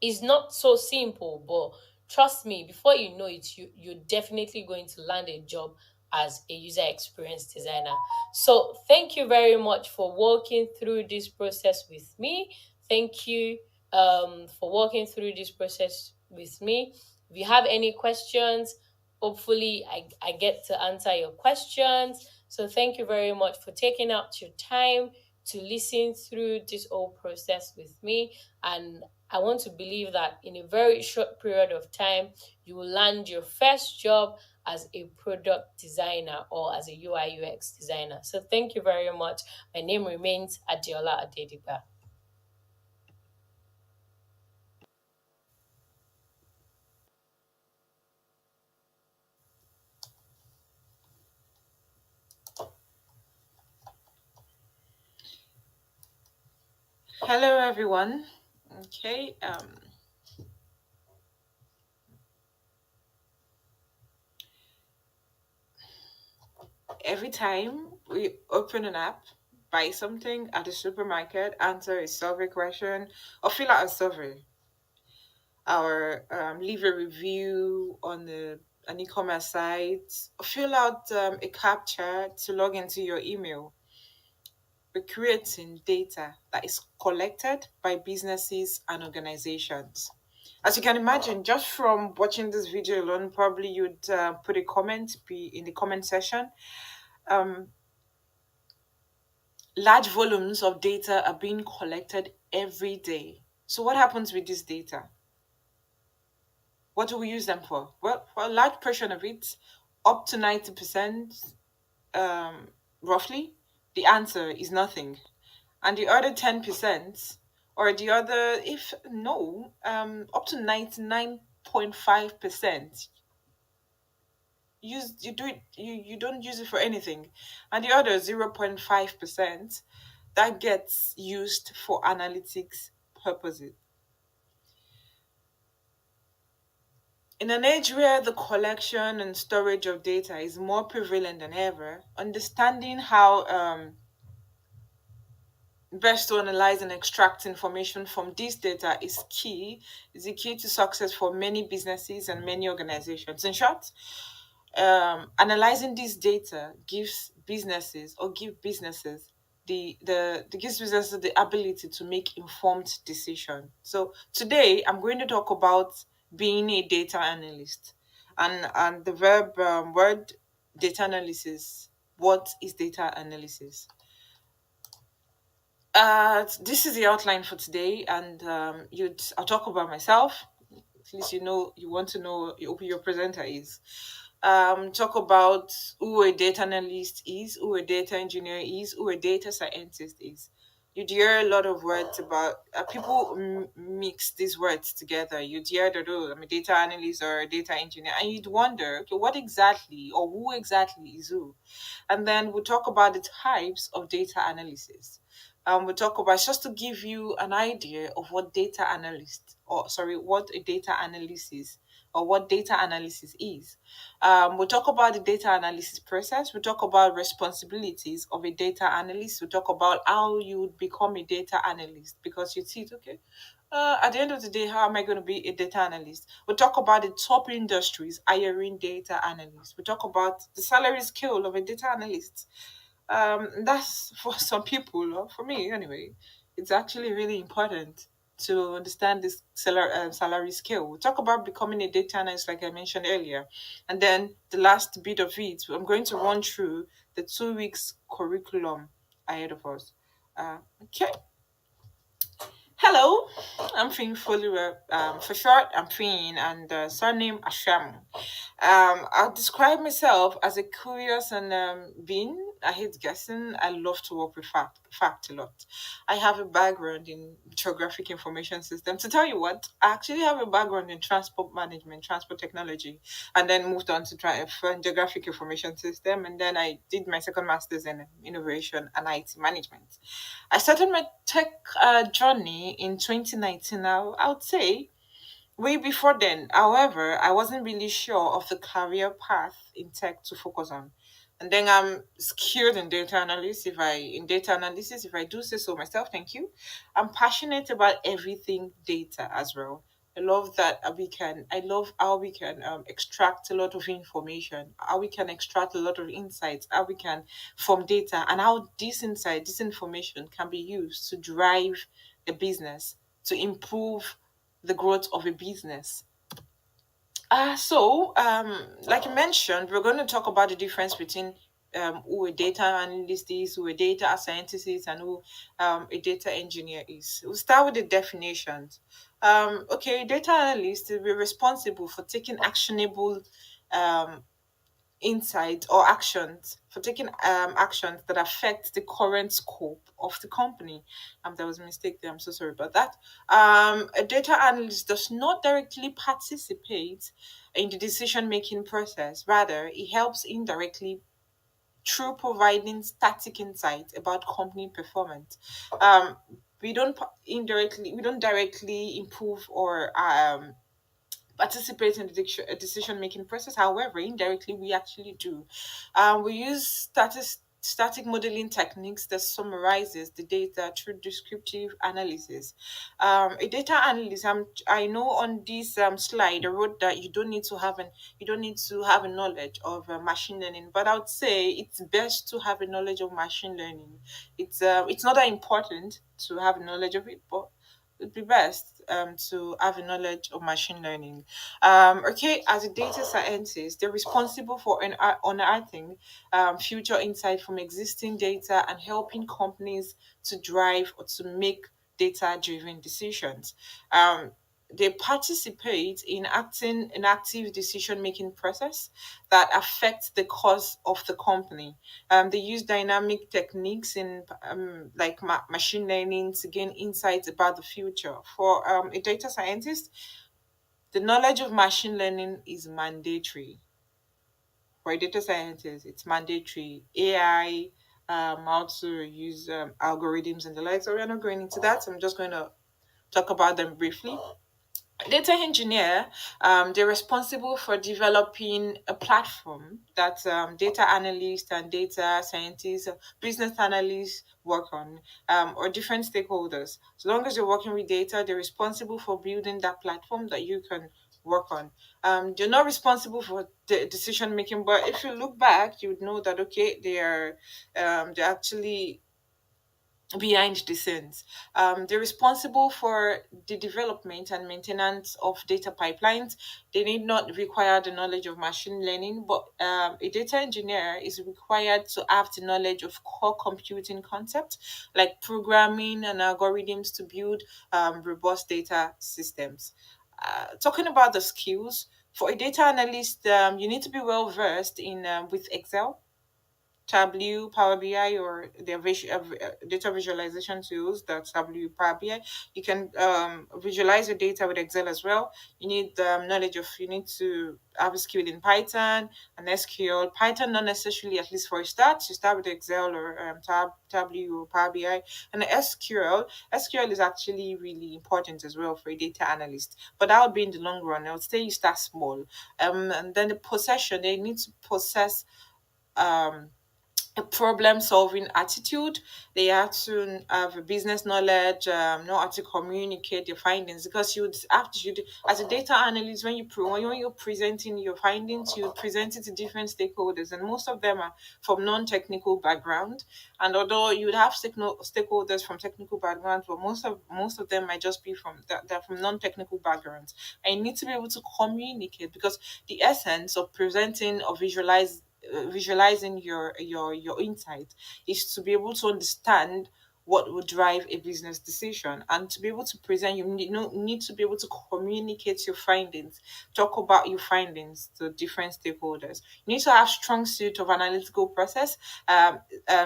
S11: it's not so simple, but trust me, before you know it, you're definitely going to land a job as a user experience designer. So thank you very much for walking through this process with me. Thank you for walking through this process with me. If you have any questions, hopefully I get to answer your questions. So thank you very much for taking out your time to listen through this whole process with me. And I want to believe that in a very short period of time, you will land your first job as a product designer or as a UI UX designer. So thank you very much. My name remains Adiola Adediba.
S7: Hello, everyone. Okay. Every time we open an app, buy something at the supermarket, answer a survey question, or fill out a survey, or leave a review on an e-commerce site, or fill out a captcha to log into your email, we're creating data that is collected by businesses and organizations. As you can imagine, just from watching this video alone, probably you'd put a comment be in the comment section. Large volumes of data are being collected every day. So what happens with this data? What do we use them for? Well, for a large portion of it, up to 90%, roughly, the answer is nothing. And the other 10%, or the other, if no, up to 99.5%, you do it, you don't use it for anything. And the other 0.5%, that gets used for analytics purposes. In an age where the collection and storage of data is more prevalent than ever, understanding how best to analyze and extract information from this data is the key to success for many businesses and many organizations. In short, analyzing this data give businesses the ability to make informed decision. So today I'm going to talk about being a data analyst, and the word data analysis. What is data analysis? This is the outline for today, and I'll talk about myself. At least you know you want to know who your presenter is. Talk about who a data analyst is, who a data engineer is, who a data scientist is. You'd hear a lot of words about people mix these words together. You'd hear that, oh, I'm a data analyst or a data engineer, and you'd wonder, okay, what exactly or who exactly is who? And then we'll talk about the types of data analysis. We'll talk about just to give you an idea of what what a data analysis or what data analysis is. We'll talk about the data analysis process. We'll talk about responsibilities of a data analyst. We'll talk about how you would become a data analyst because you see it, okay. At the end of the day, how am I going to be a data analyst? We'll talk about the top industries hiring data analysts. We'll talk about the salary scale of a data analyst. That's for some people, or for me anyway. It's actually really important to understand this salary scale. We'll talk about becoming a data analyst, like I mentioned earlier. And then the last bit of it, I'm going to run through the 2 weeks curriculum ahead of us. Okay. Hello, I'm Finn Folliwer. For short, I'm Finn, and surname Asham. I'll describe myself as a curious and being. I hate guessing. I love to work with fact a lot. I have a background in geographic information system. To tell you what, I actually have a background in transport management, transport technology, and then moved on to geographic information system, and then I did my second master's in innovation and IT management. I started my tech journey in 2019. Now, I would say Way before then, however, I wasn't really sure of the career path in tech to focus on. And then I'm skilled in data analysis, if I do say so myself, thank you. I'm passionate about everything data as well. I love that I love how we can extract a lot of information, how we can extract a lot of insights, how we can from data, and how this information can be used to drive a business, to improve the growth of a business. Like I mentioned, we're going to talk about the difference between who a data analyst is, who a data scientist is, and who a data engineer is. We'll start with the definitions. Okay, data analyst will be responsible for taking actionable um, insights or actions, for taking actions that affect the current scope of the company. There was a mistake there. I'm so sorry about that. A data analyst does not directly participate in the decision making process. Rather, it helps indirectly through providing static insights about company performance. Um, we don't directly improve or participate in the decision making process. However, indirectly, we actually do. We use static modeling techniques that summarizes the data through descriptive analysis. A data analyst, I know on this slide, I wrote that you don't need to have a knowledge of machine learning, but I would say it's best to have a knowledge of machine learning. It's not that important to have a knowledge of it, but it'd be best to have a knowledge of machine learning. Okay, as a data scientist, they're responsible for unearthing future insight from existing data and helping companies to drive or to make data-driven decisions. Um, they participate in acting an active decision-making process that affects the course of the company. They use dynamic techniques in like machine learning to gain insights about the future. For a data scientist, the knowledge of machine learning is mandatory. For a data scientist, it's mandatory. AI, how to use algorithms and the like. So we're not going into that. So I'm just going to talk about them briefly. Data engineer, they're responsible for developing a platform that data analysts and data scientists, business analysts work on, or different stakeholders. As long as you're working with data, they're responsible for building that platform that you can work on. They're not responsible for the decision making, but if you look back, you would know that okay, they're actually behind the scenes. They're responsible for the development and maintenance of data pipelines. They need not require the knowledge of machine learning, but a data engineer is required to have the knowledge of core computing concepts like programming and algorithms to build robust data systems. Talking about the skills, for a data analyst, you need to be well versed in with Excel, Tableau, Power BI, or their data visualization tools. That's Tableau, Power BI. You can visualize your data with Excel as well. You need to have a skill in Python and SQL. Python, not necessarily, at least for a start. You start with Excel or Tableau or Power BI. And SQL is actually really important as well for a data analyst. But that would be in the long run. I would say you start small. And then the possession, they need to possess um a problem solving attitude. They have to have a business knowledge, know how to communicate your findings, because you would have to, as a data analyst, when you're presenting your findings, you present it to different stakeholders, and most of them are from non-technical background. And although you would have stakeholders from technical backgrounds, but most of them might just be they're from non-technical backgrounds. And you need to be able to communicate, because the essence of presenting or visualizing your insight is to be able to understand what would drive a business decision, and to be able to present need to be able to communicate your findings, talk about your findings to different stakeholders. You need to have strong suit of analytical process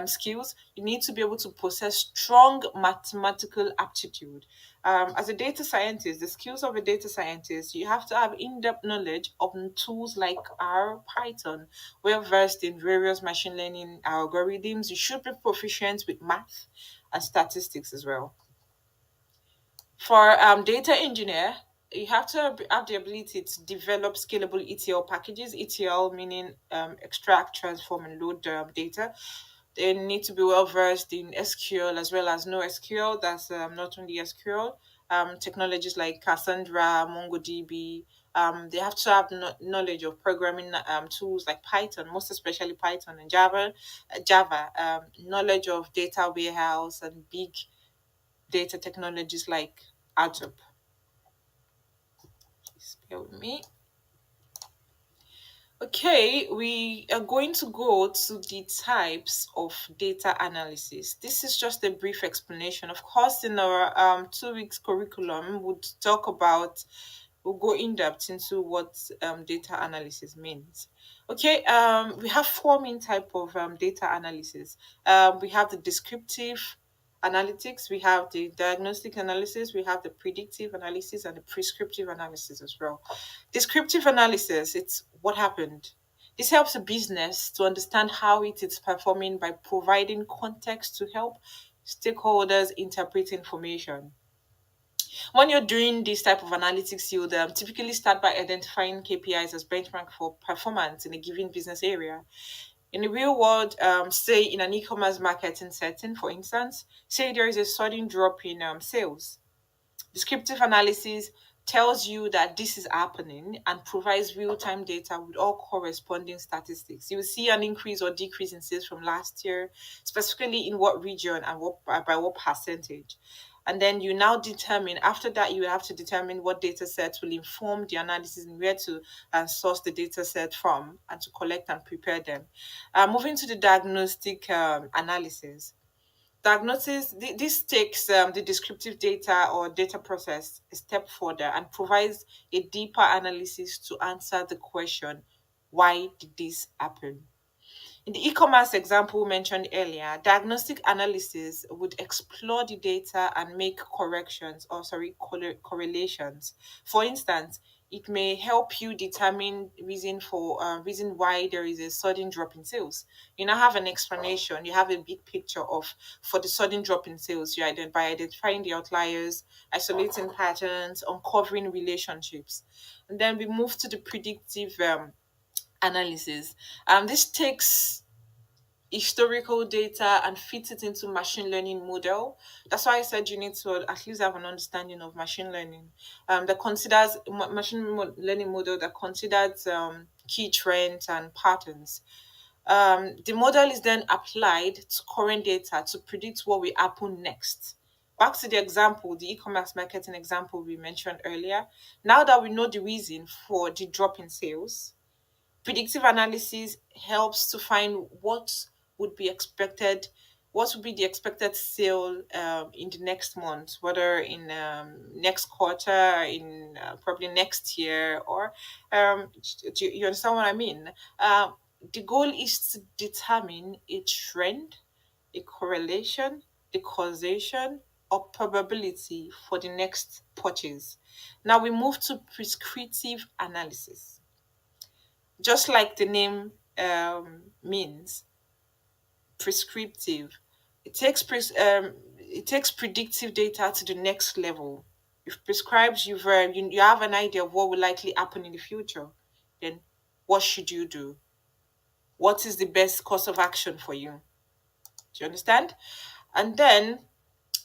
S7: skills. You need to be able to possess strong mathematical aptitude. As a data scientist, the skills of a data scientist, you have to have in-depth knowledge of tools like R, Python, well versed in various machine learning algorithms. You should be proficient with math and statistics as well. For data engineer,
S12: you have to have the ability to develop scalable ETL packages. ETL meaning extract, transform, and load data. They need to be well versed in SQL as well as NoSQL. That's not only SQL. Technologies like Cassandra, MongoDB. They have to have knowledge of programming tools like Python, most especially Python and Java. Knowledge of data warehouse and big data technologies like Audu. Please bear with me. Okay, we are going to go to the types of data analysis. This is just a brief explanation. Of course, in our 2 weeks curriculum, we'll go in depth into what data analysis means. Okay, we have 4 main type of data analysis. We have the descriptive analytics, we have the diagnostic analysis, we have the predictive analysis, and the prescriptive analysis as well. Descriptive analysis, it's what happened. This helps a business to understand how it is performing by providing context to help stakeholders interpret information. When you're doing this type of analytics, you would typically start by identifying KPIs as benchmark for performance in a given business area. In the real world, say in an e-commerce marketing setting, for instance, say there is a sudden drop in sales. Descriptive analysis tells you that this is happening and provides real-time data with all corresponding statistics. You will see an increase or decrease in sales from last year, specifically in what region and by what percentage. And then you now determine, after that, you have to determine what data sets will inform the analysis and where to source the data set from and to collect and prepare them. Moving to the diagnostic analysis. Diagnosis, this takes the descriptive data or data process a step further and provides a deeper analysis to answer the question, why did this happen? In the e-commerce example mentioned earlier, diagnostic analysis would explore the data and make correlations. For instance, it may help you determine reason why there is a sudden drop in sales. You now have an explanation. You have a big picture of for the sudden drop in sales. By identifying the outliers, isolating patterns, uncovering relationships, and then we move to the predictive analysis. This takes historical data and fits it into machine learning model. That's why I said you need to at least have an understanding of machine learning. That considers learning model that considers key trends and patterns. The model is then applied to current data to predict what will happen next. Back to the example, the e-commerce marketing example we mentioned earlier. Now that we know the reason for the drop in sales, predictive analysis helps to find what would be the expected sale in the next month, whether in next quarter, in probably next year, or do you understand what I mean? The goal is to determine a trend, a correlation, the causation, or probability for the next purchase. Now we move to prescriptive analysis. Just like the name means, prescriptive. It takes predictive data to the next level. If prescribes you have an idea of what will likely happen in the future, then what should you do? What is the best course of action for you? Do you understand? And then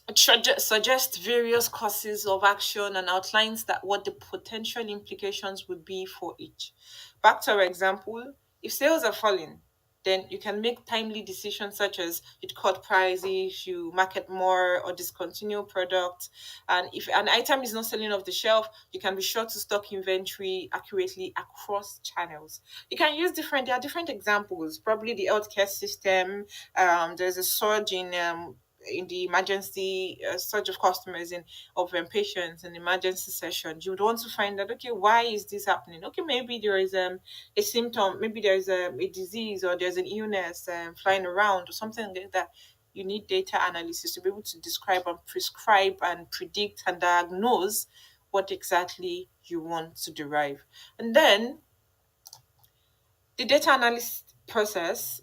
S12: it suggests various courses of action and outlines that what the potential implications would be for each. Back to our example, if sales are falling, then you can make timely decisions such as you cut prices, you market more, or discontinue products. And if an item is not selling off the shelf, you can be sure to stock inventory accurately across channels. You can use there are different examples, probably the healthcare system. There's a surge in the emergency surge of customers of patients in emergency sessions. You would want to find out, okay, why is this happening? Okay, maybe there is a symptom, maybe there is a disease or there's an illness flying around or something like that. You need data analysis to be able to describe and prescribe and predict and diagnose what exactly you want to derive. And then the data analysis process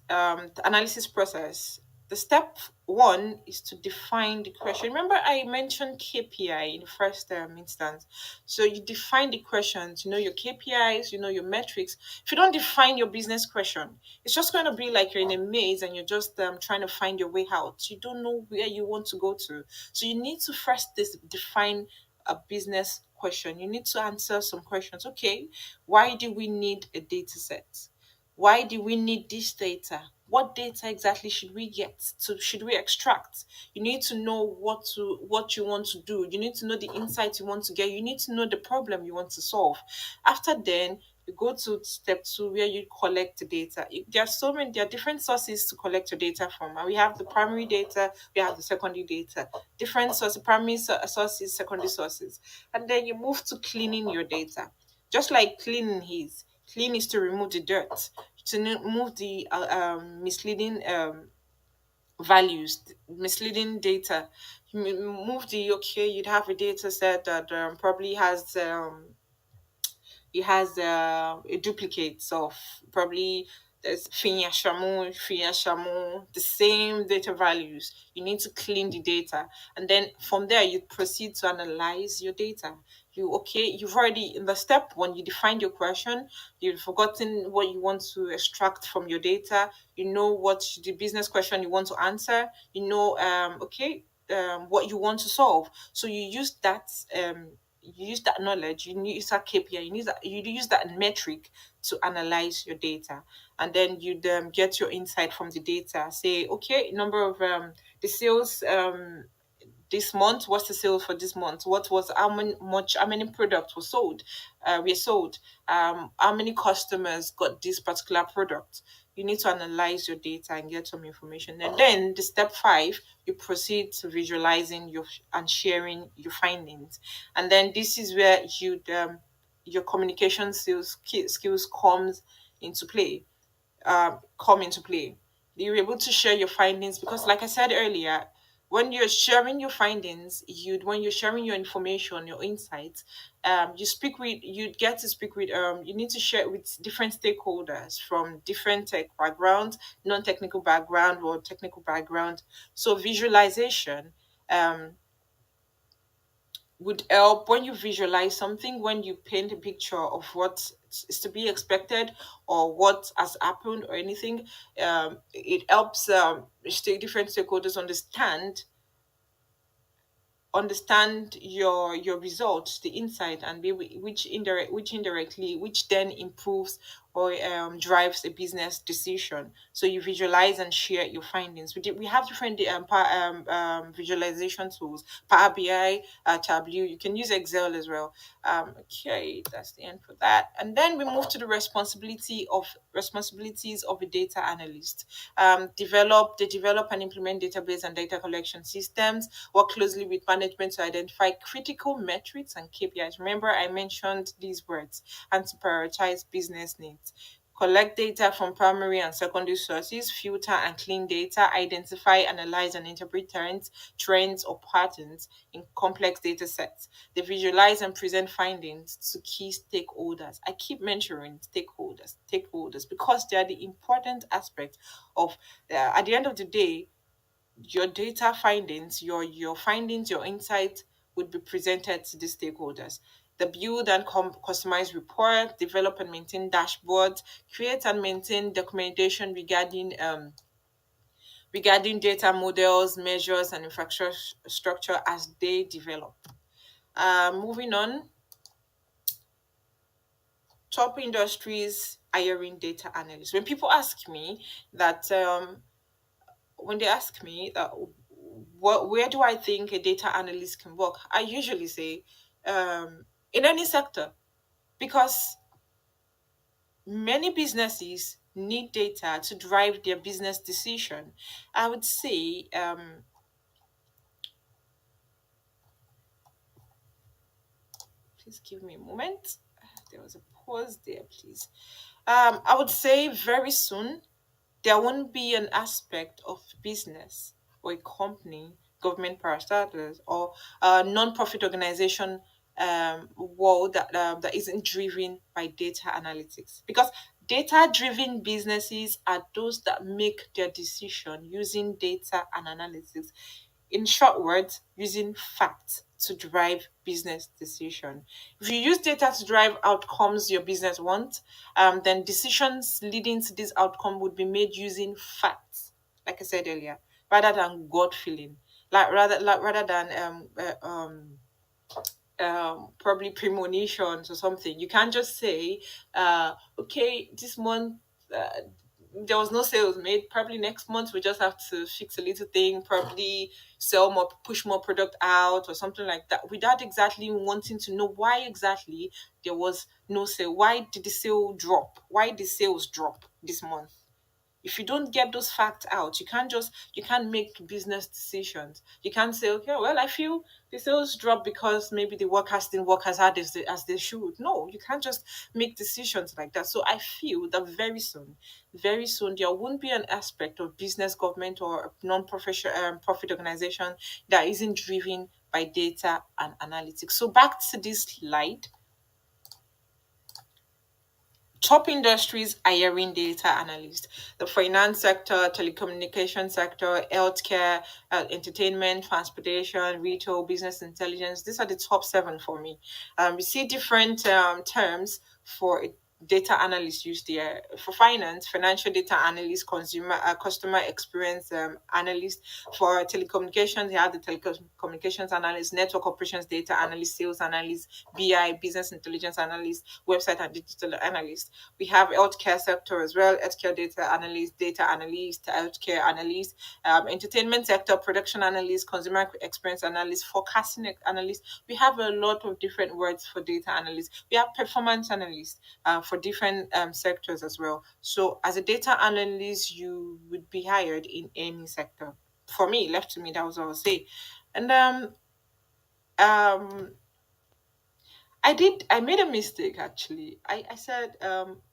S12: The step one is to define the question. Remember, I mentioned KPI in the first instance. So you define the questions, you know your KPIs, you know your metrics. If you don't define your business question, it's just going to be like you're in a maze and you're just trying to find your way out. You don't know where you want to go to. So you need to first define a business question. You need to answer some questions. Okay, why do we need a data set? Why do we need this data? What data exactly should we get? So should we extract? You need to know what you want to do. You need to know the insight you want to get. You need to know the problem you want to solve. After then, you go to step two where you collect the data. There are different sources to collect your data from. And we have the primary data, we have the secondary data. Different sources, primary sources, secondary sources. And then you move to cleaning your data. Just like clean is to remove the dirt, to remove the misleading values, misleading data. Move the okay. You'd have a data set that probably has it has a duplicate of probably there's Finya Shamu, the same data values. You need to clean the data. And then from there, you proceed to analyze your data. You've already, in the step one, you defined your question, you've forgotten what you want to extract from your data, you know what the business question you want to answer, you know, what you want to solve. So you use that knowledge, you use that KPI, you use that metric to analyze your data, and then you get your insight from the data. Say, okay, number of the sales this month. What's the sales for this month? What was how many products were sold? Were sold. How many customers got this particular product? You need to analyze your data and get some information. And then the step five, you proceed to visualizing and sharing your findings. And then this is where your communication skills come into play. You're able to share your findings because, like I said earlier, when you're sharing your findings, when you're sharing your information, your insights, you get to speak with you need to share with different stakeholders from different tech backgrounds, non-technical background or technical background. So visualization um would help when you visualize something, when you paint a picture of what is to be expected or what has happened or anything. It helps different stakeholders understand your results, the insight, and which then improves or drives a business decision. So you visualize and share your findings. We have different visualization tools, Power BI, Tableau. You can use Excel as well. Okay, that's the end for that. And then we move to the responsibilities of a data analyst. Develop and implement database and data collection systems, work closely with management to identify critical metrics and KPIs. Remember, I mentioned these words, and to prioritize business needs. Collect data from primary and secondary sources, filter and clean data, identify, analyze, and interpret trends, or patterns in complex data sets. They visualize and present findings to key stakeholders. I keep mentioning stakeholders, because they are the important aspect of, at the end of the day, your data findings, your insights would be presented to the stakeholders. The build and customize report, develop and maintain dashboards, create and maintain documentation regarding data models, measures, and infrastructure as they develop. Moving on, top industries hiring data analysts. When they ask me that where do I think a data analyst can work, I usually say in any sector, because many businesses need data to drive their business decision. I would say please give me a moment. There was a pause there, please. I would say very soon there won't be an aspect of business or a company, government parastatals, or a non-profit organization world that isn't driven by data analytics, because Data-driven businesses are those that make their decision using data and analytics. In short words, using facts to drive business decision. If you use data to drive outcomes your business wants, then decisions leading to this outcome would be made using facts, like I said earlier, rather than gut feeling, rather than probably premonitions or something. You can't just say, okay, this month uh, there was no sales made. Probably next month we just have to fix a little thing, probably sell more, push more product out or something like that, without exactly wanting to know why exactly there was no sale. Why did the sale drop? Why did sales drop this month? If you don't get those facts out, you can't make business decisions. You can't say, okay, well, I feel the sales drop because maybe the workers didn't work as hard as they should. No, you can't just make decisions like that. So I feel that very soon, there won't be an aspect of business, government, or non-profit profit organization that isn't driven by data and analytics. So back to this slide. Top industries hiring data analysts: the finance sector, telecommunication sector, healthcare, entertainment, transportation, retail, business intelligence. These are the top 7 for me. We see different terms for data analysts used there. For finance, financial data analyst, customer experience analyst. For telecommunications, they have the telecommunications analyst, network operations data analyst, sales analyst, BI, business intelligence analyst, website and digital analyst. We have healthcare sector as well, healthcare data analyst, healthcare analyst, entertainment sector, production analyst, consumer experience analyst, forecasting analyst. We have a lot of different words for data analyst. We have performance analyst for different sectors as well. So as a data analyst, you would be hired in any sector. For me, left to me, that was what I would say. And um I made a mistake actually. I said,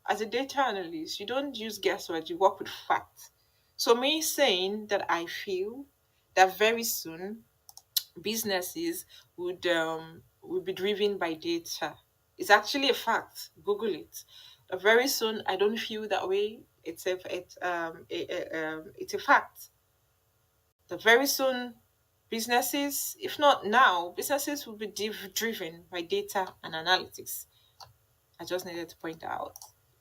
S12: as a data analyst, you don't use guesswork, you work with facts. So me saying that I feel that very soon businesses would be driven by data. It's actually a fact. Google it. Very soon, I don't feel that way. It's a fact. That very soon, businesses, if not now, businesses will be driven by data and analytics. I just needed to point that out.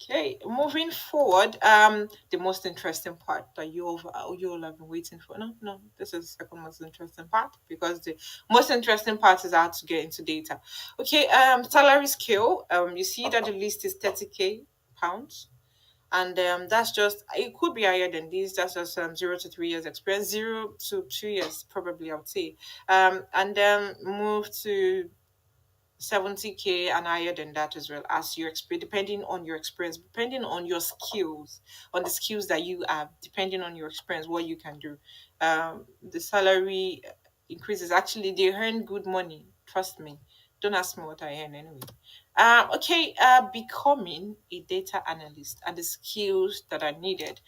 S12: Okay, moving forward, the most interesting part that you all have been waiting for. No, this is the second most interesting part, because the most interesting part is how to get into data. Okay, salary scale. You see that the list is 30K pounds, and that's just, it could be higher than this. That's just 0 to 3 years experience, 0 to 2 years probably, I would say. And then move to 70K and higher than that as well, as your experience, depending on your experience, depending on your skills, on the skills that you have, depending on your experience, what you can do. The salary increases. Actually, they earn good money. Trust me. Don't ask me what I earn anyway. Okay, becoming a data analyst and the skills that are needed.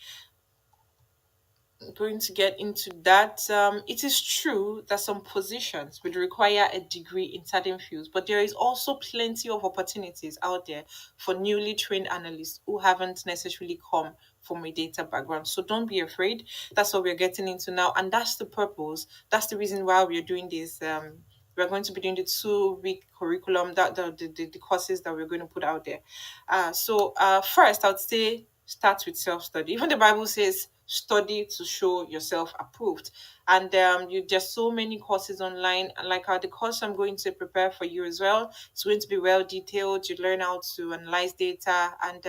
S12: Going to get into that. It is true that some positions would require a degree in certain fields, but there is also plenty of opportunities out there for newly trained analysts who haven't necessarily come from a data background. So don't be afraid. That's what we're getting into now, and that's the purpose. That's the reason why we're doing this. We're going to be doing the 2 week curriculum, that the courses that we're going to put out there. First, I would say start with self study. Even the Bible says, study to show yourself approved. And you there's so many courses online, and like the course I'm going to prepare for you as well, it's going to be well detailed. You learn how to analyze data, and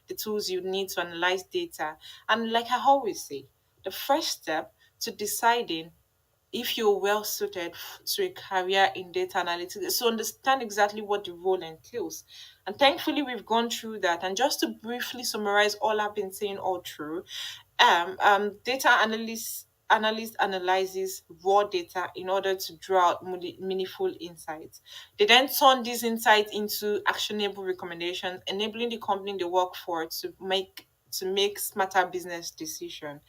S12: the tools you need to analyze data. And like I always say, the first step to deciding if you're well suited to a career in data analytics is to understand exactly what the role entails. And thankfully, we've gone through that. And just to briefly summarize all I've been saying all through, data analyst analyzes raw data in order to draw out meaningful insights. They then turn these insights into actionable recommendations, enabling the company they work for to make smarter business decisions.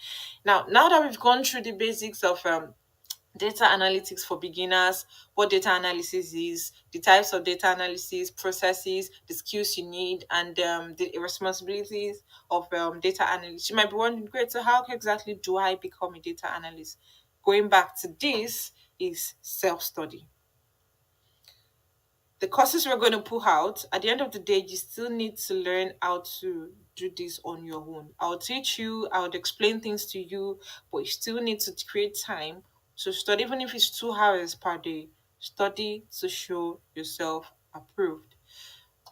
S12: Now that we've gone through the basics of data analytics for beginners, what data analysis is, the types of data analysis, processes, the skills you need, and the responsibilities of data analyst. You might be wondering, great, so how exactly do I become a data analyst? Going back to this is self-study. The courses we're going to pull out, at the end of the day, you still need to learn how to do this on your own. I'll teach you, I would explain things to you, but you still need to create time to study, even if it's 2 hours per day. Study to show yourself approved.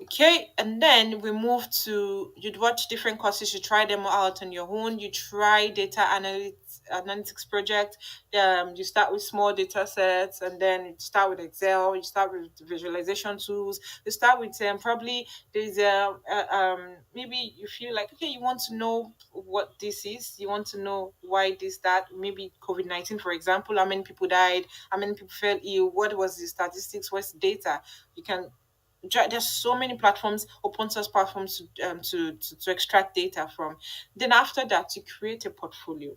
S12: Okay, and then we move to you'd watch different courses, you try them out on your own. You try analytics project. You start with small data sets, and then you start with Excel. You start with visualization tools. You start with probably there's maybe you feel like, okay, you want to know what this is. You want to know why this that. Maybe COVID-19, for example, how many people died, how many people fell ill, what was the statistics, what's the data. You can there's so many platforms, open source platforms to extract data from. Then after that, you create a portfolio.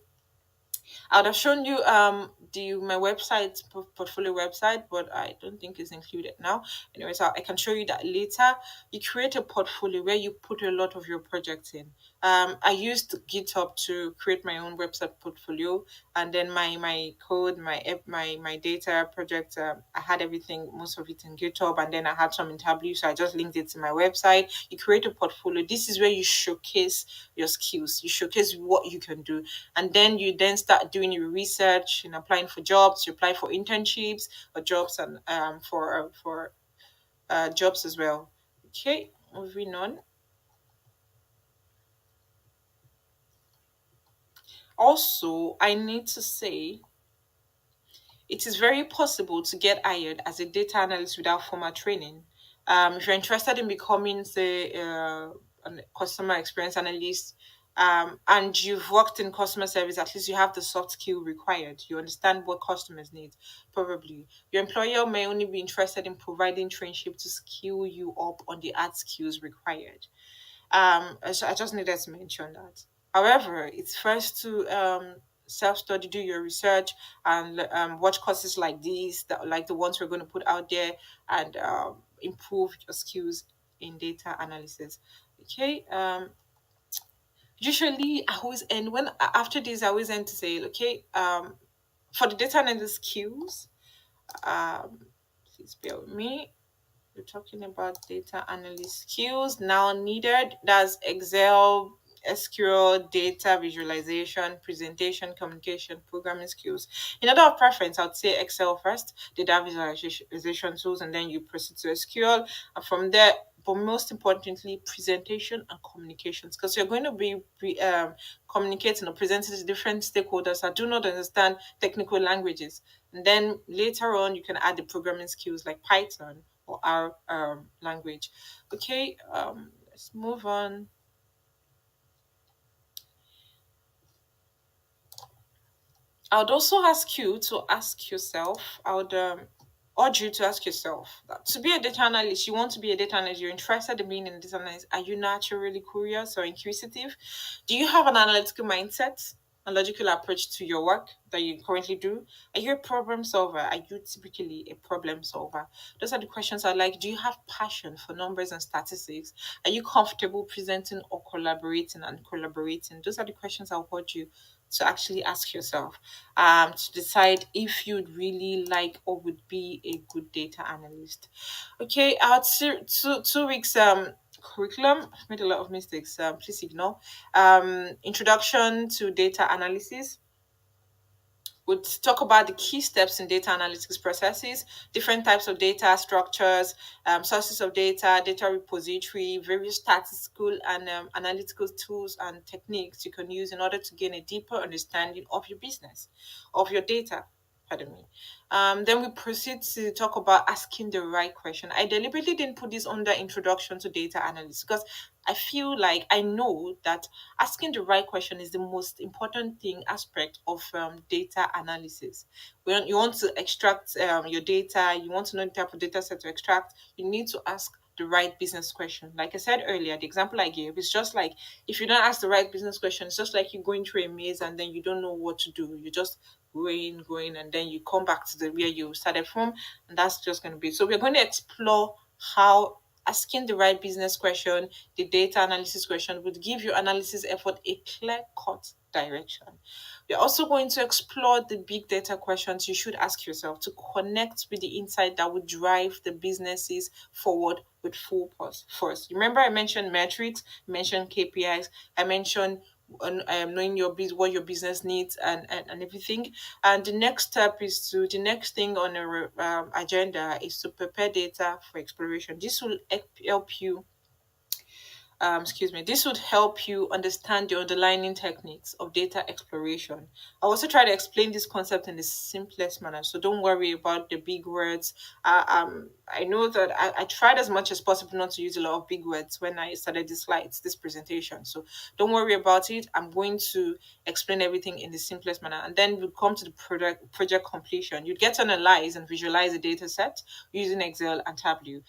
S12: I would have shown you my website portfolio website, but I don't think it's included now. Anyways, I can show you that later. You create a portfolio where you put a lot of your projects in. I used GitHub to create my own website portfolio, and then my code, my data project. I had everything, most of it in GitHub, and then I had some in Tableau, so I just linked it to my website. You create a portfolio. This is where you showcase your skills. You showcase what you can do, and then you then start doing your research and applying for jobs. You apply for internships or jobs, and for jobs as well. Okay, moving on. Also, I need to say it is very possible to get hired as a data analyst without formal training. If you're interested in becoming, say, a customer experience analyst, and you've worked in customer service, at least you have the soft skill required. You understand what customers need. Probably your employer may only be interested in providing traineeship to skill you up on the hard skills required. I just needed to mention that. However, it's first to self-study, do your research, and watch courses like these, like the ones we're going to put out there, and improve your skills in data analysis. Okay. Usually, I always end when after this, I always end to say, okay, for the data analysis skills, please bear with me. We're talking about data analyst skills now needed. That's Excel, SQL, data visualization, presentation, communication, programming skills. In order of preference, I would say Excel first, data visualization tools, and then you proceed to SQL. And from there, but most importantly, presentation and communications, because you're going to be communicating or presenting to different stakeholders that do not understand technical languages. And then later on, you can add the programming skills like Python or our language. Okay, let's move on. I would also ask you to ask yourself, I would urge you to ask yourself that to be a data analyst, you want to be a data analyst, you're interested in being a data analyst, are you naturally curious or inquisitive? Do you have an analytical mindset? A logical approach to your work that you currently do? Are you a problem solver? Are you typically a problem solver? Those are the questions I like. Do you have passion for numbers and statistics? Are you comfortable presenting or collaborating and collaborating? Those are the questions I want you to actually ask yourself to decide if you'd really like or would be a good data analyst. Okay, our 2 weeks curriculum. I've made a lot of mistakes. Please ignore. Introduction to data analysis. We'll talk about the key steps in data analytics processes, different types of data structures, sources of data, data repository, various statistical and analytical tools and techniques you can use in order to gain a deeper understanding of your business, of your data. Pardon me. Then we proceed to talk about asking the right question. I deliberately didn't put this under introduction to data analysis because I feel like I know that asking the right question is the most important thing aspect of data analysis. When you want to extract your data, you want to know the type of data set to extract, you need to ask the right business question. Like I said earlier, the example I gave is just like if you don't ask the right business question, it's just like you going through a maze and then you don't know what to do. You just going, and then you come back to the where you started from, and that's just going to be. So we're going to explore how asking the right business question, the data analysis question, would give your analysis effort a clear-cut direction. We're also going to explore the big data questions you should ask yourself to connect with the insight that would drive the businesses forward with full force. Remember, I mentioned metrics, mentioned KPIs, I mentioned knowing what your business needs and everything. And the next step is to the next thing on the agenda is to prepare data for exploration. This will help you this would help you understand the underlying techniques of data exploration. I also try to explain this concept in the simplest manner, so don't worry about the big words. I know that I tried as much as possible not to use a lot of big words when I started this slides, this presentation. So don't worry about it. I'm going to explain everything in the simplest manner, and then we'll come to the project completion. You'd get to analyze and visualize the data set using Excel and Tableau.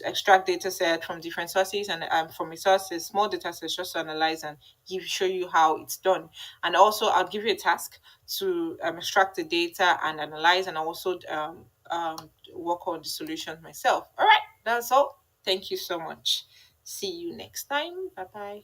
S12: Extract data set from different sources and from a source, a small data set just to analyze and show you how it's done. And also, I'll give you a task to extract the data and analyze, and also work on the solution myself. All right, that's all. Thank you so much. See you next time. Bye bye.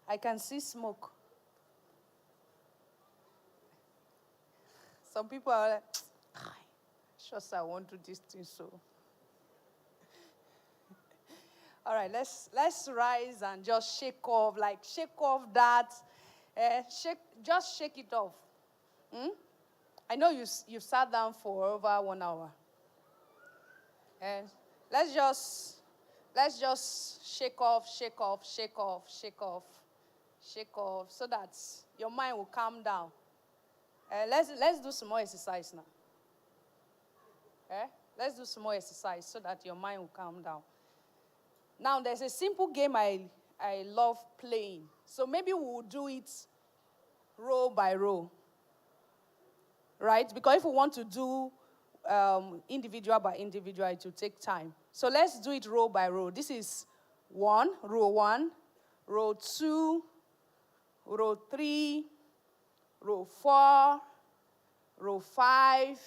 S1: I can see smoke. Some people are like, just I want to do this thing so. All right, let's rise and just shake off that. Just shake it off. I know you sat down for over 1 hour. And let's just shake off, so that your mind will calm down. Let's do some more exercise now. Let's do some more exercise so that your mind will calm down. Now, there's a simple game I love playing. So maybe we'll do it row by row. Right? Because if we want to do individual by individual, it will take time. So let's do it row by row. This is row 1, row 2, row 3, row 4, row 5.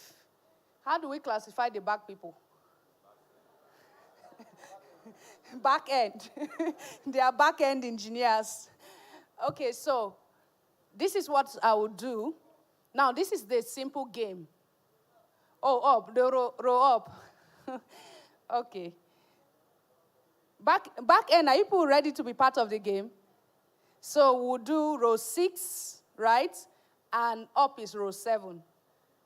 S1: How do we classify the back people? Back end. They are back end engineers. Okay, so this is what I will do. Now, this is the simple game. Oh, up, the row up. Okay. Back end, are you people ready to be part of the game? So we'll do row 6, right? And up is row 7.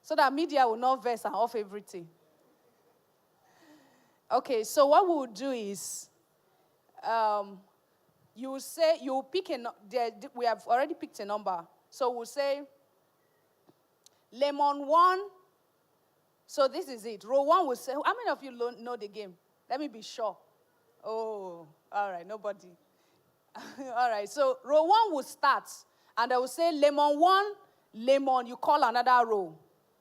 S1: So that media will not verse and off everything. Okay, so what we'll do is, you will say, you will pick we have already picked a number. So we'll say, lemon 1. So this is it. Row 1 will say, how many of you know the game? Let me be sure. Oh, all right, nobody. All right, so row 1 will start, and I will say, lemon 1, lemon, you call another row.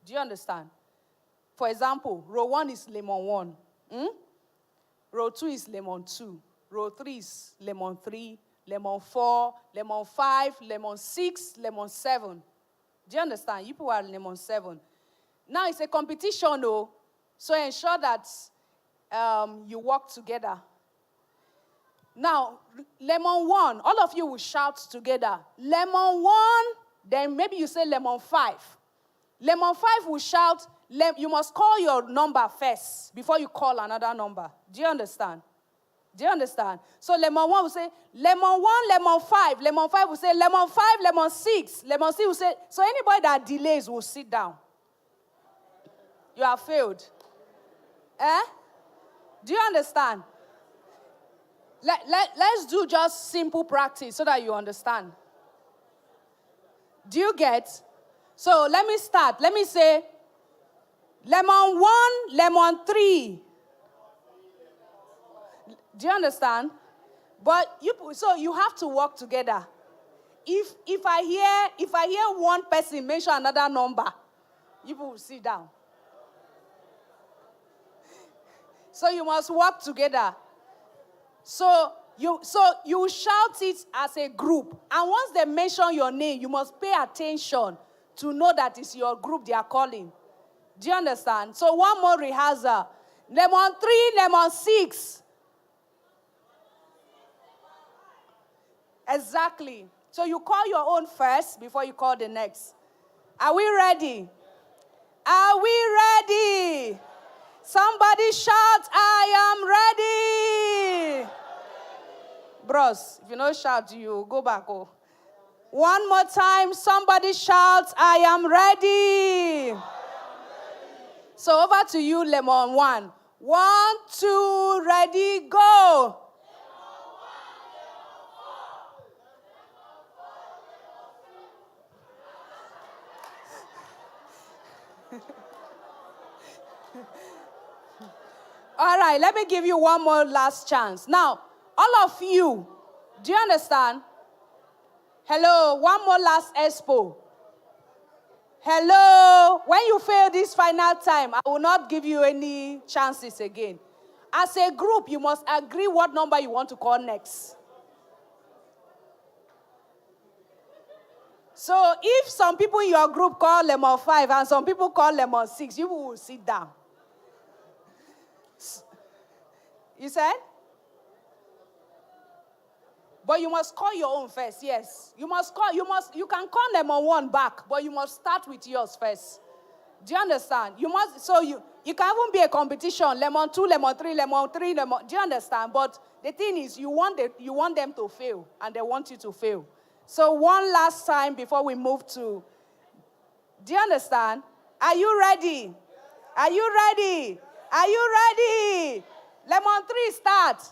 S1: Do you understand? For example, row 1 is lemon 1. Row 2 is lemon 2. Row 3 is lemon 3, lemon 4, lemon 5, lemon 6, lemon 7. Do you understand? You people are lemon 7. Now it's a competition, though, so ensure that you work together. Now, lemon 1, all of you will shout together. Lemon 1, then maybe you say lemon 5. Lemon 5 will shout, you must call your number first before you call another number. Do you understand? Do you understand? So lemon 1 will say, lemon 1, lemon 5. Lemon 5 will say, lemon 5, lemon 6. Lemon 6 will say, so anybody that delays will sit down. You have failed. Do you understand? Let's do just simple practice so that you understand. Do you get? So let me start. Let me say, lemon 1, lemon 3. Do you understand? But you have to work together. If I hear one person mention another number, you will sit down. So you must work together. So you shout it as a group. And once they mention your name, you must pay attention to know that it's your group they are calling. Do you understand? So one more rehearsal. Lemon 3, lemon 6. Exactly. So you call your own first before you call the next. Are we ready? Are we ready? Somebody shout, I am ready. Bros, if you don't shout, you go back. Oh. One more time, somebody shout, I am ready. So over to you, lemon 1. 1, 2, ready, go. All right, let me give you one more last chance. Now, all of you, do you understand? Hello, one more last expo. Hello, when you fail this final time, I will not give you any chances again. As a group, you must agree what number you want to call next. So if some people in your group call lemon 5 and some people call lemon 6, you will sit down. You said? But you must call your own first, yes. You can call lemon 1 back, but you must start with yours first. Do you understand? You can even be a competition, lemon 2, lemon 3, lemon 3, lemon. Do you understand? But the thing is, you want them to fail, and they want you to fail. So one last time before we move to, do you understand? Are you ready? Are you ready? Are you ready? Lemon 3, start.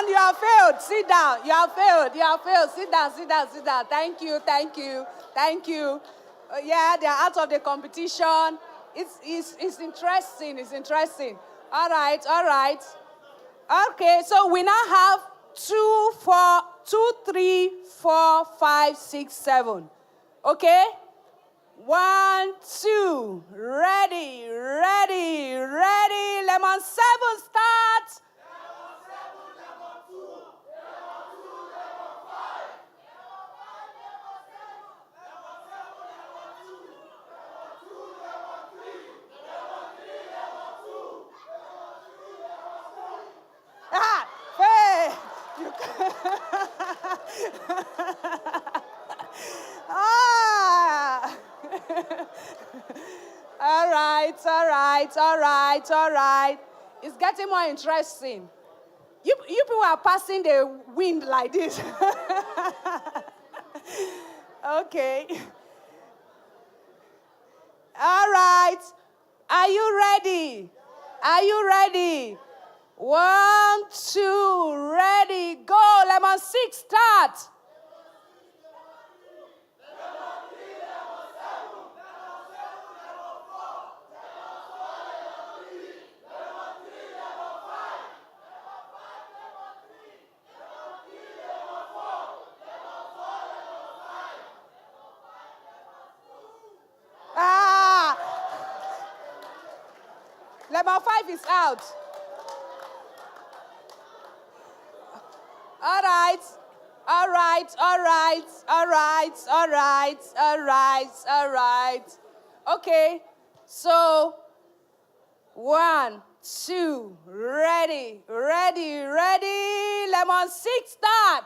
S1: You have failed. Sit down. You have failed. You have failed. Sit down, sit down, sit down. Thank you, thank you, thank you. Yeah, they are out of the competition. It's interesting. It's interesting. All right, all right. Okay, so we now have 2, 3, 4, 5, 6, 7. Okay? 1, 2. Ready, ready, ready. Lemon 7, start. All right, all right, all right, all right. It's getting more interesting. You people are passing the wind like this. Okay. All right. Are you ready? Are you ready? 1, 2, ready, go. Lemon 6, start. Lemon 5 is out. All right. All right, all right, all right, all right, all right, all right. Okay, so 1, 2, ready. Lemon 6, start.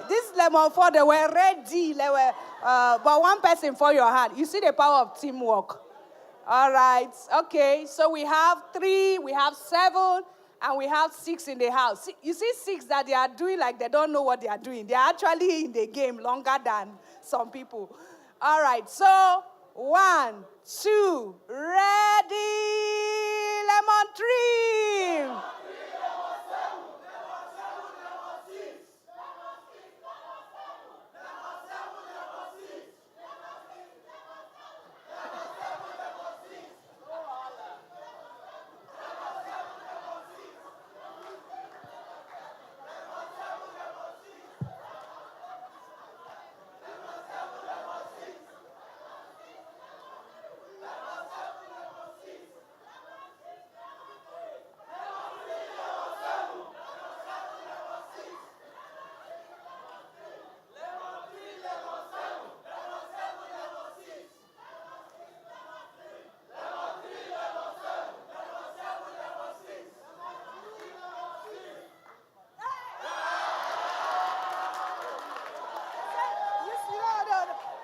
S1: This lemon 4, they were ready. They were, but one person for your hand. You see the power of teamwork. All right. Okay. So we have 3, we have 7, and we have 6 in the house. You see 6 that they are doing like they don't know what they are doing. They are actually in the game longer than some people. All right. So 1, 2, ready. Lemon 3.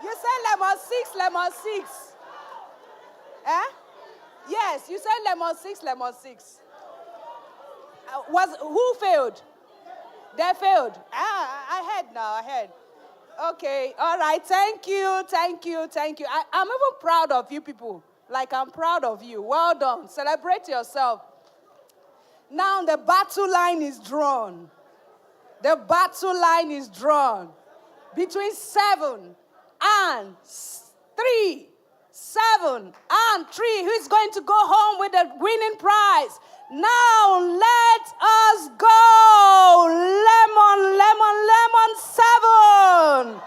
S1: You said lemon 6. Eh? Yes, you said lemon 6. Who failed? They failed. I heard. Okay, all right. Thank you. I'm even proud of you people. Like I'm proud of you. Well done. Celebrate yourself. Now the battle line is drawn. Between 7 and 3. 7 and 3. Who's going to go home with the winning prize? Now let us go. Lemon 7.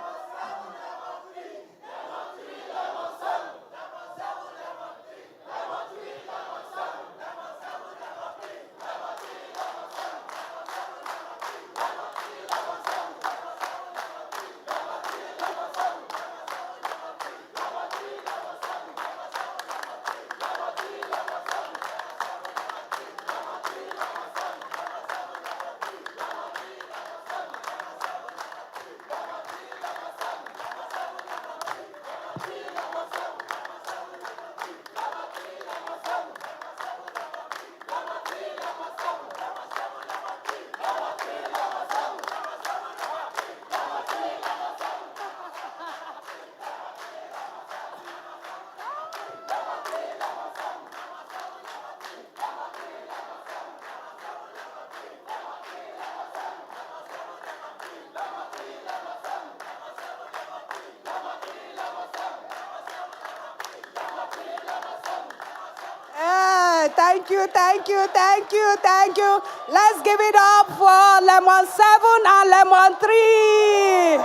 S1: Thank you. Let's give it up for lemon 7 and lemon 3.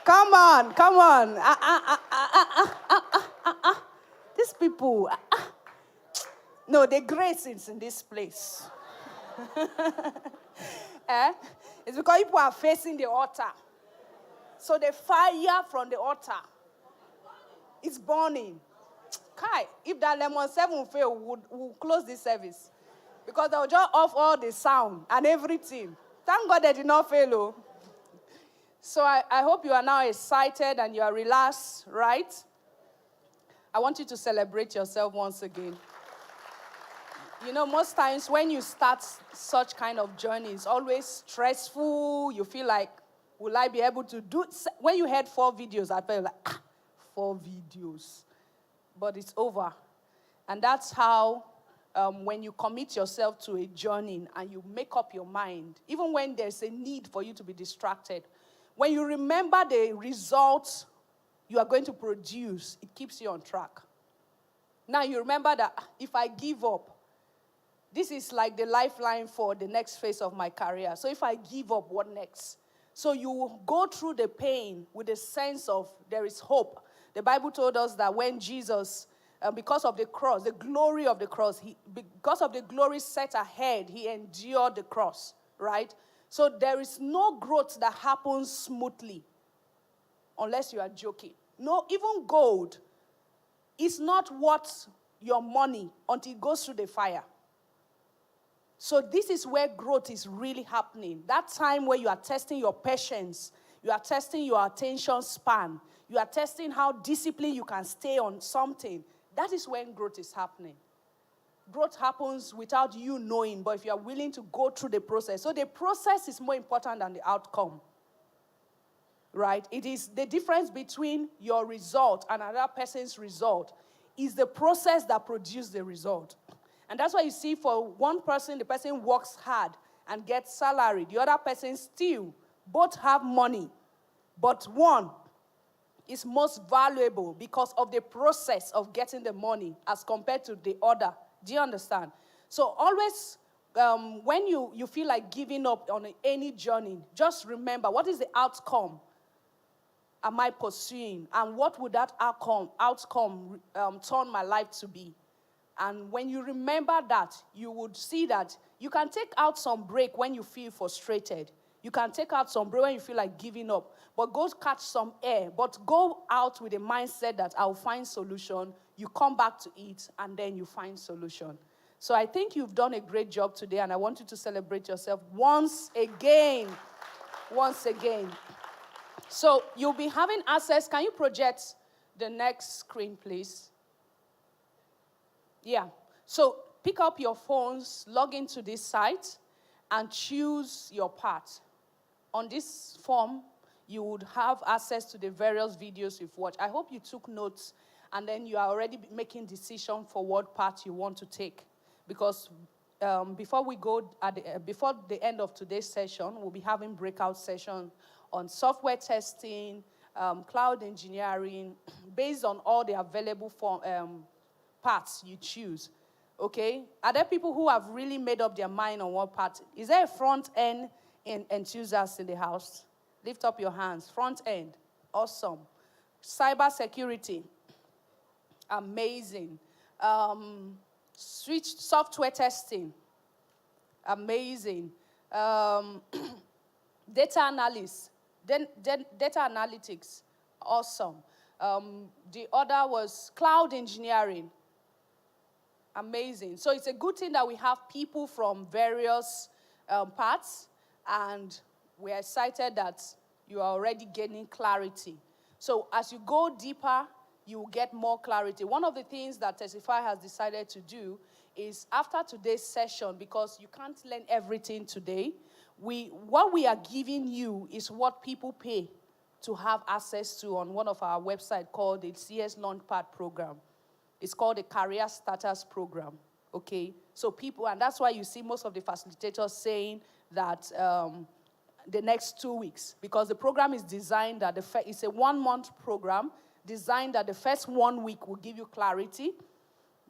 S1: Come on. These people. No, the grace is in this place. It's because people are facing the altar. So the fire from the altar is burning. Kai, if that lemon 7 fail, we'll close this service. Because they'll just off all the sound and everything. Thank God they did not fail. Oh. So I hope you are now excited and you are relaxed, right? I want you to celebrate yourself once again. You know, most times when you start such kind of journey, it's always stressful. You feel like, will I be able to do? When you had 4 videos, I felt like, 4 videos. But it's over. And that's how, when you commit yourself to a journey and you make up your mind, even when there's a need for you to be distracted, when you remember the results you are going to produce, it keeps you on track. Now you remember that if I give up, this is like the lifeline for the next phase of my career. So if I give up, what next? So you go through the pain with a sense of there is hope. The Bible told us that when Jesus, because of the cross, the glory of the cross, because of the glory set ahead, he endured the cross, right? So there is no growth that happens smoothly unless you are joking. No, even gold is not worth your money until it goes through the fire. So this is where growth is really happening. That time where you are testing your patience, you are testing your attention span, you are testing how disciplined you can stay on something. That is when growth is happening. Growth happens without you knowing, but if you are willing to go through the process. So the process is more important than the outcome. Right? It is the difference between your result and another person's result is the process that produced the result. And that's why you see for one person, the person works hard and gets salary. The other person still, both have money. But one is most valuable because of the process of getting the money as compared to the other. Do you understand? So always, when you feel like giving up on any journey, just remember, what is the outcome am I pursuing? And what would that outcome turn my life to be? And when you remember that, you would see that you can take out some break when you feel frustrated. You can take out some break when you feel like giving up. But go catch some air. But go out with a mindset that I'll find solution. You come back to it, and then you find solution. So I think you've done a great job today, and I want you to celebrate yourself once again. Once again. So you'll be having access. Can you project the next screen, please? Yeah. So pick up your phones, log into this site, and choose your part. On this form, you would have access to the various videos you've watched. I hope you took notes, and then you are already making decision for what part you want to take. Because before we go, before the end of today's session, we'll be having breakout session on software testing, cloud engineering, based on all the available parts you choose. Okay? Are there people who have really made up their mind on what part? Is there a front-end enthusiast in the house? Lift up your hands. Front-end. Awesome. Cyber security. Amazing. Switch software testing. Amazing. Data analysis. Data analytics. Awesome. The other was cloud engineering. Amazing. So it's a good thing that we have people from various parts, and we're excited that you are already gaining clarity. So as you go deeper, you will get more clarity. One of the things that Testify has decided to do is after today's session, because you can't learn everything today, what we are giving you is what people pay to have access to on one of our websites called the CS Launchpad program. It's called the Career Starters Program, okay? So people, and that's why you see most of the facilitators saying that the next 2 weeks, because the program is designed that it's a 1-month program designed that the first 1 week will give you clarity.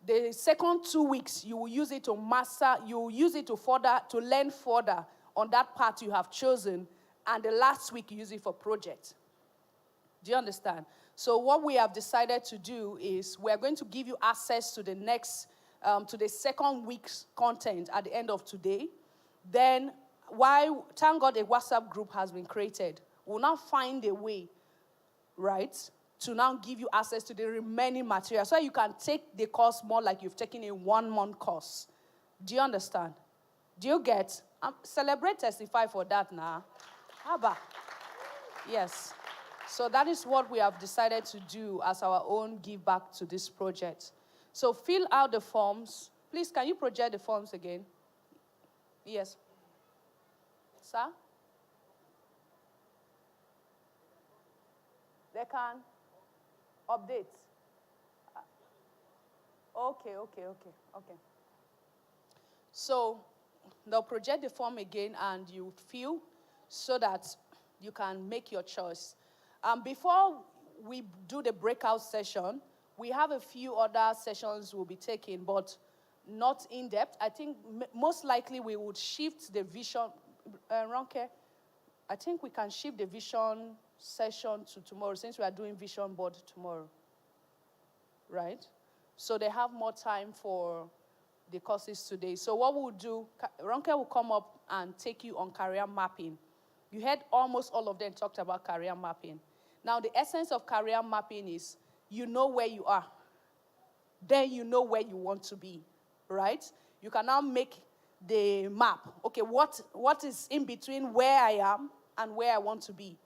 S1: The second 2 weeks, you will use it to master, you will use it to learn further on that part you have chosen, and the last week you use it for projects. Do you understand? So what we have decided to do is we're going to give you access to the next, to the second week's content at the end of today. Then, thank God a WhatsApp group has been created. We'll now find a way, right, to now give you access to the remaining material so you can take the course more like you've taken a 1-month course. Do you understand? Do you get? Celebrate Testify for that now. Abba. Yes. So that is what we have decided to do as our own give back to this project. So fill out the forms, Please, can you project the forms again? Yes. Sir? They can update. Okay. So they'll project the form again and you fill so that you can make your choice. Before we do the breakout session, we have a few other sessions we'll be taking, but not in depth. I think most likely we would shift the vision. Ronke, I think we can shift the vision session to tomorrow since we are doing vision board tomorrow. Right? So they have more time for the courses today. So what we'll do, Ronke will come up and take you on career mapping. You heard almost all of them talked about career mapping. Now, the essence of career mapping is you know where you are. Then you know where you want to be, right? You can now make the map. Okay, what is in between where I am and where I want to be?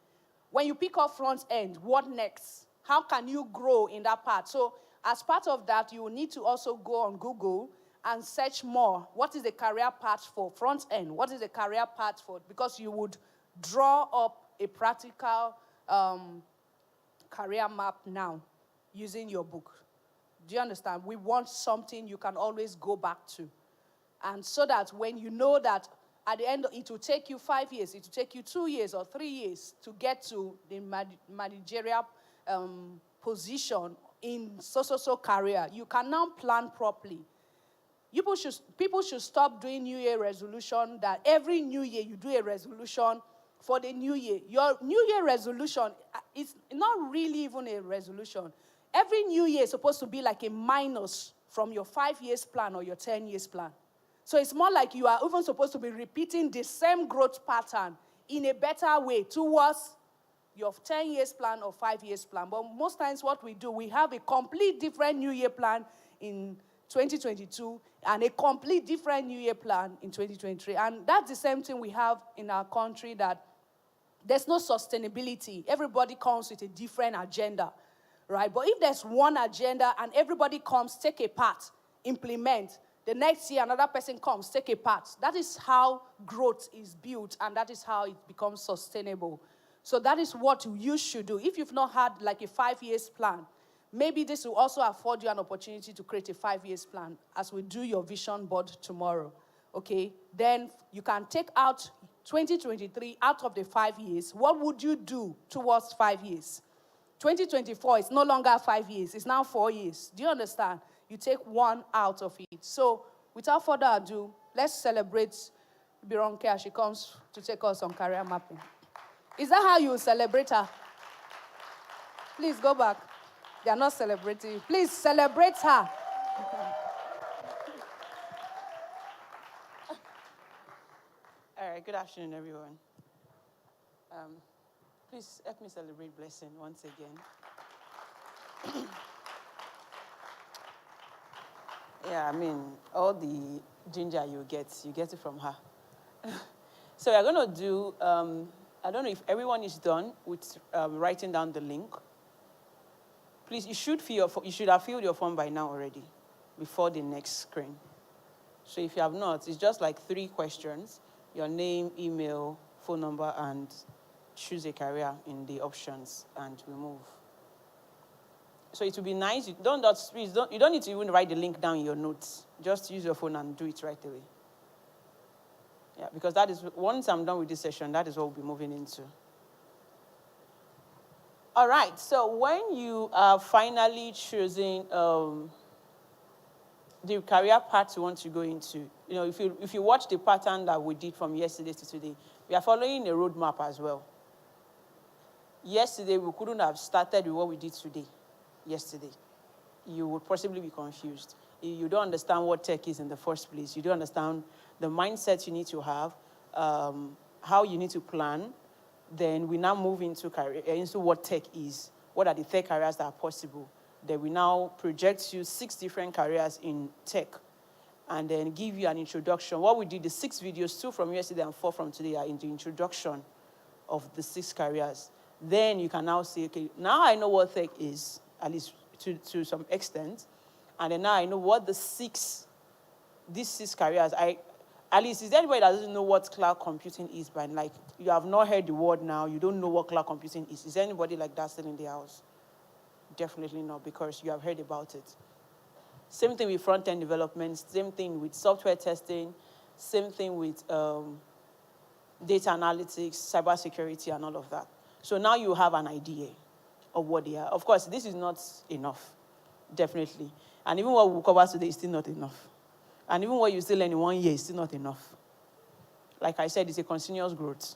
S1: When you pick up front end, what next? How can you grow in that part? So as part of that, you will need to also go on Google and search more. What is the career path for front end? What is the career path for? Because you would draw up a practical career map now using your book. Do you understand? We want something you can always go back to. And so that when you know that at the end, it will take you 5 years, it will take you 2 years or 3 years to get to the managerial position in so career, you can now plan properly. People should stop doing New Year resolution that every New Year you do a resolution for the New Year. Your New Year resolution is not really even a resolution. Every New Year is supposed to be like a minus from your 5 years plan or your 10 years plan. So it's more like you are even supposed to be repeating the same growth pattern in a better way towards your 10 years plan or 5 years plan. But most times what we do, we have a complete different New Year plan in 2022 and a complete different New Year plan in 2023. And that's the same thing we have in our country, that there's no sustainability. Everybody comes with a different agenda, right? But if there's one agenda and everybody comes, take a part, implement, the next year another person comes, take a part. That is how growth is built, and that is how it becomes sustainable. So that is what you should do. If you've not had like a 5 years plan, maybe this will also afford you an opportunity to create a 5 years plan as we do your vision board tomorrow, okay? Then you can take out 2023 out of the 5 years. What would you do towards 5 years? 2024 is no longer 5 years. It's now 4 years. Do you understand? You take one out of it. So without further ado, let's celebrate Bironke as she comes to take us on career mapping. Is that how you celebrate her? Please go back. They are not celebrating you. Please celebrate her.
S7: All right, good afternoon, everyone. Please help me celebrate Blessing once again. Yeah, I mean, all the ginger you get it from her. So we're going to do, I don't know if everyone is done with writing down the link. Please, you should have filled your form by now already, before the next screen. So if you have not, it's just like 3 questions: your name, email, phone number, and choose a career in the options, and we move. So it would be nice. You don't need to even write the link down in your notes. Just use your phone and do it right away. Yeah, because that is, once I'm done with this session, that is what we'll be moving into. All right, so when you are finally choosing the career path you want to go into, you know, if you watch the pattern that we did from yesterday to today, we are following a roadmap as well. Yesterday, we couldn't have started with what we did today. Yesterday, you would possibly be confused. You don't understand what tech is in the first place. You don't understand the mindset you need to have, how you need to plan. Then we now move into what tech is. What are the tech careers that are possible? Then we now project you 6 different careers in tech, and then give you an introduction. What we did, the 6 videos, 2 from yesterday and 4 from today, are in the introduction of the 6 careers. Then you can now say, okay, now I know what tech is, at least to some extent. And then now I know what the 6 these 6 careers, at least, is there anybody that doesn't know what cloud computing is? But like, you have not heard the word now, you don't know what cloud computing is. Is there anybody like that still in the house? Definitely not, because you have heard about it. Same thing with front-end development, same thing with software testing, same thing with data analytics, cybersecurity, and all of that. So now you have an idea of what they are. Of course, this is not enough, definitely. And even what we'll cover today is still not enough. And even what you still learn in 1 year is still not enough. Like I said, it's a continuous growth.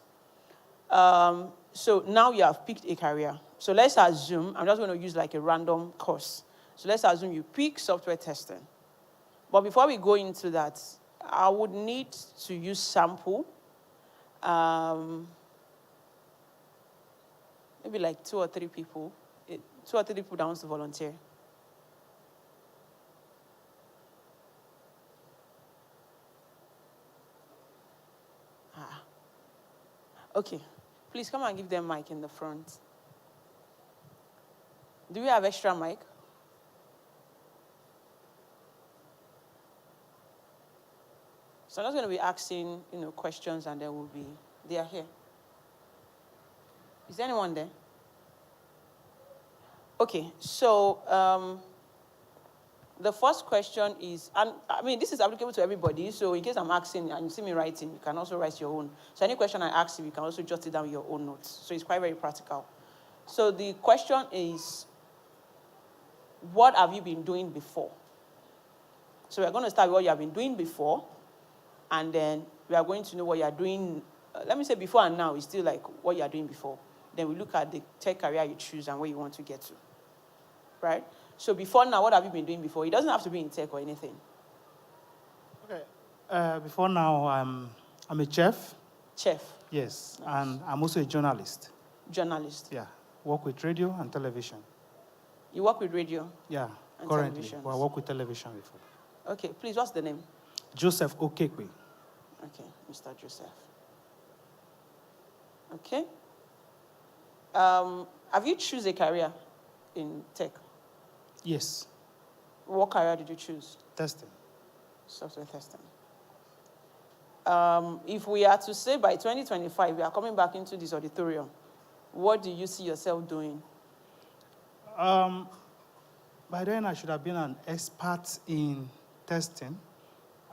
S7: So now you have picked a career. So let's assume, I'm just going to use like a random course. So let's assume you pick software testing. But before we go into that, I would need to use sample. Maybe like 2 or 3 people. 2 or 3 people that wants to volunteer. Okay. Please come and give them mic in the front. Do we have extra mic? So I'm just going to be asking, questions, and then they are here. Is there anyone there? Okay, so the first question is, and I mean, this is applicable to everybody, so in case I'm asking and you see me writing, you can also write your own. So any question I ask you can also jot it down in your own notes. So it's quite very practical. So the question is, what have you been doing before? So we're going to start with what you have been doing before, and then we are going to know what you are doing. Let me say before and now is still like what you are doing before. Then we look at the tech career you choose and where you want to get to, right? So before now, what have you been doing before? It doesn't have to be in tech or anything.
S5: Okay. Before now, I'm a chef.
S7: Chef?
S5: Yes, nice. And I'm also a journalist.
S7: Journalist?
S5: Yeah, work with radio and television.
S7: You work with radio?
S5: Yeah,
S7: and
S5: currently. Well, I work with television before.
S7: Okay, please, what's the name?
S5: Joseph Okekwe.
S7: Okay, Mr. Joseph. Okay. Have you choose a career in tech?
S5: Yes.
S7: What career did you choose?
S5: Testing.
S7: Software testing. If we are to say by 2025, we are coming back into this auditorium, what do you see yourself doing?
S5: By then, I should have been an expert in testing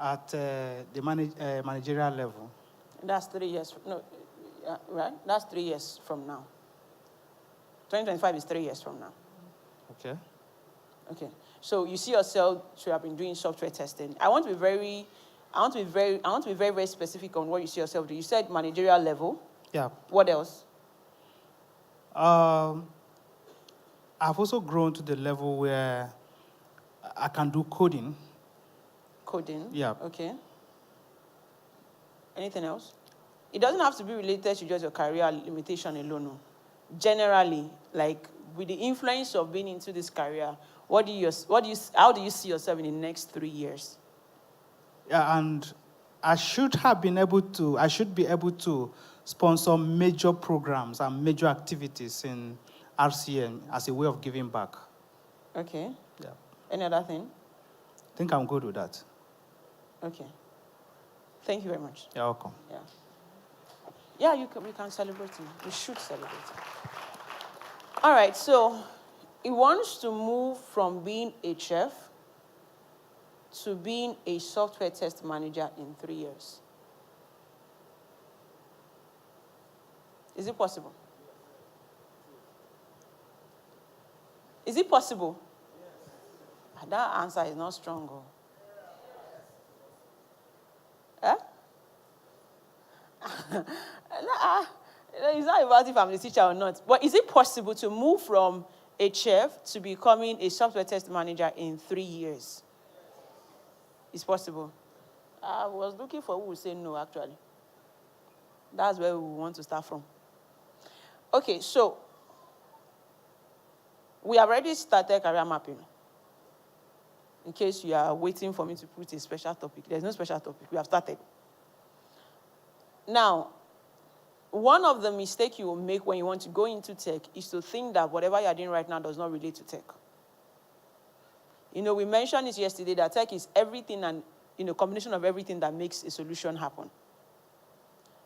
S5: at the managerial level.
S7: That's 3 years. No, right? That's 3 years from now. 2025 is 3 years from now.
S5: Okay.
S7: Okay. So you see yourself to have been doing software testing. I want to be very, very specific on what you see yourself doing. You said managerial level.
S5: Yeah.
S7: What else?
S5: I've also grown to the level where I can do coding.
S7: Coding?
S5: Yeah.
S7: Okay. Anything else? It doesn't have to be related to just your career limitation alone. No. Generally, like with the influence of being into this career, how do you see yourself in the next 3 years?
S5: Yeah, and I should be able to sponsor major programs and major activities in RCM as a way of giving back.
S7: Okay.
S5: Yeah.
S7: Any other thing?
S5: I think I'm good with that.
S7: Okay. Thank you very much.
S5: You're welcome.
S7: Yeah. Yeah, we can celebrate him. We should celebrate him. All right, so he wants to move from being a chef to being a software test manager in 3 years. Is it possible? Is it possible? Yes. That answer is not strong. Yes. It's not about if I'm a teacher or not. But is it possible to move from a chef to becoming a software test manager in 3 years? It's possible. I was looking for who would say no, actually. That's where we want to start from. Okay, so we have already started career mapping. In case you are waiting for me to put a special topic. There's no special topic. We have started. Now, one of the mistakes you will make when you want to go into tech is to think that whatever you're doing right now does not relate to tech. We mentioned this yesterday, that tech is everything and combination of everything that makes a solution happen.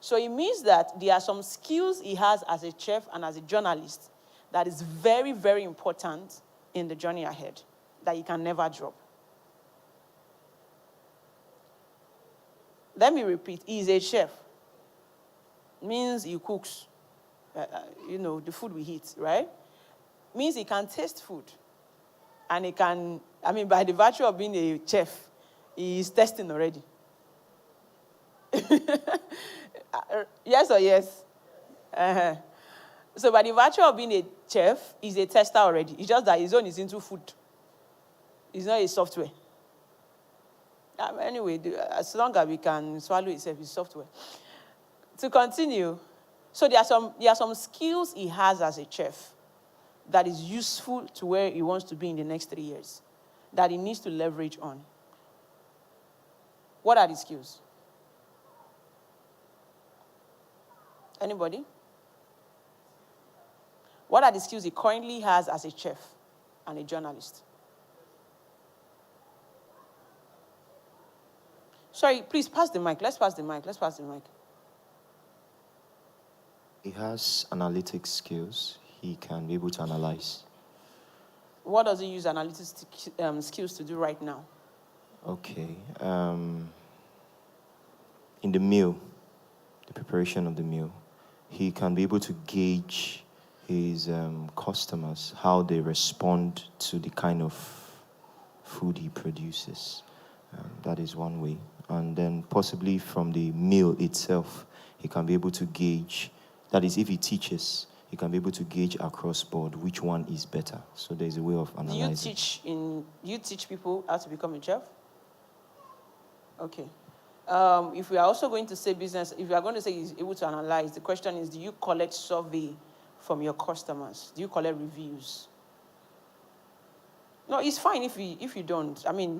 S7: So it means that there are some skills he has as a chef and as a journalist that is very, very important in the journey ahead that he can never drop. Let me repeat, he is a chef. Means he cooks, the food we eat, right? Means he can taste food. And he can, by the virtue of being a chef, he is testing already. Yes or yes? Uh-huh. So by the virtue of being a chef, he's a tester already. It's just that his own is into food. It's not a software. Anyway, as long as we can swallow itself, it's software. To continue, so there are some skills he has as a chef that is useful to where he wants to be in the next 3 years, that he needs to leverage on. What are the skills? Anybody? What are the skills he currently has as a chef and a journalist? Sorry, please pass the mic. Let's pass the mic.
S13: He has analytic skills. He can be able to analyze.
S7: What does he use analytic skills to do right now?
S13: Okay. In the meal, the preparation of the meal, he can be able to gauge his customers, how they respond to the kind of food he produces. That is one way. And then possibly from the meal itself, he can be able to gauge, that is, if he teaches, he can be able to gauge across board which one is better. So there's a way of analyzing.
S7: Do you teach people how to become a chef? Okay. If we are also going to say business, if you are going to say he's able to analyze, the question is, do you collect survey from your customers? Do you collect reviews? No, it's fine if you don't.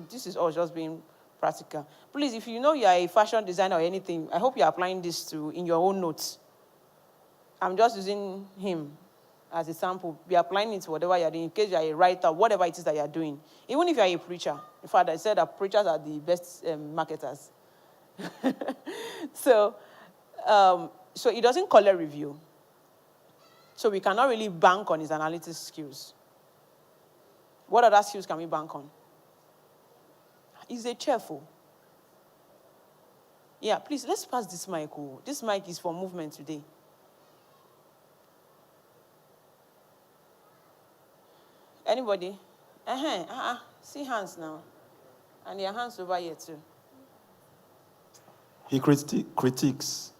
S7: This is all just being practical. Please, if you know you are a fashion designer or anything, I hope you are applying this in your own notes. I'm just using him as a sample. Be applying it to whatever you're doing, in case you're a writer, whatever it is that you're doing. Even if you're a preacher. In fact, I said that preachers are the best marketers. So he doesn't collect review. So we cannot really bank on his analytics skills. What other skills can we bank on? He's a cheerful. Yeah, please, let's pass this mic. This mic is for movement today. Anybody? See hands now. And your hands over here too.
S8: He critiques.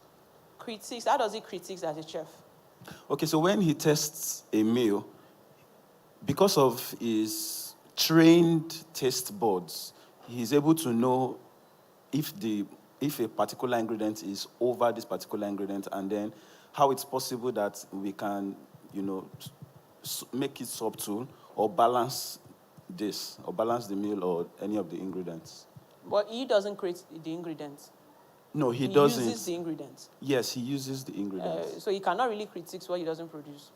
S7: Critiques? How does he critique as a chef?
S8: Okay, so when he tests a meal, because of his trained taste buds, he's able to know if a particular ingredient is over this particular ingredient, and then how it's possible that we can, make it subtle or balance this, or balance the meal or any of the ingredients.
S7: But he doesn't create the ingredients.
S8: No, he doesn't.
S7: He uses the ingredients.
S8: Yes, he uses the ingredients.
S7: So he cannot really critique what he doesn't produce.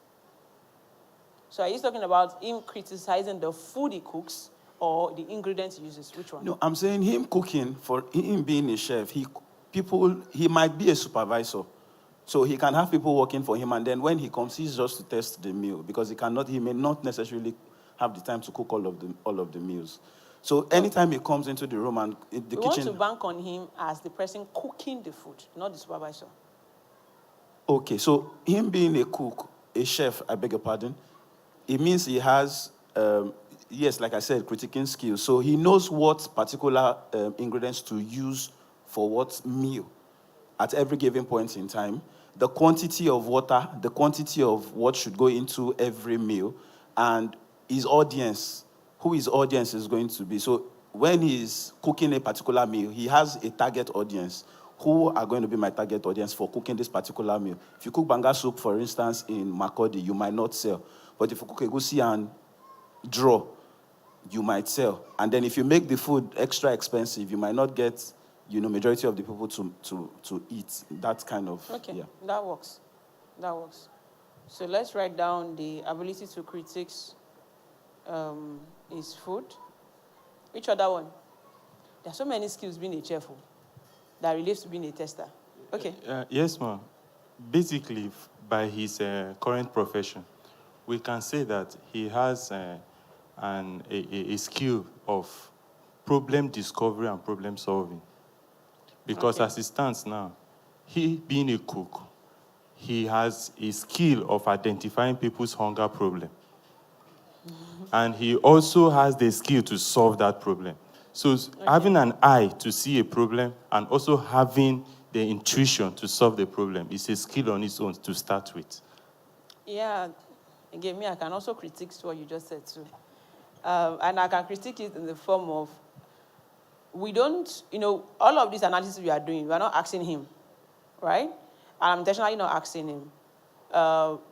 S7: So are you talking about him criticizing the food he cooks or the ingredients he uses? Which one?
S8: No, I'm saying him cooking, for him being a chef, he might be a supervisor. So he can have people working for him, and then when he comes, he's just to test the meal, because he may not necessarily have the time to cook all of the meals. So anytime he comes into the room and in the kitchen...
S7: We want to bank on him as the person cooking the food, not the supervisor.
S8: Okay, so him being a cook, a chef, I beg your pardon, it means he has, yes, like I said, critiquing skills. So he knows what particular ingredients to use for what meal at every given point in time, the quantity of water, the quantity of what should go into every meal, and his audience, who his audience is going to be. So when he's cooking a particular meal, he has a target audience. Who are going to be my target audience for cooking this particular meal? If you cook banga soup, for instance, in Makurdi, you might not sell. But if you cook egusi and draw, you might sell. And then if you make the food extra expensive, you might not get, majority of the people to eat. That kind of,
S7: okay,
S8: yeah.
S7: That works. So let's write down the ability to critique his food. Which other one? There are so many skills being a chef that relates to being a tester. Okay.
S14: Yes, ma'am. Basically, by his current profession, we can say that he has a skill of problem discovery and problem solving. Because as it stands now, he being a cook, he has a skill of identifying people's hunger problem. And he also has the skill to solve that problem. So having an eye to see a problem and also having the intuition to solve the problem is a skill on its own to start with.
S7: Yeah. Again, me, I can also critique what you just said too. And I can critique it in the form of, we don't, all of this analysis we are doing, we are not asking him, right? I'm intentionally not asking him.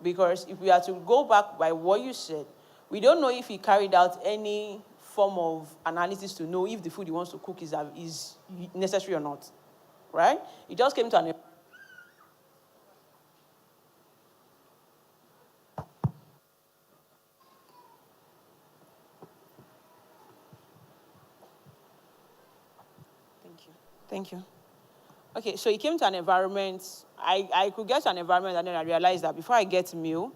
S7: Because if we are to go back by what you said, we don't know if he carried out any form of analysis to know if the food he wants to cook is necessary or not, right? He just came to an... Thank you. Okay, so he came to an environment. I could get to an environment and then I realized that before I get meal,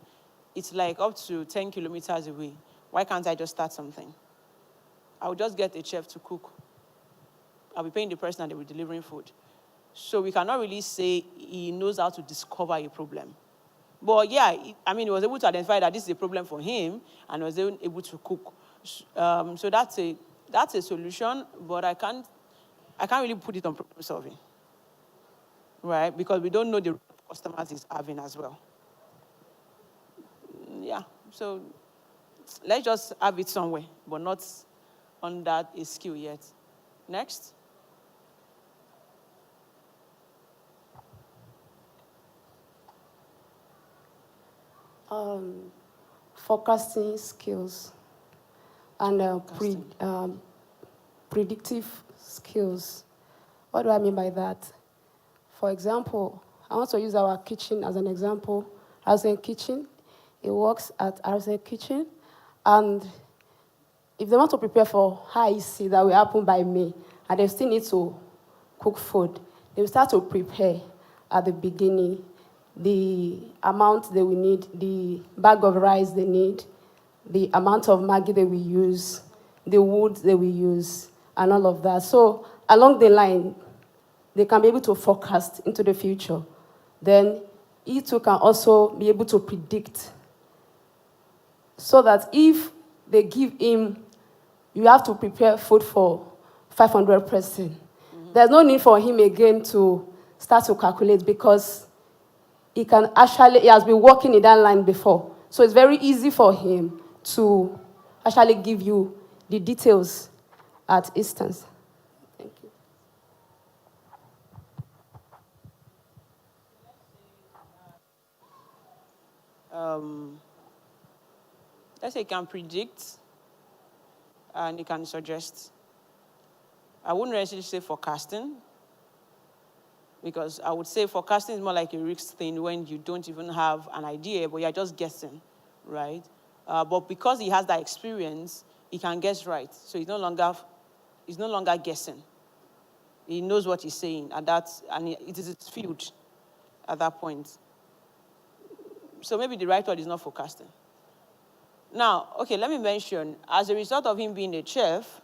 S7: it's like up to 10 kilometers away. Why can't I just start something? I would just get a chef to cook. I'll be paying the person and they'll be delivering food. So we cannot really say he knows how to discover a problem. But yeah, he was able to identify that this is a problem for him and was able to cook. So that's a solution, but I can't really put it on problem solving, right? Because we don't know the customers he's having as well. Yeah, so let's just have it somewhere, but not on that a skill yet. Next.
S15: Forecasting skills and predictive skills. What do I mean by that? For example, I want to use our kitchen as an example. Housing kitchen, it works at Housing kitchen, and if they want to prepare for high C that will happen by May, and they still need to cook food, they will start to prepare at the beginning the amount they will need, the bag of rice they need, the amount of Maggi they will use, the wood they will use, and all of that. So along the line, they can be able to forecast into the future. Then he too can also be able to predict, so that if they give him, you have to prepare food for 500 person. There's no need for him again to start to calculate, because he has been working in that line before. So it's very easy for him to actually give you the details at instance. Thank
S7: you. Let's say he can predict and he can suggest. I wouldn't necessarily say forecasting, because I would say forecasting is more like a risk thing when you don't even have an idea, but you're just guessing, right? But because he has that experience, he can guess right. So he's no longer guessing. He knows what he's saying, and it is his field at that point. So maybe the right word is not forecasting. Now, okay, let me mention, as a result of him being a chef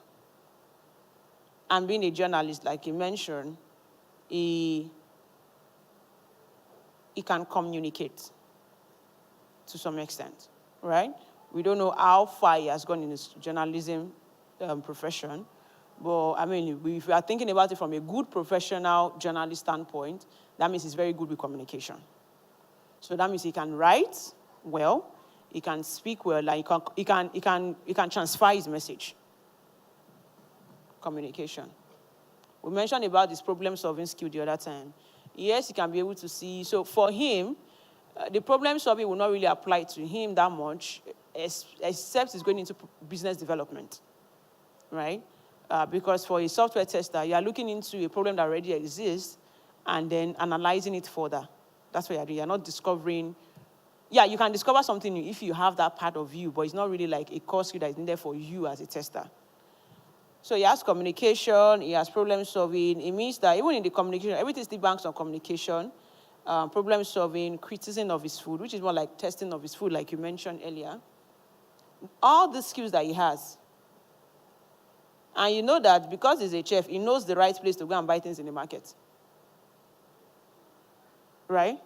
S7: and being a journalist, like you mentioned, he can communicate to some extent, right? We don't know how far he has gone in his journalism profession, but if we are thinking about it from a good professional journalist standpoint, that means he's very good with communication. So that means he can write well, he can speak well, like he can transfer his message. Communication. We mentioned about this problem-solving skill the other time. Yes, he can be able to see. So for him, the problem-solving will not really apply to him that much, except he's going into business development, right? Because for a software tester, you are looking into a problem that already exists and then analyzing it further. That's what you're doing. You're not discovering. Yeah, you can discover something new if you have that part of you, but it's not really like a core skill that is needed for you as a tester. So he has communication, he has problem solving. It means that even in the communication, everything still banks on communication, problem solving, criticism of his food, which is more like testing of his food, like you mentioned earlier. All the skills that he has. And you know that because he's a chef, he knows the right place to go and buy things in the market. Right?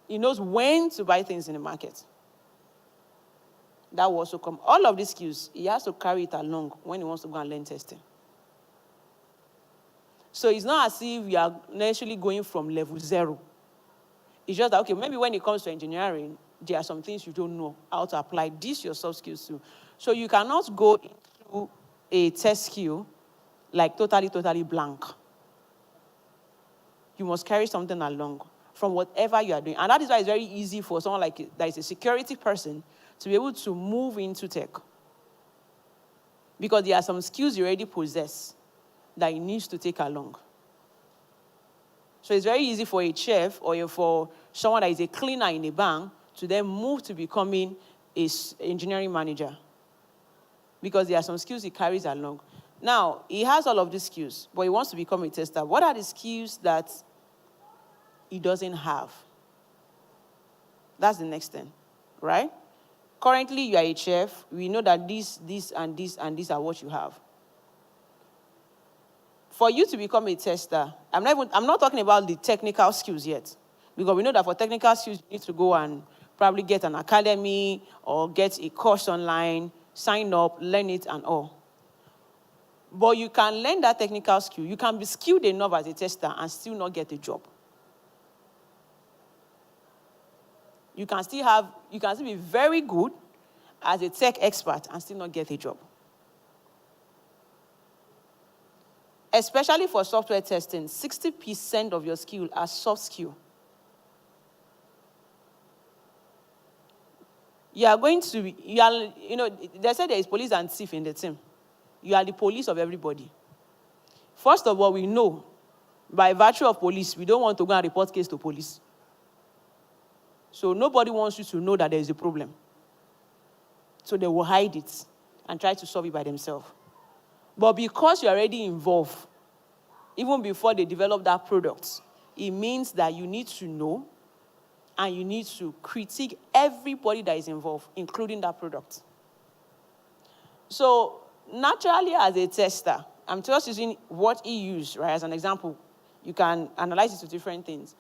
S7: He knows when to buy things in the market. That will also come. All of these skills, he has to carry it along when he wants to go and learn testing. So it's not as if we are necessarily going from level 0. It's just that, okay, maybe when it comes to engineering, there are some things you don't know how to apply these your soft skills to. So you cannot go into a test skill like totally blank. You must carry something along from whatever you are doing. And that is why it's very easy for someone like that is a security person to be able to move into tech. Because there are some skills you already possess that he needs to take along. So it's very easy for a chef or for someone that is a cleaner in a bank to then move to becoming an engineering manager. Because there are some skills he carries along. Now, he has all of these skills, but he wants to become a tester. What are the skills that he doesn't have? That's the next thing, right? Currently, you are a chef. We know that this, and these are what you have. For you to become a tester, I'm not talking about the technical skills yet. Because we know that for technical skills, you need to go and probably get an academy or get a course online, sign up, learn it and all. But you can learn that technical skill. You can be skilled enough as a tester and still not get a job. You can still be very good as a tech expert and still not get a job. Especially for software testing, 60% of your skill are soft skill. They say there is police and thief in the team. You are the police of everybody. First of all, we know, by virtue of police, we don't want to go and report case to police. So nobody wants you to know that there is a problem. So they will hide it and try to solve it by themselves. But because you're already involved, even before they develop that product, it means that you need to know and you need to critique everybody that is involved, including that product. So naturally, as a tester, I'm just using what he used, right, as an example. You can analyze it to different things.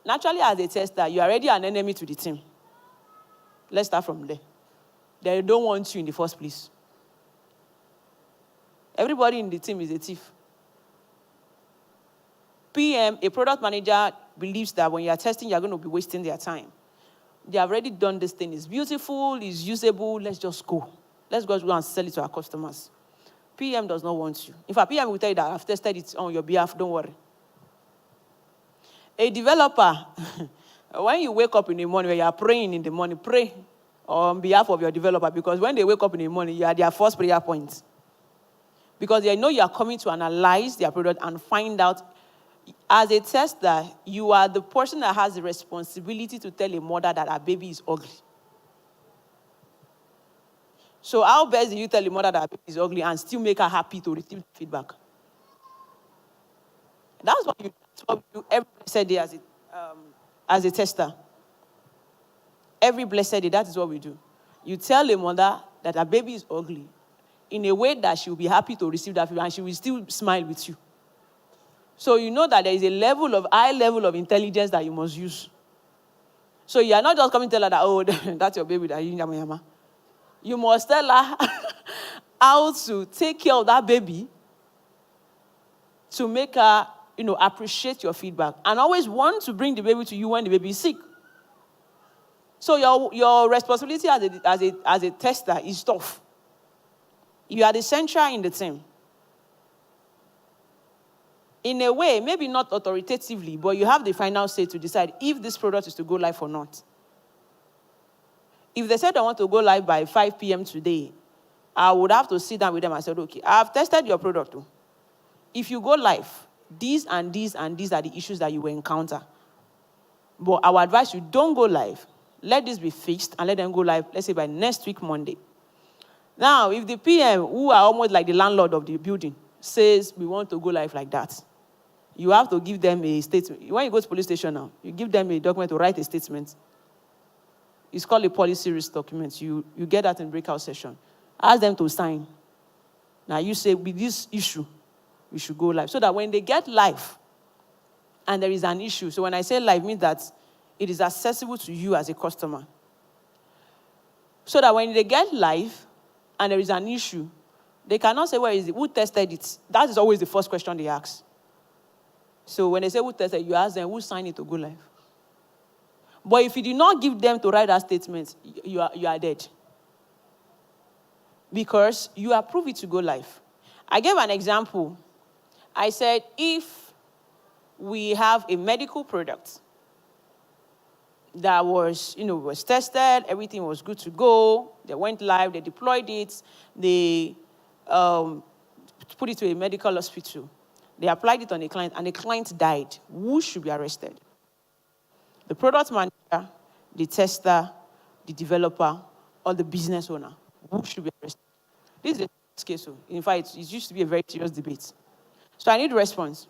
S7: Naturally, as a tester, you're already an enemy to the team. Let's start from there. They don't want you in the first place. Everybody in the team is a thief. PM, a product manager, believes that when you are testing, you're going to be wasting their time. They have already done this thing. It's beautiful, it's usable, let's just go. Let's go and sell it to our customers. PM does not want you. In fact, PM will tell you that I've tested it on your behalf, don't worry. A developer, when you wake up in the morning, when you are praying in the morning, pray on behalf of your developer, because when they wake up in the morning, you are their first prayer point. Because they know you are coming to analyze their product and find out. As a tester, you are the person that has the responsibility to tell a mother that her baby is ugly. So how best do you tell a mother that her baby is ugly and still make her happy to receive feedback? That's what you do every blessed day as a tester. Every blessed day, that is what we do. You tell a mother that her baby is ugly in a way that she will be happy to receive that feedback and she will still smile with you. So you know that there is a high level of intelligence that you must use. So you are not just coming to tell her that, oh, that's your baby, that yama. You must tell her how to take care of that baby to make her, appreciate your feedback. And always want to bring the baby to you when the baby is sick. So your responsibility as a tester is tough. You are the central in the team. In a way, maybe not authoritatively, but you have the final say to decide if this product is to go live or not. If they said I want to go live by 5 p.m. today, I would have to sit down with them and say, okay, I've tested your product. If you go live, these and these and these are the issues that you will encounter. But I would advise you, don't go live. Let this be fixed and let them go live, let's say by next week, Monday. Now, if the PM, who are almost like the landlord of the building, says we want to go live like that, you have to give them a statement. When you go to police station now, you give them a document to write a statement. It's called a policy risk document. You get that in breakout session. Ask them to sign. Now you say, with this issue, we should go live. So that when they get live and there is an issue, so when I say live, it means that it is accessible to you as a customer. So that when they get live and there is an issue, they cannot say, where is it? Who tested it? That is always the first question they ask. So when they say who tested it, you ask them, who signed it to go live? But if you do not give them to write that statement, you are dead. Because you approve it to go live. I gave an example. I said, if we have a medical product that was tested, everything was good to go, they went live, they deployed it, they put it to a medical hospital, they applied it on a client, and the client died, who should be arrested? The product manager, the tester, the developer, or the business owner? Who should be arrested? This is a case. In fact, it used to be a very serious debate. So I need a response.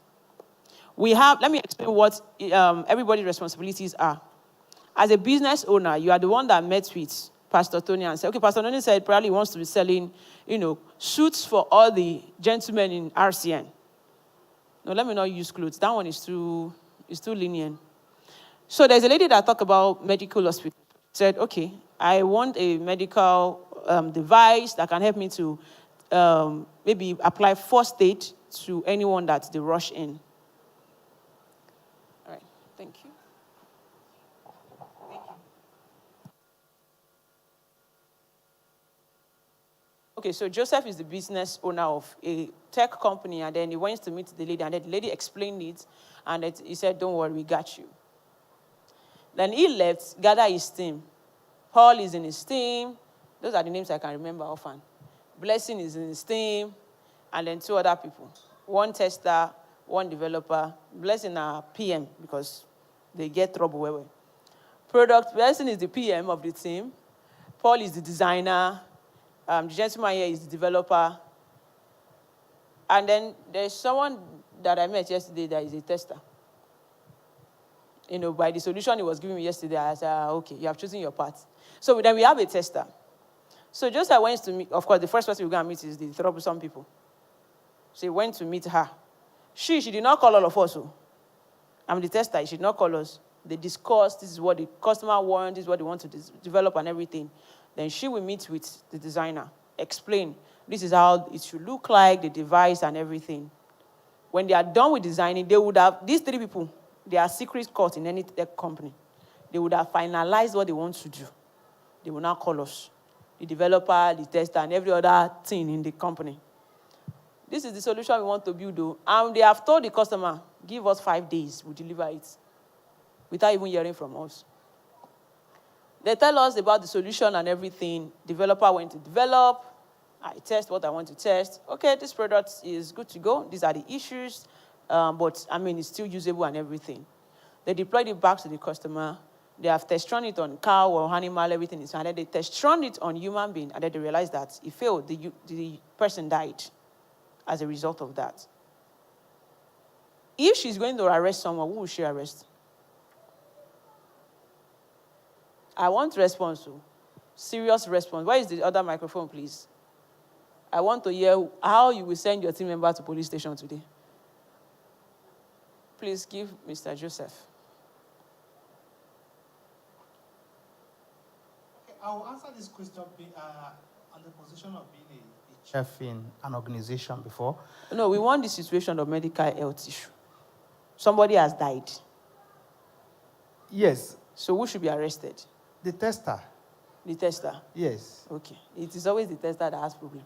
S7: Let me explain what everybody's responsibilities are. As a business owner, you are the one that met with Pastor Tony and said, okay, Pastor Tony said probably he wants to be selling, suits for all the gentlemen in RCN. No, let me not use clothes. That one is too lenient. So there's a lady that talked about medical hospital. Said, okay, I want a medical device that can help me to maybe apply first aid to anyone that they rush in. All right, thank you. Okay, so Joseph is the business owner of a tech company, and then he went to meet the lady, and then the lady explained it, and he said, don't worry, we got you. Then he left, gathered his team. Paul is in his team. Those are the names I can remember often. Blessing is in his team, and then 2 other people. 1 tester, 1 developer. Blessing are PM because they get trouble where. Product, Blessing is the PM of the team. Paul is the designer. The gentleman here is the developer. And then there's someone that I met yesterday that is a tester. By the solution he was giving me yesterday, I said, okay, you have chosen your path. So then we have a tester. So Joseph went to meet, of course, the first person we're going to meet is the troublesome people. So he went to meet her. She did not call all of us. I'm the tester, she did not call us. They discussed, this is what the customer wants, this is what they want to develop and everything. Then she will meet with the designer, explain, this is how it should look like, the device and everything. When they are done with designing, they would have, these 3 people, they are secret court in any tech company. They would have finalized what they want to do. They will now call us, the developer, the tester, and every other thing in the company. This is the solution we want to build, though. And they have told the customer, give us 5 days, we'll deliver it, without even hearing from us. They tell us about the solution and everything. Developer went to develop. I test what I want to test. Okay, this product is good to go. These are the issues. But, it's still usable and everything. They deployed it back to the customer. They have test-run it on cow or animal, everything is fine. And then they test-run it on human being, and then they realized that it failed. The person died as a result of that. If she's going to arrest someone, who will she arrest? I want response, serious response. Where is the other microphone, please? I want to hear how you will send your team member to police station today. Please give Mr. Joseph.
S5: Okay, I will answer this question on the position of being a chef in an organization before.
S7: No, we want the situation of medical health issue. Somebody has died.
S5: Yes.
S7: So who should be arrested?
S5: The tester.
S7: The tester?
S5: Yes.
S7: Okay. It is always the tester that has problem.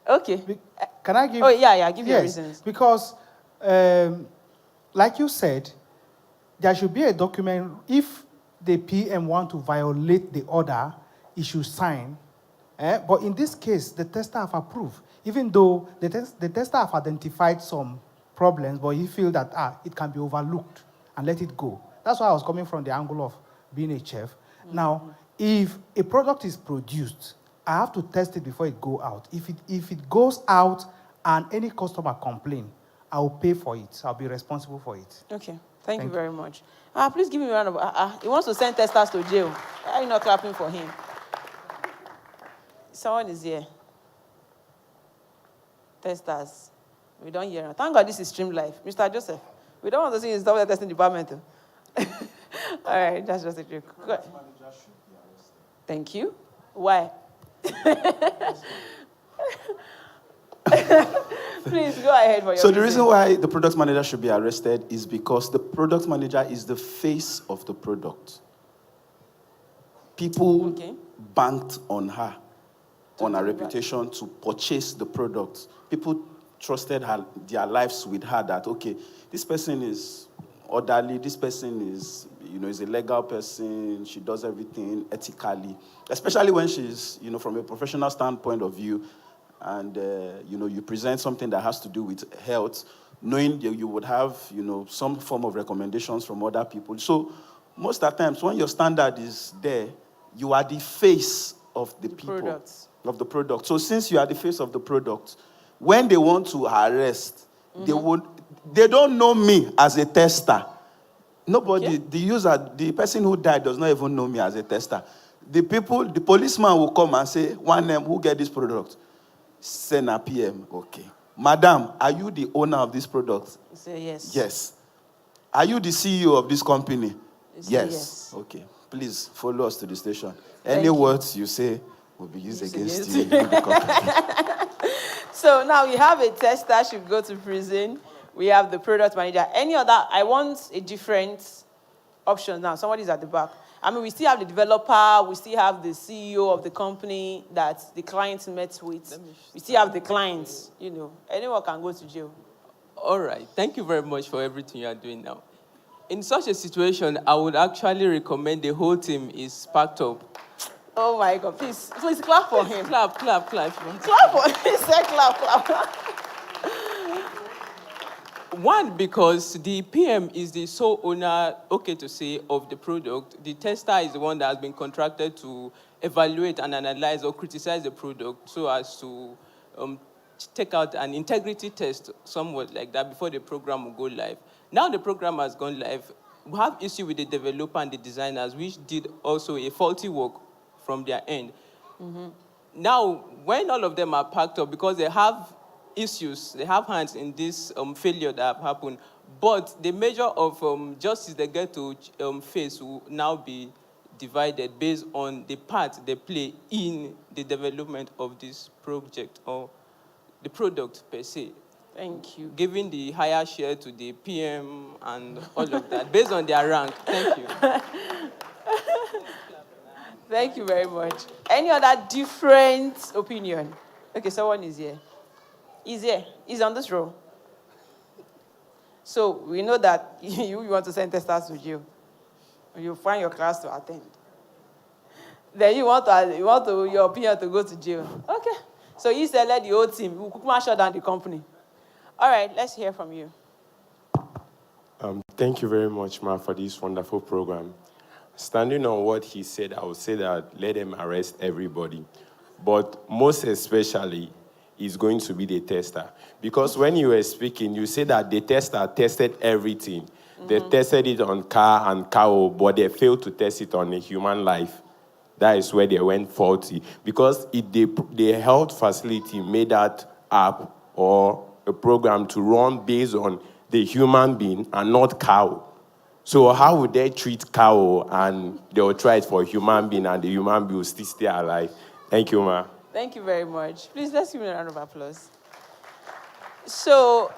S7: Okay.
S5: Can I give...
S7: Oh, yeah, give your reasons.
S5: Because, like you said, there should be a document. If the PM want to violate the order, he should sign. But in this case, the tester have approved. Even though the tester have identified some problems, but he feel that it can be overlooked and let it go. That's why I was coming from the angle of being a chef. Now, if a product is produced I have to test it before it go out. If it goes out and any customer complain, I will pay for it. I'll be responsible for it.
S7: Okay. Thank you very much. Please give me a round of... he wants to send testers to jail. Why are you not clapping for him? Someone is here. Testers. We don't hear. Thank God this is streamed live. Mr. Joseph, we don't want to see you stop the testing department. All right, that's just a joke. Thank you. Why? Please go ahead for your
S8: So the reason why the product manager should be arrested is because the product manager is the face of the product. People banked on her, on her reputation to purchase the product. People trusted their lives with her that, okay, this person is orderly, this person is, is a legal person, she does everything ethically, especially when she's, from a professional standpoint of view, and, you present something that has to do with health, knowing that you would have, some form of recommendations from other people. So most of the times when your standard is there, you are the face of the people, of the product. So since you are the face of the product, when they want to arrest, they don't know me as a tester. Nobody, the user, the person who died does not even know me as a tester. The policeman will come and say, one name, who get this product? Send a PM, okay. Madam, are you the owner of this product?
S7: Say yes.
S8: Yes. Are you the CEO of this company? Yes. Okay. Please follow us to the station. Any words you say will be used against you.
S7: So now we have a tester should go to prison. We have the product manager. Any other? I want a different option now. Somebody's at the back. I mean, we still have the developer. We still have the CEO of the company that the client met with. We still have the clients. Anyone can go to jail.
S16: All right. Thank you very much for everything you are doing now. In such a situation, I would actually recommend the whole team is packed up.
S7: Oh my God! Please clap for him.
S16: Clap.
S7: Clap for him. He said clap.
S16: One, because the PM is the sole owner, to say, of the product. The tester is the one that has been contracted to evaluate and analyze or criticize the product so as to take out an integrity test, somewhat like that, before the program will go live. Now the program has gone live. We have issue with the developer and the designers, which did also a faulty work from their end. Now, when all of them are packed up, because they have issues, they have hands in this failure that have happened, but the measure of justice they get to face will now be divided based on the part they play in the development of this project or the product per se.
S7: Thank you.
S16: Giving the higher share to the PM and all of that, based on their rank. Thank you.
S7: Thank you very much. Any other different opinion? Okay, someone is here. He's here. He's on this row. So we know that you want to send testers to jail. You find your class to attend. Then you want your opinion to go to jail. Okay. So you said let the whole team. We'll shut down the company. All right. Let's hear from you.
S17: Thank you very much, Ma, for this wonderful program. Standing on what he said, I would say that let them arrest everybody. But most especially, is going to be the tester. Because when you were speaking, you said that the tester tested everything. They tested it on car and cow, but they failed to test it on a human life. That is where they went faulty. Because the health facility made that app or a program to run based on the human being and not cow. So how would they treat cow and they will try it for a human being and the human being will still stay alive? Thank you, Ma.
S7: Thank you very much. Please, let's give me a round of applause. So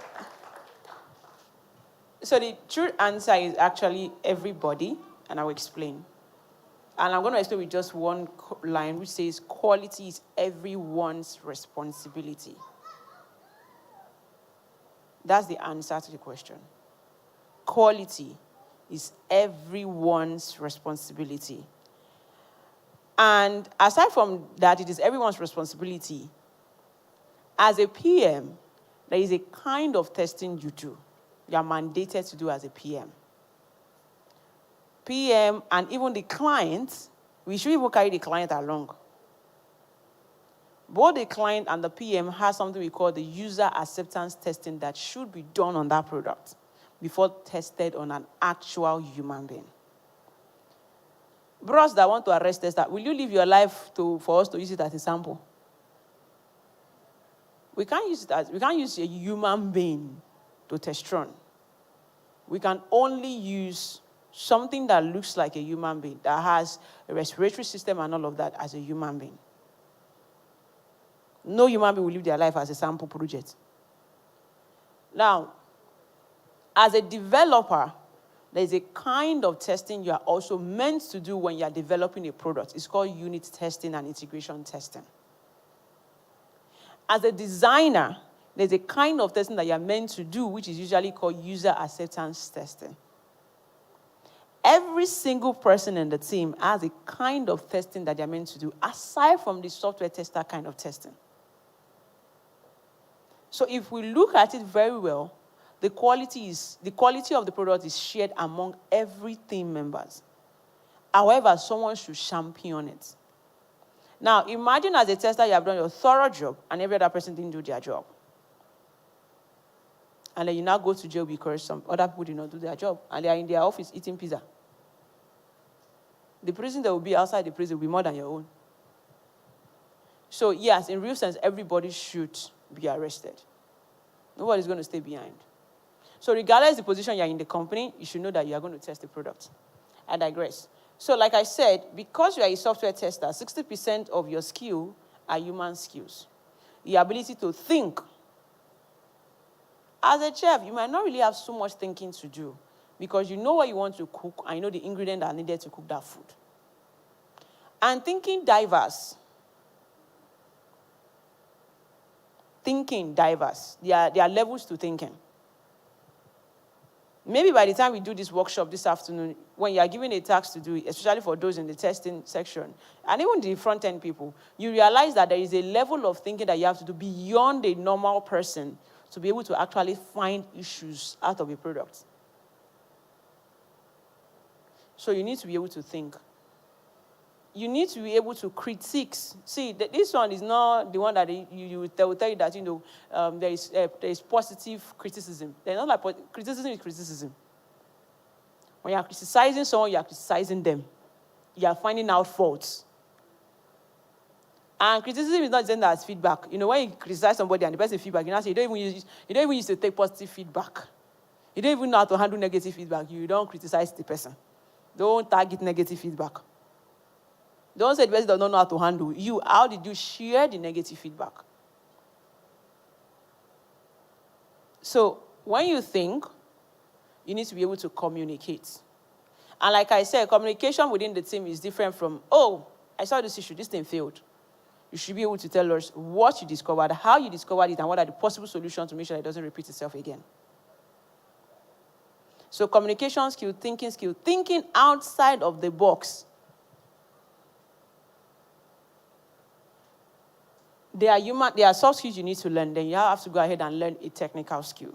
S7: the true answer is actually everybody, and I will explain. And I'm going to explain with just one line, which says quality is everyone's responsibility. That's the answer to the question. Quality is everyone's responsibility. And aside from that, it is everyone's responsibility. As a PM, there is a kind of testing you do. You are mandated to do as a PM. PM and even the client, we should even carry the client along. both the client and the PM has something we call the user acceptance testing that should be done on that product before tested on an actual human being. Bros that want to arrest tester, will you live your life for us to use it as a sample? We can't use a human being to test run. We can only use something that looks like a human being, that has a respiratory system and all of that as a human being. No human being will live their life as a sample project. Now, as a developer, there's a kind of testing you are also meant to do when you are developing a product. It's called unit testing and integration testing. As a designer, there's a kind of testing that you are meant to do, which is usually called user acceptance testing. Every single person in the team has a kind of testing that they're meant to do, aside from the software tester kind of testing. So if we look at it very well, the quality of the product is shared among every team members. However, someone should champion it. Now, imagine as a tester, you have done your thorough job, and every other person didn't do their job. And then you now go to jail because some other people did not do their job, and they are in their office eating pizza. The prison that will be outside the prison will be more than your own. So yes, in real sense, everybody should be arrested. Nobody's going to stay behind. So regardless of the position you're in the company, you should know that you are going to test the product. I digress. So like I said, because you are a software tester, 60% of your skill are human skills. The ability to think. As a chef, you might not really have so much thinking to do because you know what you want to cook and you know the ingredients that are needed to cook that food. And thinking diverse. Thinking diverse. There are levels to thinking. Maybe by the time we do this workshop this afternoon, when you are given a task to do, especially for those in the testing section, and even the front-end people, you realize that there is a level of thinking that you have to do beyond a normal person to be able to actually find issues out of a product. So you need to be able to think. You need to be able to critique. See, this one is not the one that they will tell you that, there is positive criticism. There's not like criticism is criticism. When you are criticizing someone, you are criticizing them. You are finding out faults. And criticism is not the same as feedback. When you criticize somebody and the person feedback, you don't even use to take positive feedback. You don't even know how to handle negative feedback. You don't criticize the person. Don't target negative feedback. Don't say the person does not know how to handle you. How did you share the negative feedback? So when you think, you need to be able to communicate. And like I said, communication within the team is different from, I saw this issue, this thing failed. You should be able to tell us what you discovered, how you discovered it, and what are the possible solutions to make sure that it doesn't repeat itself again. So communication skill, thinking outside of the box. There are soft skills you need to learn, then you have to go ahead and learn a technical skill.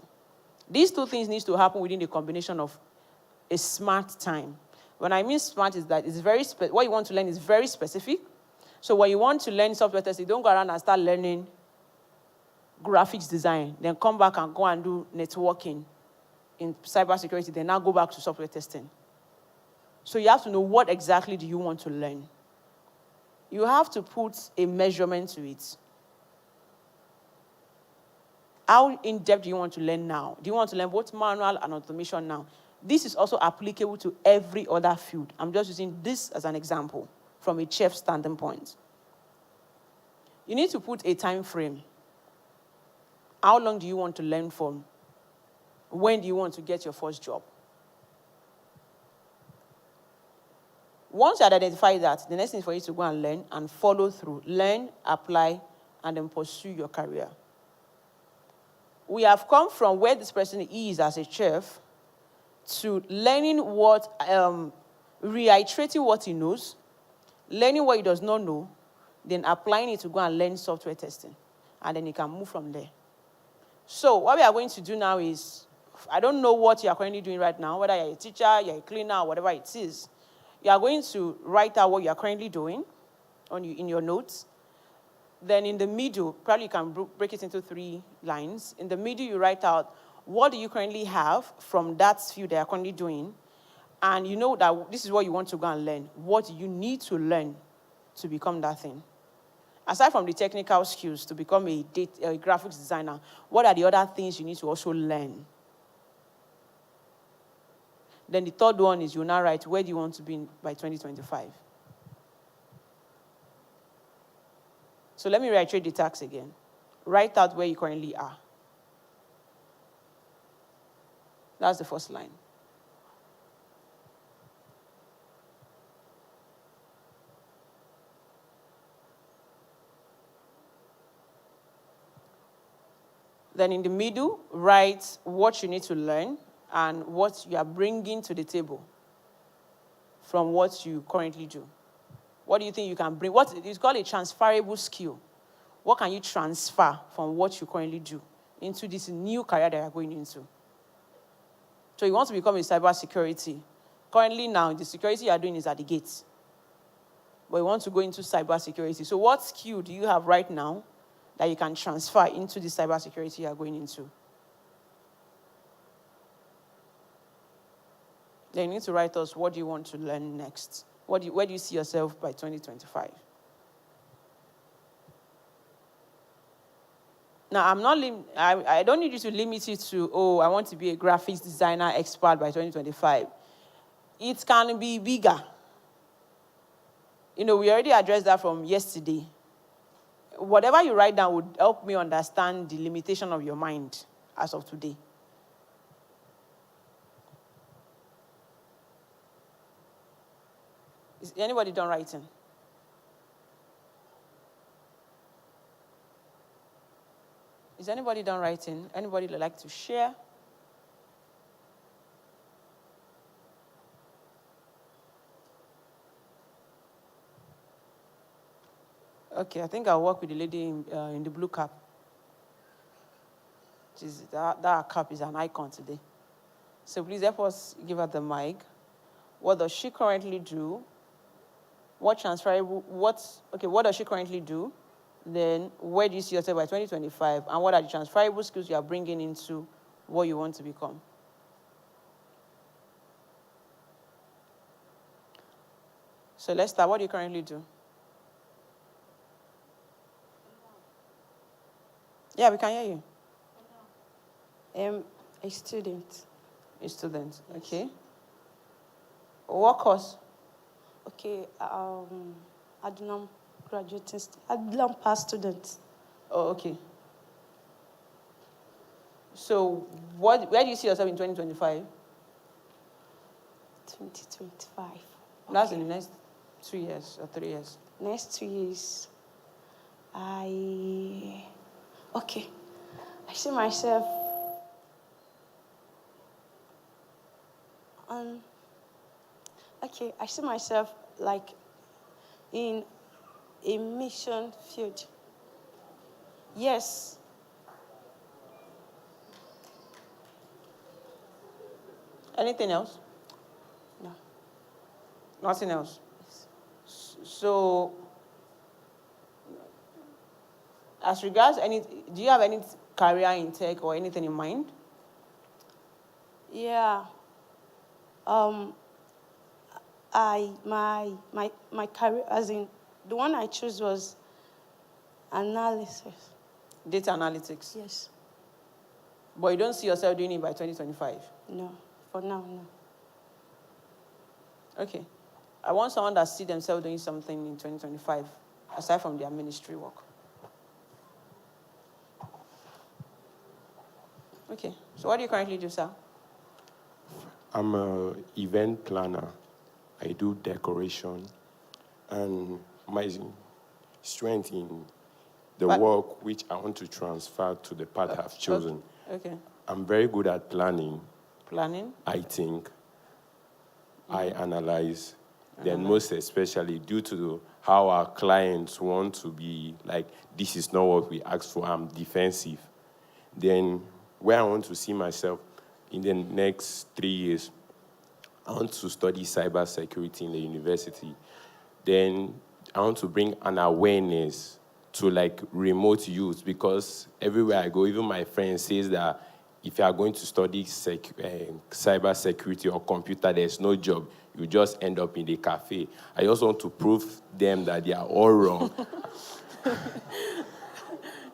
S7: These two things need to happen within the combination of a smart time. When I mean smart is that it's what you want to learn is very specific. So when you want to learn software testing, don't go around and start learning graphics design, then come back and go and do networking in cybersecurity, then now go back to software testing. So you have to know what exactly do you want to learn. You have to put a measurement to it. How in-depth do you want to learn now? Do you want to learn both manual and automation now? This is also applicable to every other field. I'm just using this as an example from a chef standpoint. You need to put a time frame. How long do you want to learn from? When do you want to get your first job? Once you identify that, the next thing is for you to go and learn and follow through. Learn, apply, and then pursue your career. We have come from where this person is as a chef to learning reiterating what he knows, learning what he does not know, then applying it to go and learn software testing. And then you can move from there. So what we are going to do now is, I don't know what you are currently doing right now, whether you're a teacher, you're a cleaner, or whatever it is. You are going to write out what you are currently doing in your notes. Then in the middle, probably you can break it into 3 lines. In the middle, you write out, what do you currently have from that field that you're currently doing? And you know that this is what you want to go and learn. What you need to learn to become that thing. Aside from the technical skills to become a graphics designer, what are the other things you need to also learn? Then the third one is you now write, where do you want to be by 2025? So let me reiterate the task again. Write out where you currently are. That's the first line. Then in the middle, write what you need to learn and what you are bringing to the table from what you currently do. What do you think you can bring? What is called a transferable skill. What can you transfer from what you currently do into this new career that you're going into? So you want to become a cybersecurity. Currently now, the security you're doing is at the gates. But you want to go into cybersecurity. So what skill do you have right now that you can transfer into the cybersecurity you're going into? Then you need to write us, what do you want to learn next? Where do you see yourself by 2025? Now, I don't need you to limit it to, I want to be a graphics designer expert by 2025. It can be bigger. We already addressed that from yesterday. Whatever you write down would help me understand the limitation of your mind as of today. Is anybody done writing? Is anybody done writing? Anybody would like to share? Okay, I think I'll work with the lady in the blue cap. That cap is an icon today. So please help us give her the mic. What does she currently do? What does she currently do? Then where do you see yourself by 2025? And what are the transferable skills you are bringing into what you want to become? So let's start. What do you currently do? Yeah, we can hear you.
S15: A student.
S7: A student, okay. What course?
S15: Okay, Adunam graduating, Adunam past student.
S7: Oh, okay. So where do you see yourself in 2025?
S15: 2025.
S7: That's in the next 2 years or 3 years.
S15: Next 2 years, I see myself I see myself like in a mission field. Yes.
S7: Anything else?
S15: No.
S7: Nothing else? Yes. So, as regards do you have any career in tech or anything in mind?
S15: Yeah. My career, as in the one I chose was analysis.
S7: Data analytics?
S15: Yes.
S7: But you don't see yourself doing it by 2025?
S15: No, for now, no.
S7: Okay. I want someone that sees themselves doing something in 2025, aside from their ministry work. Okay. So what do you currently do, sir?
S17: I'm an event planner. I do decoration. And my strength in the work which I want to transfer to the path I've chosen.
S7: Okay.
S17: I'm very good at planning.
S7: Planning?
S17: I think. I analyze. Then most especially due to how our clients want to be like, this is not what we asked for, I'm defensive. Then where I want to see myself in the next 3 years, I want to study cybersecurity in the university. Then I want to bring an awareness to like remote youth, because everywhere I go, even my friend says that if you are going to study cyber security or computer, there's no job. You just end up in the cafe. I just want to prove them that they are all wrong.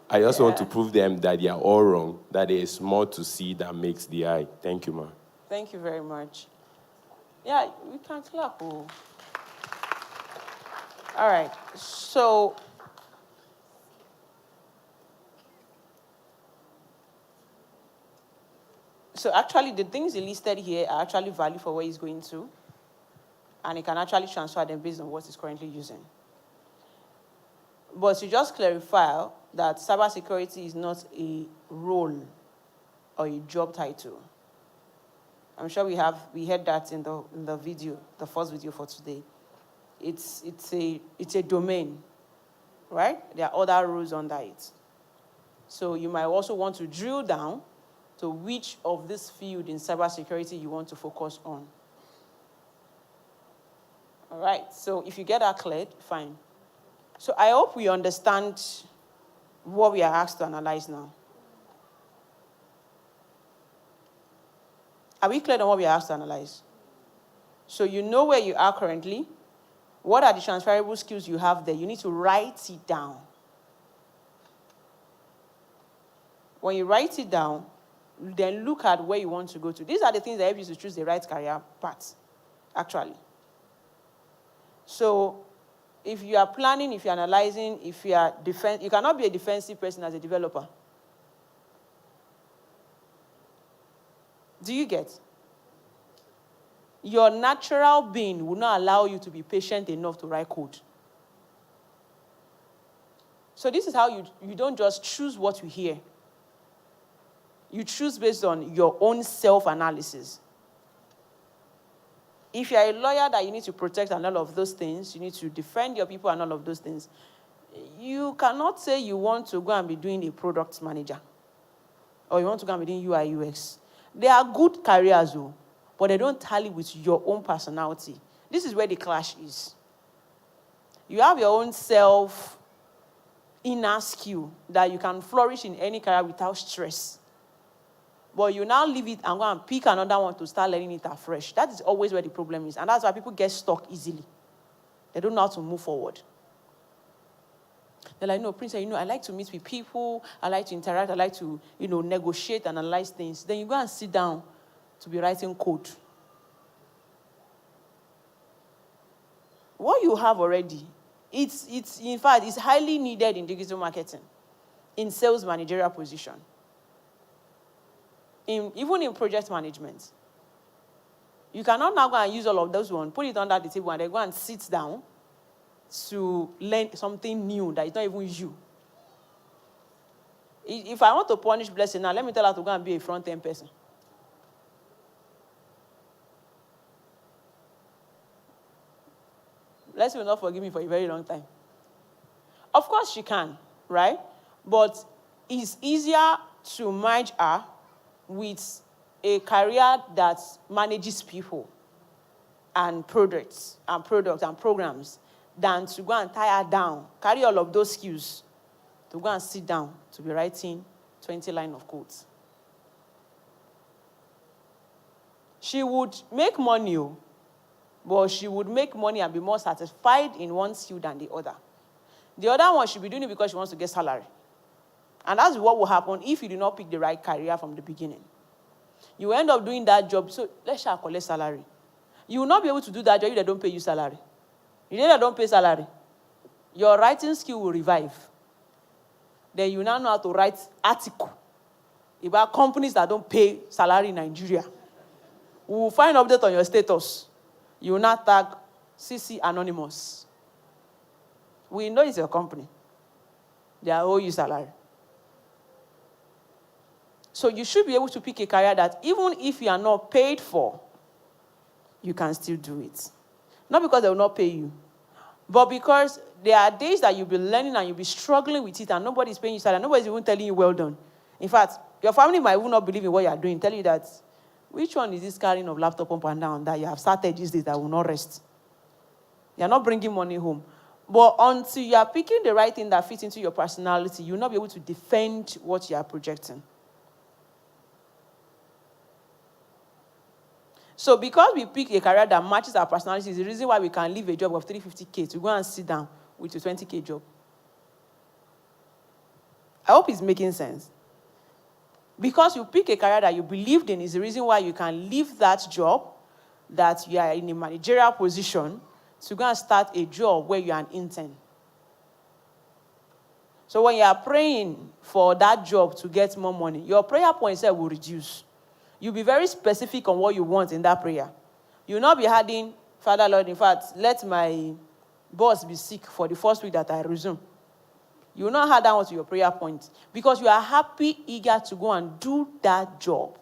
S17: I just want to prove them that they are all wrong, that there is more to see than makes the eye. Thank you, ma'am.
S7: Thank you very much. Yeah, we can clap. Oh. All right. So actually, the things he listed here are actually valid for where he's going to, and he can actually transfer them based on what he's currently using. But to just clarify that cybersecurity is not a role or a job title. I'm sure we heard that in the video, the first video for today. It's a domain, right? There are other roles under it. So you might also want to drill down to which of this field in cybersecurity you want to focus on. All right, so if you get that cleared, fine. So I hope we understand what we are asked to analyze now. Are we clear on what we are asked to analyze? So you know where you are currently. What are the transferable skills you have there? You need to write it down. When you write it down, then look at where you want to go to. These are the things that help you to choose the right career path, actually. So if you are planning, if you're analyzing, if you are you cannot be a defensive person as a developer. Do you get? Your natural being will not allow you to be patient enough to write code. So this is how you don't just choose what you hear. You choose based on your own self-analysis. If you're a lawyer that you need to protect and all of those things, you need to defend your people and all of those things, you cannot say you want to go and be doing a product manager or you want to go and be doing UI, UX. They are good careers, though, but they don't tally with your own personality. This is where the clash is. You have your own inner skill that you can flourish in any career without stress. But you now leave it and go and pick another one to start learning it afresh. That is always where the problem is. And that's why people get stuck easily. They don't know how to move forward. They're like, no, Prince, I like to meet with people. I like to interact. I like to, negotiate and analyze things. Then you go and sit down to be writing code. What you have already, it's in fact, it's highly needed in digital marketing, in sales managerial position. Even in project management. You cannot now go and use all of those ones, put it under the table, and then go and sit down to learn something new that is not even you. If I want to punish Blessing now, let me tell her to go and be a front-end person. Blessing will not forgive me for a very long time. Of course she can, right? But it's easier to merge her with a career that manages people and products and programs than to go and tie her down, carry all of those skills, to go and sit down to be writing 20 lines of codes. She would make money, but she would make money and be more satisfied in one skill than the other. The other one, she'll be doing it because she wants to get salary. And that's what will happen if you do not pick the right career from the beginning. You end up doing that job, so let's shall collect salary. You will not be able to do that job if they don't pay you salary. You know they don't pay salary. Your writing skill will revive. Then you now know how to write article about companies that don't pay salary in Nigeria. We will find update on your status. You will not tag CC Anonymous. We know it's your company. They owe you salary. So you should be able to pick a career that even if you are not paid for, you can still do it. Not because they will not pay you, but because there are days that you'll be learning and you'll be struggling with it and nobody's paying you salary. Nobody's even telling you well done. In fact, your family might even not believe in what you are doing, tell you that, which one is this carrying of laptop up and down that you have started these days that will not rest? They are not bringing money home. But until you are picking the right thing that fits into your personality, you'll not be able to defend what you are projecting. So because we pick a career that matches our personality is the reason why we can leave a job of 350K to go and sit down with a 20K job. I hope it's making sense. Because you pick a career that you believed in is the reason why you can leave that job, that you are in a managerial position, to go and start a job where you are an intern. So when you are praying for that job to get more money, your prayer points will reduce. You'll be very specific on what you want in that prayer. You'll not be adding, Father, Lord, in fact, let my boss be sick for the first week that I resume. You will not add that one to your prayer point because you are happy, eager to go and do that job.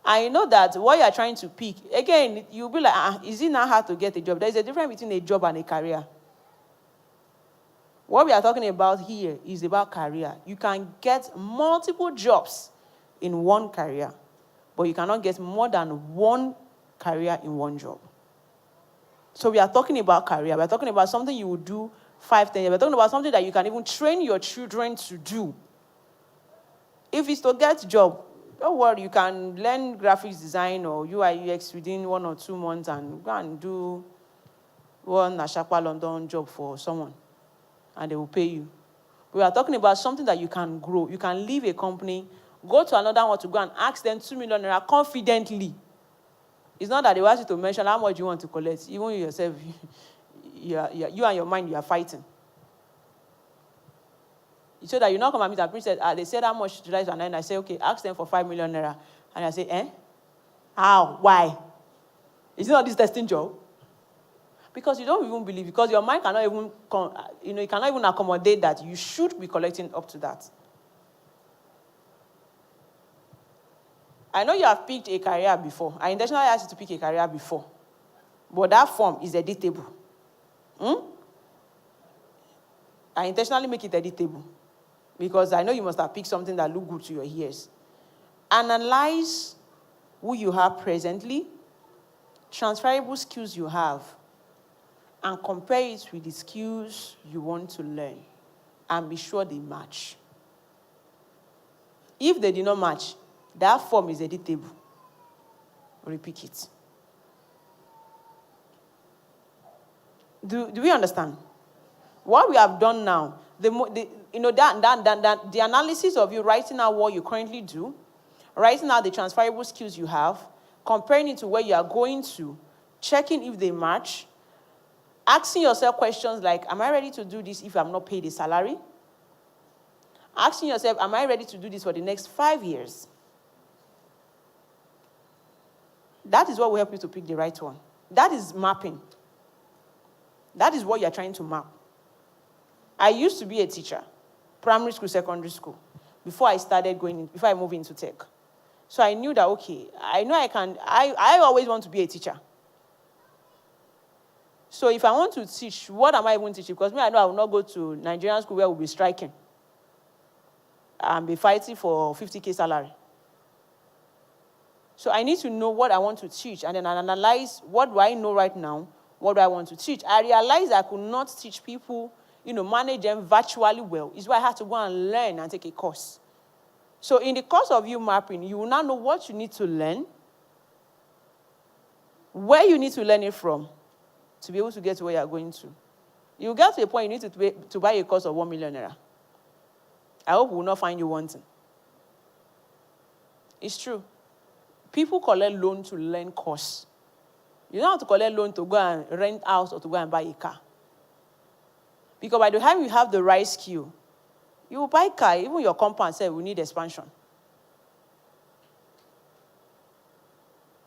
S7: I know that what you are trying to pick, again, you'll be like, is it not hard to get a job? There's a difference between a job and a career. What we are talking about here is about career. You can get multiple jobs in one career, but you cannot get more than one career in one job. So we are talking about career. We are talking about something you will do 5, 10 years. We're talking about something that you can even train your children to do. If it's to get a job, don't worry, you can learn graphics design or UI UX within 1 or 2 months and go and do one Ashakwa London job for someone, and they will pay you. We are talking about something that you can grow. You can leave a company, go to another one to go and ask them 2 million naira confidently. It's not that they want you to mention how much you want to collect. Even you yourself, you and your mind, you are fighting. So that you not come and meet and priest said, they said how much to rise, and then I say, okay, ask them for 5 million naira. And I say, how? Why? Is it not this testing job? Because you don't even believe, because your mind cannot even, you cannot even accommodate that you should be collecting up to that. I know you have picked a career before. I intentionally asked you to pick a career before. But that form is editable. I intentionally make it editable. Because I know you must have picked something that look good to your ears. Analyze who you have presently, transferable skills you have, and compare it with the skills you want to learn. And be sure they match. If they did not match, that form is editable. Repeat it. Do we understand? What we have done now, the analysis of you writing out what you currently do, writing out the transferable skills you have, comparing it to where you are going to, checking if they match, asking yourself questions like, am I ready to do this if I'm not paid a salary? Asking yourself, am I ready to do this for the next 5 years? That is what will help you to pick the right one. That is mapping. That is what you're trying to map. I used to be a teacher, primary school, secondary school, before I moved into tech. So I knew that, okay, I always want to be a teacher. So if I want to teach, what am I even teaching? Because I know I will not go to Nigerian school where we'll be striking and be fighting for 50K salary. So I need to know what I want to teach, and then I analyze what do I know right now, what do I want to teach. I realized I could not teach people, manage them virtually well. It's why I had to go and learn and take a course. So in the course of you mapping, you will now know what you need to learn, where you need to learn it from, to be able to get to where you are going to. You get to a point you need to buy a course of 1 million naira. I hope we will not find you wanting. It's true. People collect loan to learn course. You don't have to collect loan to go and rent house or to go and buy a car. Because by the time you have the right skill, you will buy a car. Even your compound said we need expansion.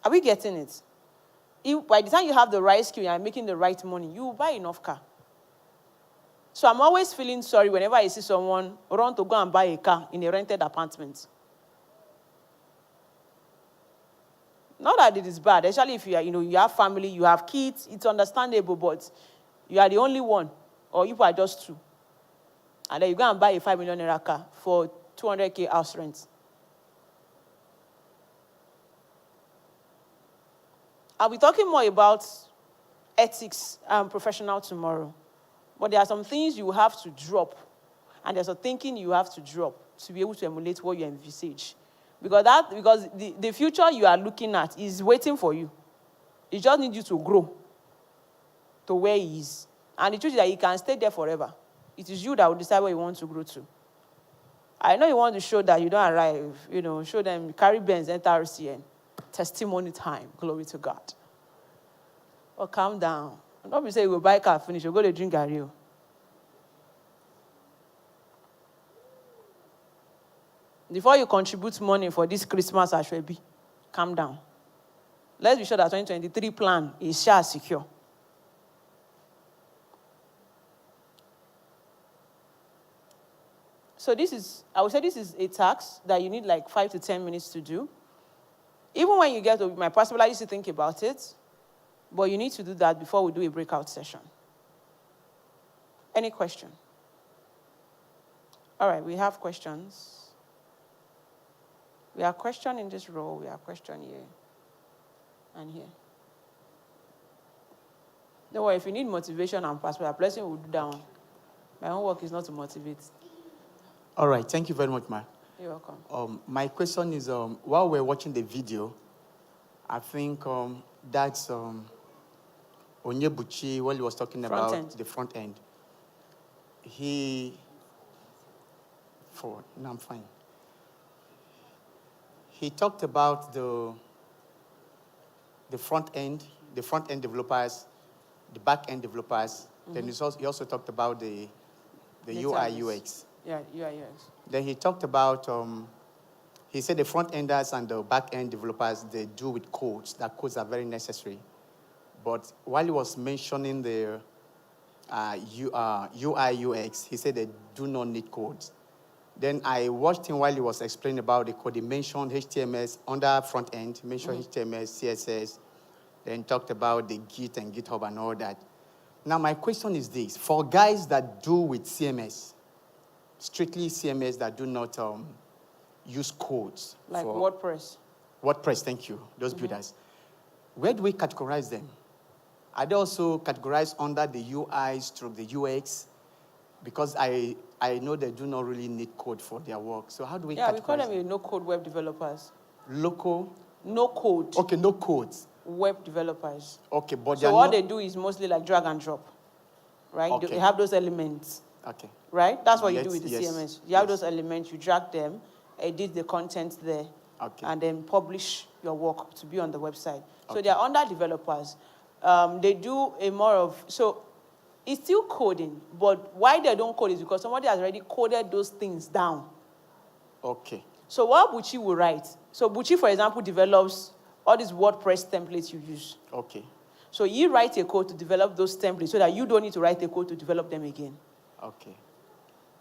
S7: Are we getting it? By the time you have the right skill and making the right money, you will buy enough car. So I'm always feeling sorry whenever I see someone run to go and buy a car in a rented apartment. Not that it is bad, especially if you have family, you have kids, it's understandable, but you are the only one, or you are just two. And then you go and buy a 5 million naira car for 200K house rent. I'll be talking more about ethics and professional tomorrow. But there are some things you have to drop, and there's a thinking you have to drop to be able to emulate what you envisage. Because the future you are looking at is waiting for you. It just needs you to grow to where he is. And the truth is that he can stay there forever. It is you that will decide where you want to grow to. I know you want to show that you don't arrive, show them, carry Benz, enter RCN. Testimony time. Glory to God. Or calm down. Don't be saying you go buy car, finish, you go to drink Gary. Before you contribute money for this Christmas, I should be. Calm down. Let's be sure that 2023 plan is sure secure. So I would say this is a task that you need like 5 to 10 minutes to do. Even when you get to my personal, I used to think about it, but you need to do that before we do a breakout session. Any question? All right, we have questions. We have question in this row, we have question here and here. Don't worry, if you need motivation and passport, blessing will do that one. My own work is not to motivate.
S18: All right, thank you very much, Ma.
S7: You're welcome.
S18: My question is, while we're watching the video, I think that's Onyebuchi, while he was talking about the front end. I'm fine. He talked about the front end developers, the back end developers. Mm-hmm. Then he also talked about the UI UX.
S7: Yeah, UI UX.
S18: Then he talked about, he said the front enders and the back end developers, they do with codes. That codes are very necessary. But while he was mentioning the UI UX, he said they do not need codes. Then I watched him while he was explaining about the code. He mentioned HTML under front end, mentioned HTML, CSS, then talked about the Git and GitHub and all that. Now my question is this: for guys that do with CMS, strictly CMS that do not use codes.
S7: Like WordPress.
S18: WordPress, thank you, those builders. Where do we categorize them? Are they also categorized under the UI stroke the UX? Because I know they do not really need code for their work. So how do we categorize them?
S7: Yeah, we call them no-code web developers.
S18: Local?
S7: No code.
S18: Okay, no codes.
S7: Web developers.
S18: Okay, but
S7: so what they do is mostly like drag and drop, right?
S18: Okay.
S7: They have those elements.
S18: Okay.
S7: Right? That's what you do with the CMS. You have those elements, you drag them, edit the content there, and then publish your work to be on the website. So they are under developers. They do a more of, so it's still coding, but why they don't code is because somebody has already coded those things down.
S18: Okay.
S7: So what Buchi will write, so Buchi, for example, develops all these WordPress templates you use.
S18: Okay.
S7: So you write a code to develop those templates so that you don't need to write a code to develop them again.
S18: Okay.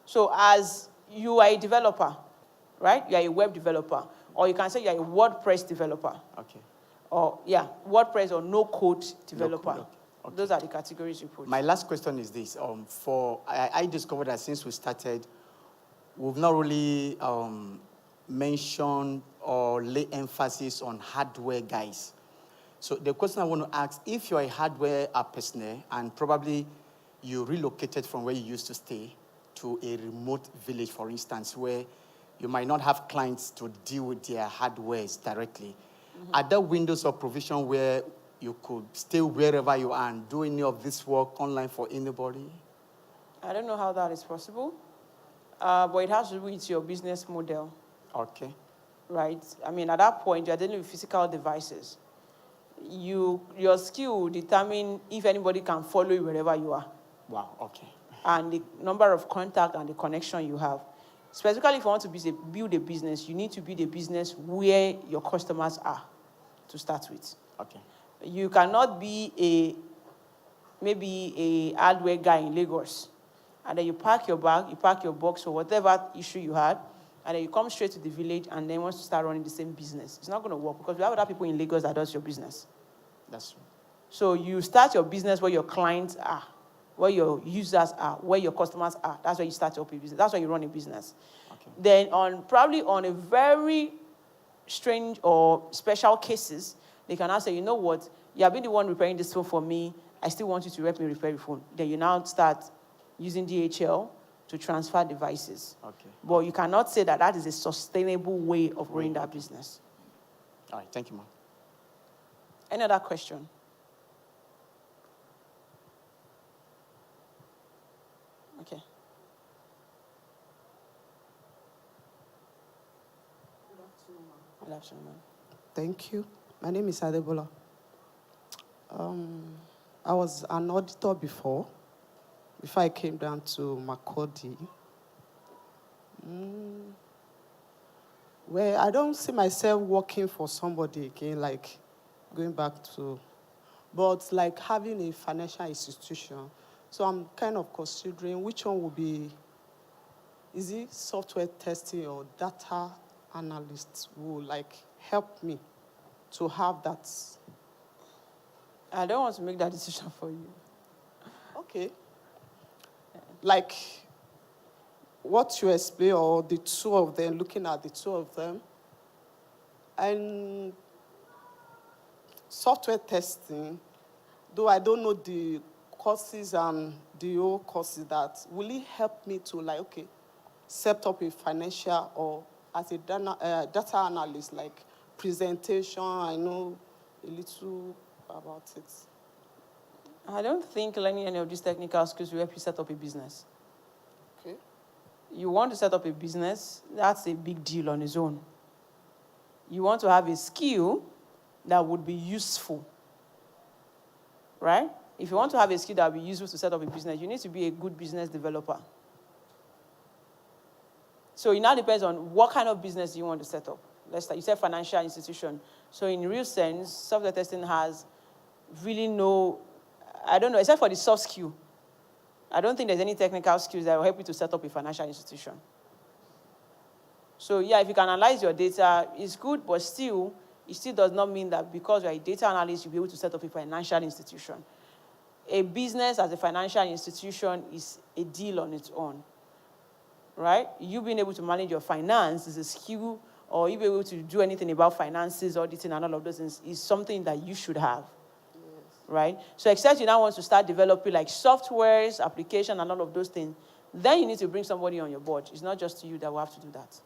S7: So as you are a developer, right? You are a web developer. Or you can say you are a WordPress developer.
S18: Okay.
S7: Or, WordPress or no-code developer.
S18: No code, okay.
S7: Those are the categories you put.
S18: My last question is this. I discovered that since we started, we've not really mentioned or lay emphasis on hardware guys. So the question I want to ask, if you're a hardware personnel and probably you relocated from where you used to stay to a remote village, for instance, where you might not have clients to deal with their hardwares directly, are there windows of provision where you could stay wherever you are and do any of this work online for anybody?
S7: I don't know how that is possible, but it has to do with your business model.
S18: Okay.
S7: Right? I mean, at that point, you're dealing with physical devices. Your skill will determine if anybody can follow you wherever you are.
S18: Wow, okay.
S7: And the number of contact and the connection you have. Specifically, if you want to build a business, you need to build a business where your customers are to start with.
S18: Okay.
S7: You cannot be maybe a hardware guy in Lagos, and then you pack your bag, you pack your box or whatever issue you had, and then you come straight to the village and then want to start running the same business. It's not going to work because we have other people in Lagos that does your business.
S18: That's true.
S7: So you start your business where your clients are, where your users are, where your customers are. That's where you start your business. That's where you run a business. Okay. Then probably on a very strange or special cases, they can now say, you know what, you have been the one repairing this phone for me. I still want you to help me repair the phone. Then you now start using DHL to transfer devices.
S18: Okay.
S7: But you cannot say that that is a sustainable way of growing that business.
S18: All right, thank you, ma'am.
S7: Any other question? Okay. Good afternoon, ma'am.
S19: Thank you. My name is Adebola. I was an auditor before I came down to Makodi. Where I don't see myself working for somebody again, like going back to, but like having a financial institution. So I'm kind of considering which one will be, is it software testing or data analysts will like help me to have that?
S7: I don't want to make that decision for you.
S19: Okay. Like what you explain, or the two of them, looking at the two of them, and software testing, though I don't know the courses and the old courses, that will it help me to like, okay, set up a financial or as a data analyst, like presentation, I know a little about it.
S7: I don't think learning any of these technical skills will help you set up a business.
S19: Okay.
S7: You want to set up a business, that's a big deal on its own. You want to have a skill that would be useful, right? If you want to have a skill that will be useful to set up a business, you need to be a good business developer. So it now depends on what kind of business you want to set up. Let's start. You said financial institution. So in real sense, software testing has really no, I don't know, except for the soft skill. I don't think there's any technical skills that will help you to set up a financial institution. So yeah, if you can analyze your data, it's good, but still, it still does not mean that because you're a data analyst, you'll be able to set up a financial institution. A business as a financial institution is a deal on its own, right? You being able to manage your finance is a skill, or you being able to do anything about finances, auditing, and all of those things is something that you should have. Right? So except you now want to start developing like softwares, application, and all of those things, then you need to bring somebody on your board. It's not just you that will have to do that.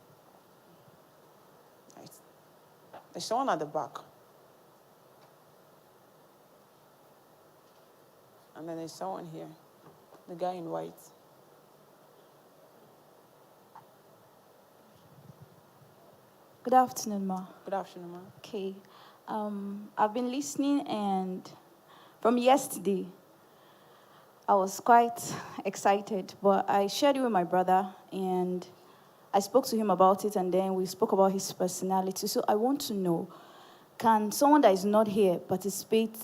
S7: Right. There's someone at the back. And then there's someone here. The guy in white.
S20: Good afternoon, Ma.
S7: Good afternoon, Ma.
S20: Okay. I've been listening, and from yesterday, I was quite excited, but I shared it with my brother, and I spoke to him about it, and then we spoke about his personality. So I want to know, can someone that is not here participate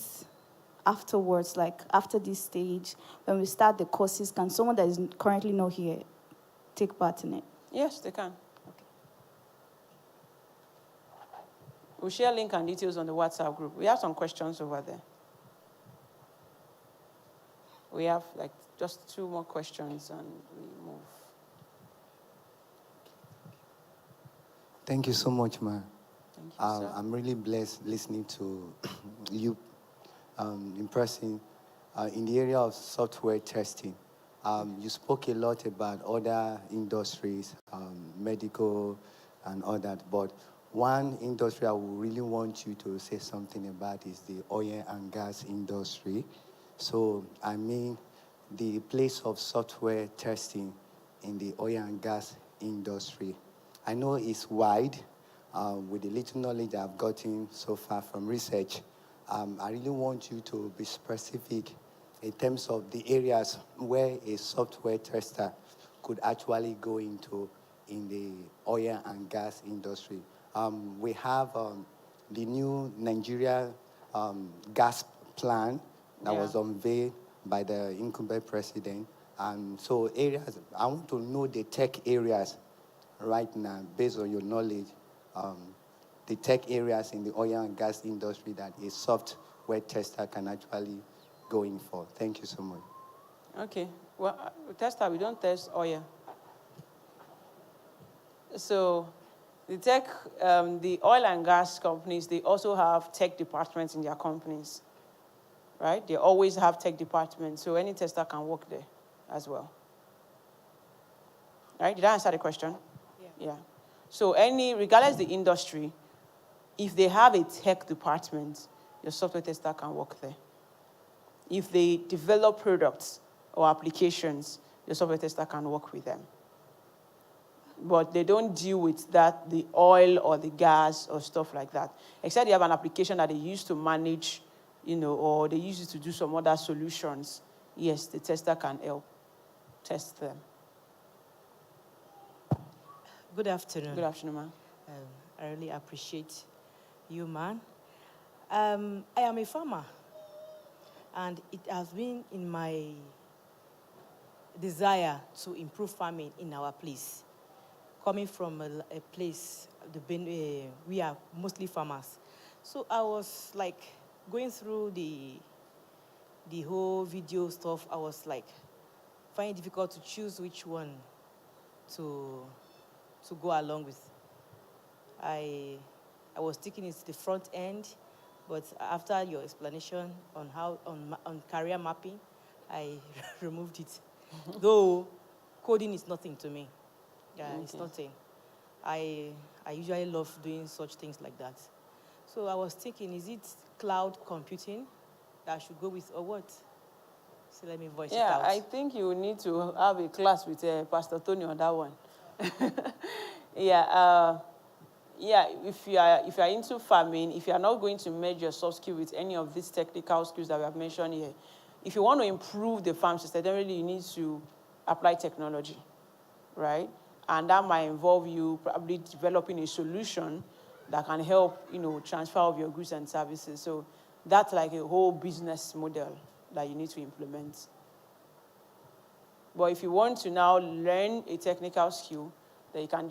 S20: afterwards, like after this stage, when we start the courses? Can someone that is currently not here take part in it?
S7: Yes, they can. Okay. We'll share link and details on the WhatsApp group. We have some questions over there. We have like just 2 more questions and we move.
S21: Thank you so much, Ma.
S7: Thank you, sir.
S21: I'm really blessed listening to you impressing in the area of software testing. You spoke a lot about other industries, medical and all that, but one industry I would really want you to say something about is the oil and gas industry. So, I mean, the place of software testing in the oil and gas industry. I know it's wide. With the little knowledge I've gotten so far from research, I really want you to be specific in terms of the areas where a software tester could actually go into in the oil and gas industry. We have the new Nigeria gas plan that was unveiled by the incumbent president. So areas, I want to know the tech areas right now, based on your knowledge, the tech areas in the oil and gas industry that a software tester can actually go in for. Thank you so much.
S7: Okay. Well, tester, we don't test oil. So the tech, the oil and gas companies, they also have tech departments in their companies. right? They always have tech departments, so any tester can work there as well. Right? Did I answer the question? Yeah. So regardless the industry, if they have a tech department, your software tester can work there. If they develop products or applications, your software tester can work with them. But they don't deal with the oil or the gas or stuff like that. Except they have an application that they use to manage, or they use it to do some other solutions. Yes, the tester can help test them.
S2: Good afternoon.
S7: Good afternoon, ma'am.
S2: I really appreciate you, man. I am a farmer, and it has been in my desire to improve farming in our place. Coming from a place, we are mostly farmers. So I was like going through the whole video stuff. I was like finding it difficult to choose which one to go along with. I was thinking it's the front end, but after your explanation on on career mapping, I removed it. Though coding is nothing to me. Yeah, it's nothing. I usually love doing such things like that. So I was thinking, is it cloud computing that I should go with or what? So let me voice it out.
S7: Yeah, I think you need to have a class with Pastor Tony on that one. If you are into farming, if you are not going to merge your soft skill with any of these technical skills that we have mentioned here, if you want to improve the farm system, then really you need to apply technology, right? And that might involve you probably developing a solution that can help, transfer of your goods and services. So that's like a whole business model that you need to implement. But if you want to now learn a technical skill, then you can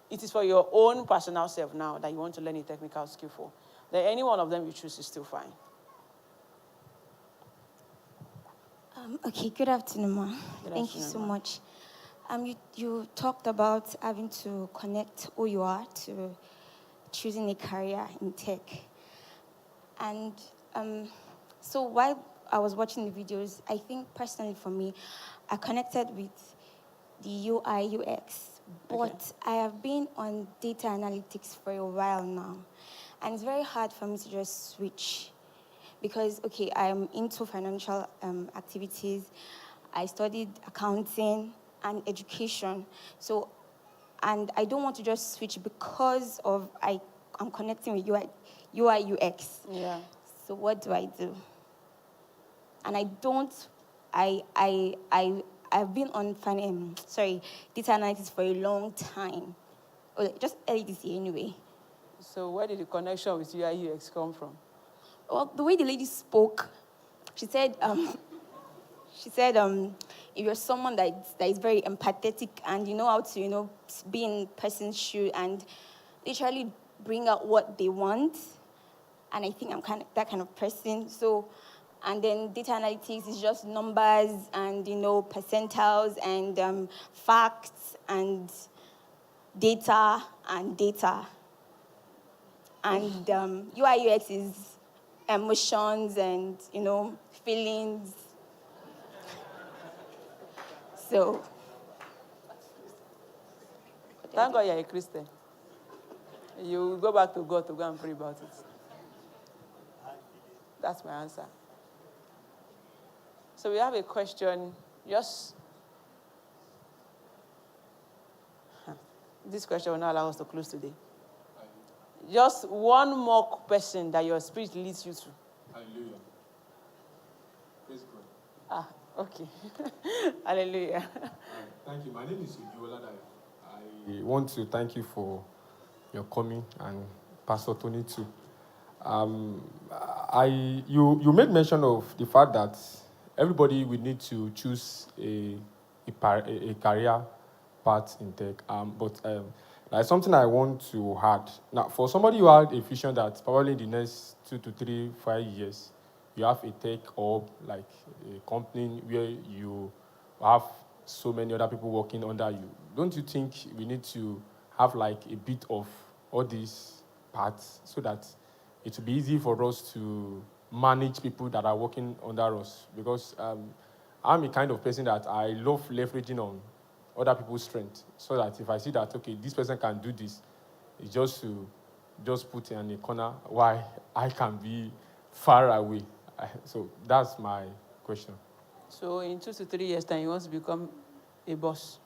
S7: it is for your own personal self now that you want to learn a technical skill for. Then any one of them you choose is still fine.
S22: Okay, good afternoon, ma. Thank you so much. You talked about having to connect who you are to choosing a career in tech. And so while I was watching the videos, I think personally for me, I connected with the UI, UX, but I have been on data analytics for a while now. And it's very hard for me to just switch because, I'm into financial activities. I studied accounting and education. So, and I don't want to just switch because of I'm connecting with UI, UX.
S7: Yeah.
S22: So what do I do? And I've been on data analytics for a long time. Just early this year anyway.
S7: So where did the connection with UI, UX come from?
S22: Well, the way the lady spoke, she said, if you're someone that is very empathetic and you know how to, be in person's shoe and literally bring out what they want, and I think I'm that kind of person. So, and then data analytics is just numbers and, percentiles and facts and data. And UI, UX is emotions and, feelings. So.
S7: Thank God you're a Christian. You go back to God to go and pray about it. That's my answer. So we have a question. This question will not allow us to close today. Just one more person that your spirit leads you to.
S3: Hallelujah. Praise God.
S7: Okay. Hallelujah.
S3: Thank you. My name is Uju. I want to thank you for your coming and Pastor Tony too. You made mention of the fact that everybody will need to choose a career path in tech. Like something I want to add. Now, for somebody who had a vision that probably in the next 2 to 3, 5 years, you have a tech hub, like a company where you have so many other people working under you. Don't you think we need to have like a bit of all these parts so that it will be easy for us to
S4: manage people that are working under us, because I'm a kind of person that I love leveraging on other people's strength, so that if I see that, okay, this person can do this, it's just to just put in a corner why I can be far away. So that's my question.
S7: So in 2 to 3 years' time, you want to become a boss.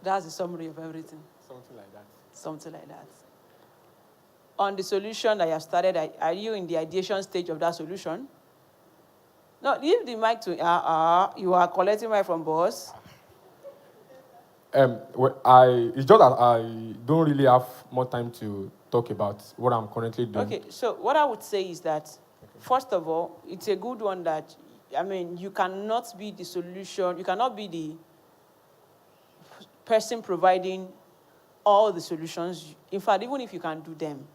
S7: That's the summary of everything.
S4: Something like that.
S7: Something like that. On the solution that you have started, are you in the ideation stage of that solution? No, give the mic to, you are collecting mic from boss.
S4: It's just that I don't really have more time to talk about what I'm currently doing.
S7: Okay, so what I would say is that, first of all, it's a good one that, you cannot be the solution, you cannot be the person providing all the solutions. In fact, even if you can do them,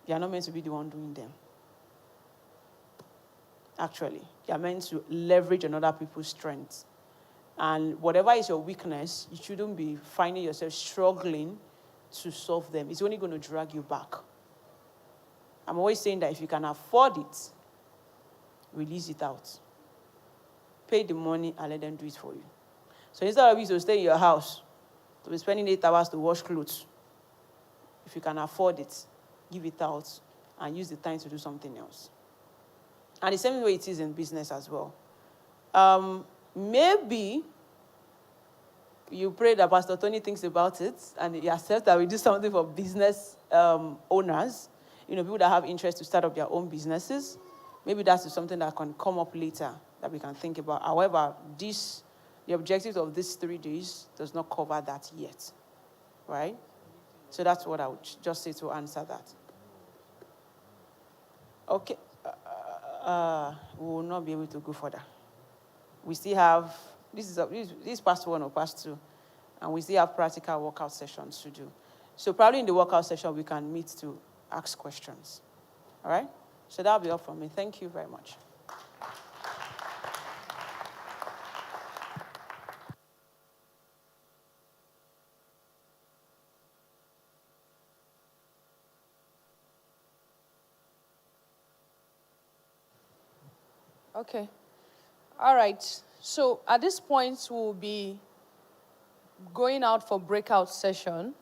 S7: you are not meant to be the one doing them. Actually, you are meant to leverage on other people's strengths. And whatever is your weakness, you shouldn't be finding yourself struggling to solve them. It's only going to drag you back. I'm always saying that if you can afford it, release it out. Pay the money and let them do it for you. So instead of you to stay in your house, to be spending 8 hours to wash clothes, if you can afford it, give it out and use the time to do something else. And the same way it is in business as well. Maybe you pray that Pastor Tony thinks about it and he accepts that we do something for business owners, people that have interest to start up their own businesses. Maybe that's something that can come up later that we can think about. However, the objectives of these 3 days does not cover that yet, right? So that's what I would just say to answer that. Okay. We will not be able to go further. We still have, this is past 1 or past 2, and we still have practical workout sessions to do. So probably in the workout session, we can meet to ask questions. All right? So that'll be all from me. Thank you very much.
S1: Okay. All right. So at this point, we'll be going out for breakout session.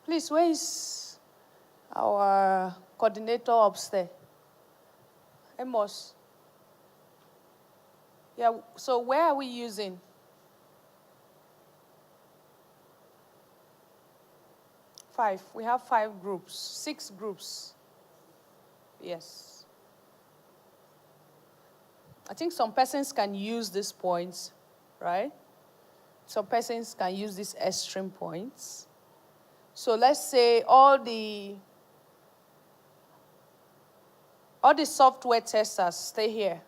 S1: Please, where is our coordinator upstairs? Amos. Yeah, so where are we using? Five. We have 5 groups, 6 groups. Yes. I think some persons can use these points, right? Some persons can use these extreme points. So let's say all the software testers stay here.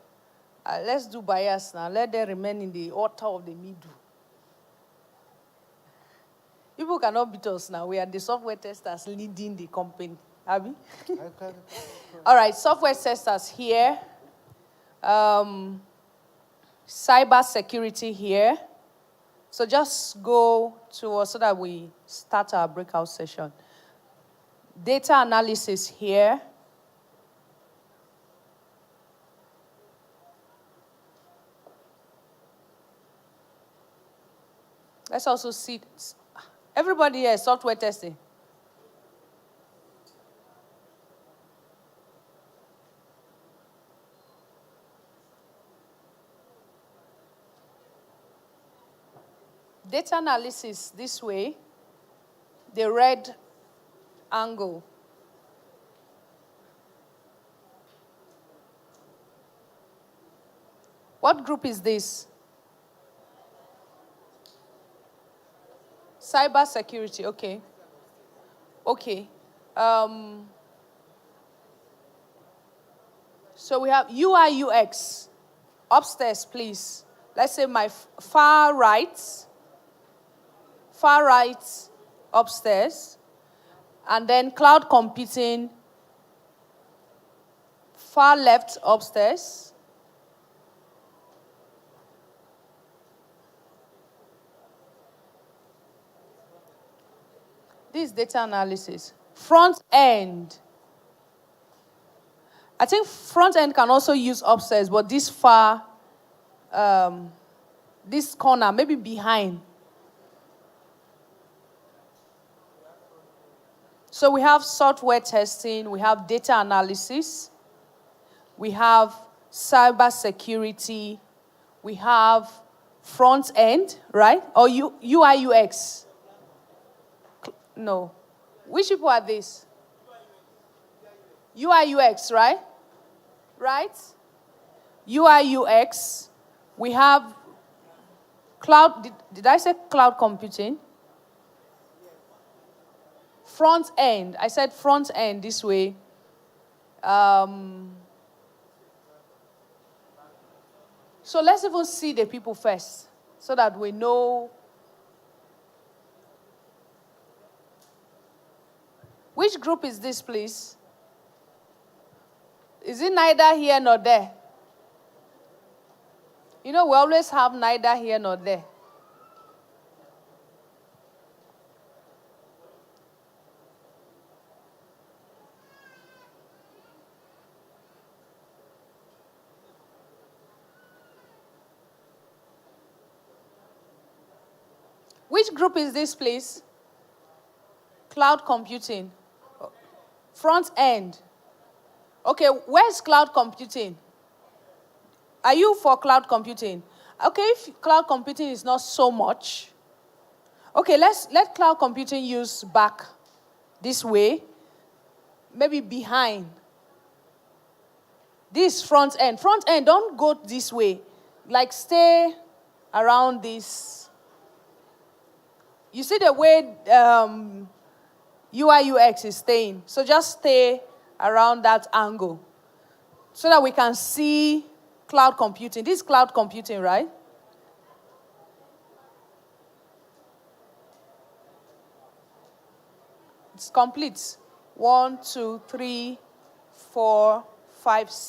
S1: Let's do bias now. Let them remain in the altar of the middle. People cannot beat us now. We are the software testers leading the company. Abby? All right, software testers here. Cyber security here. So just go to us so that we start our breakout session. Data analysis here. Let's also see. Everybody here, software testing. Data analysis this way, the red angle. What group is this? Cyber security, okay. Okay. So we have UI UX. Upstairs, please. Let's say my far right upstairs, and then cloud computing, far left upstairs. This is data analysis. Front end. I think front end can also use upstairs, but this far, this corner, maybe behind. So we have software testing, we have data analysis, we have cyber security, we have front end, right? Or UI UX. No. Which people are these? UI UX, right? Right? UI UX. We have cloud. Did I say cloud computing? Front end. I said front end this way. So let's even see the people first so that we know. Which group is this, please? Is it neither here nor there? You know, we always have neither here nor there. Which group is this, please? Cloud computing. Front end. Okay, where's cloud computing? Are you for cloud computing? Okay, if cloud computing is not so much, okay, let cloud computing use back this way, maybe behind. This front end. Front end, don't go this way. Like stay around this. You see the way UI UX is staying. So just stay around that angle so that we can see cloud computing. This is cloud computing, right? It's complete. 1, 2, 3, 4, 5, 6.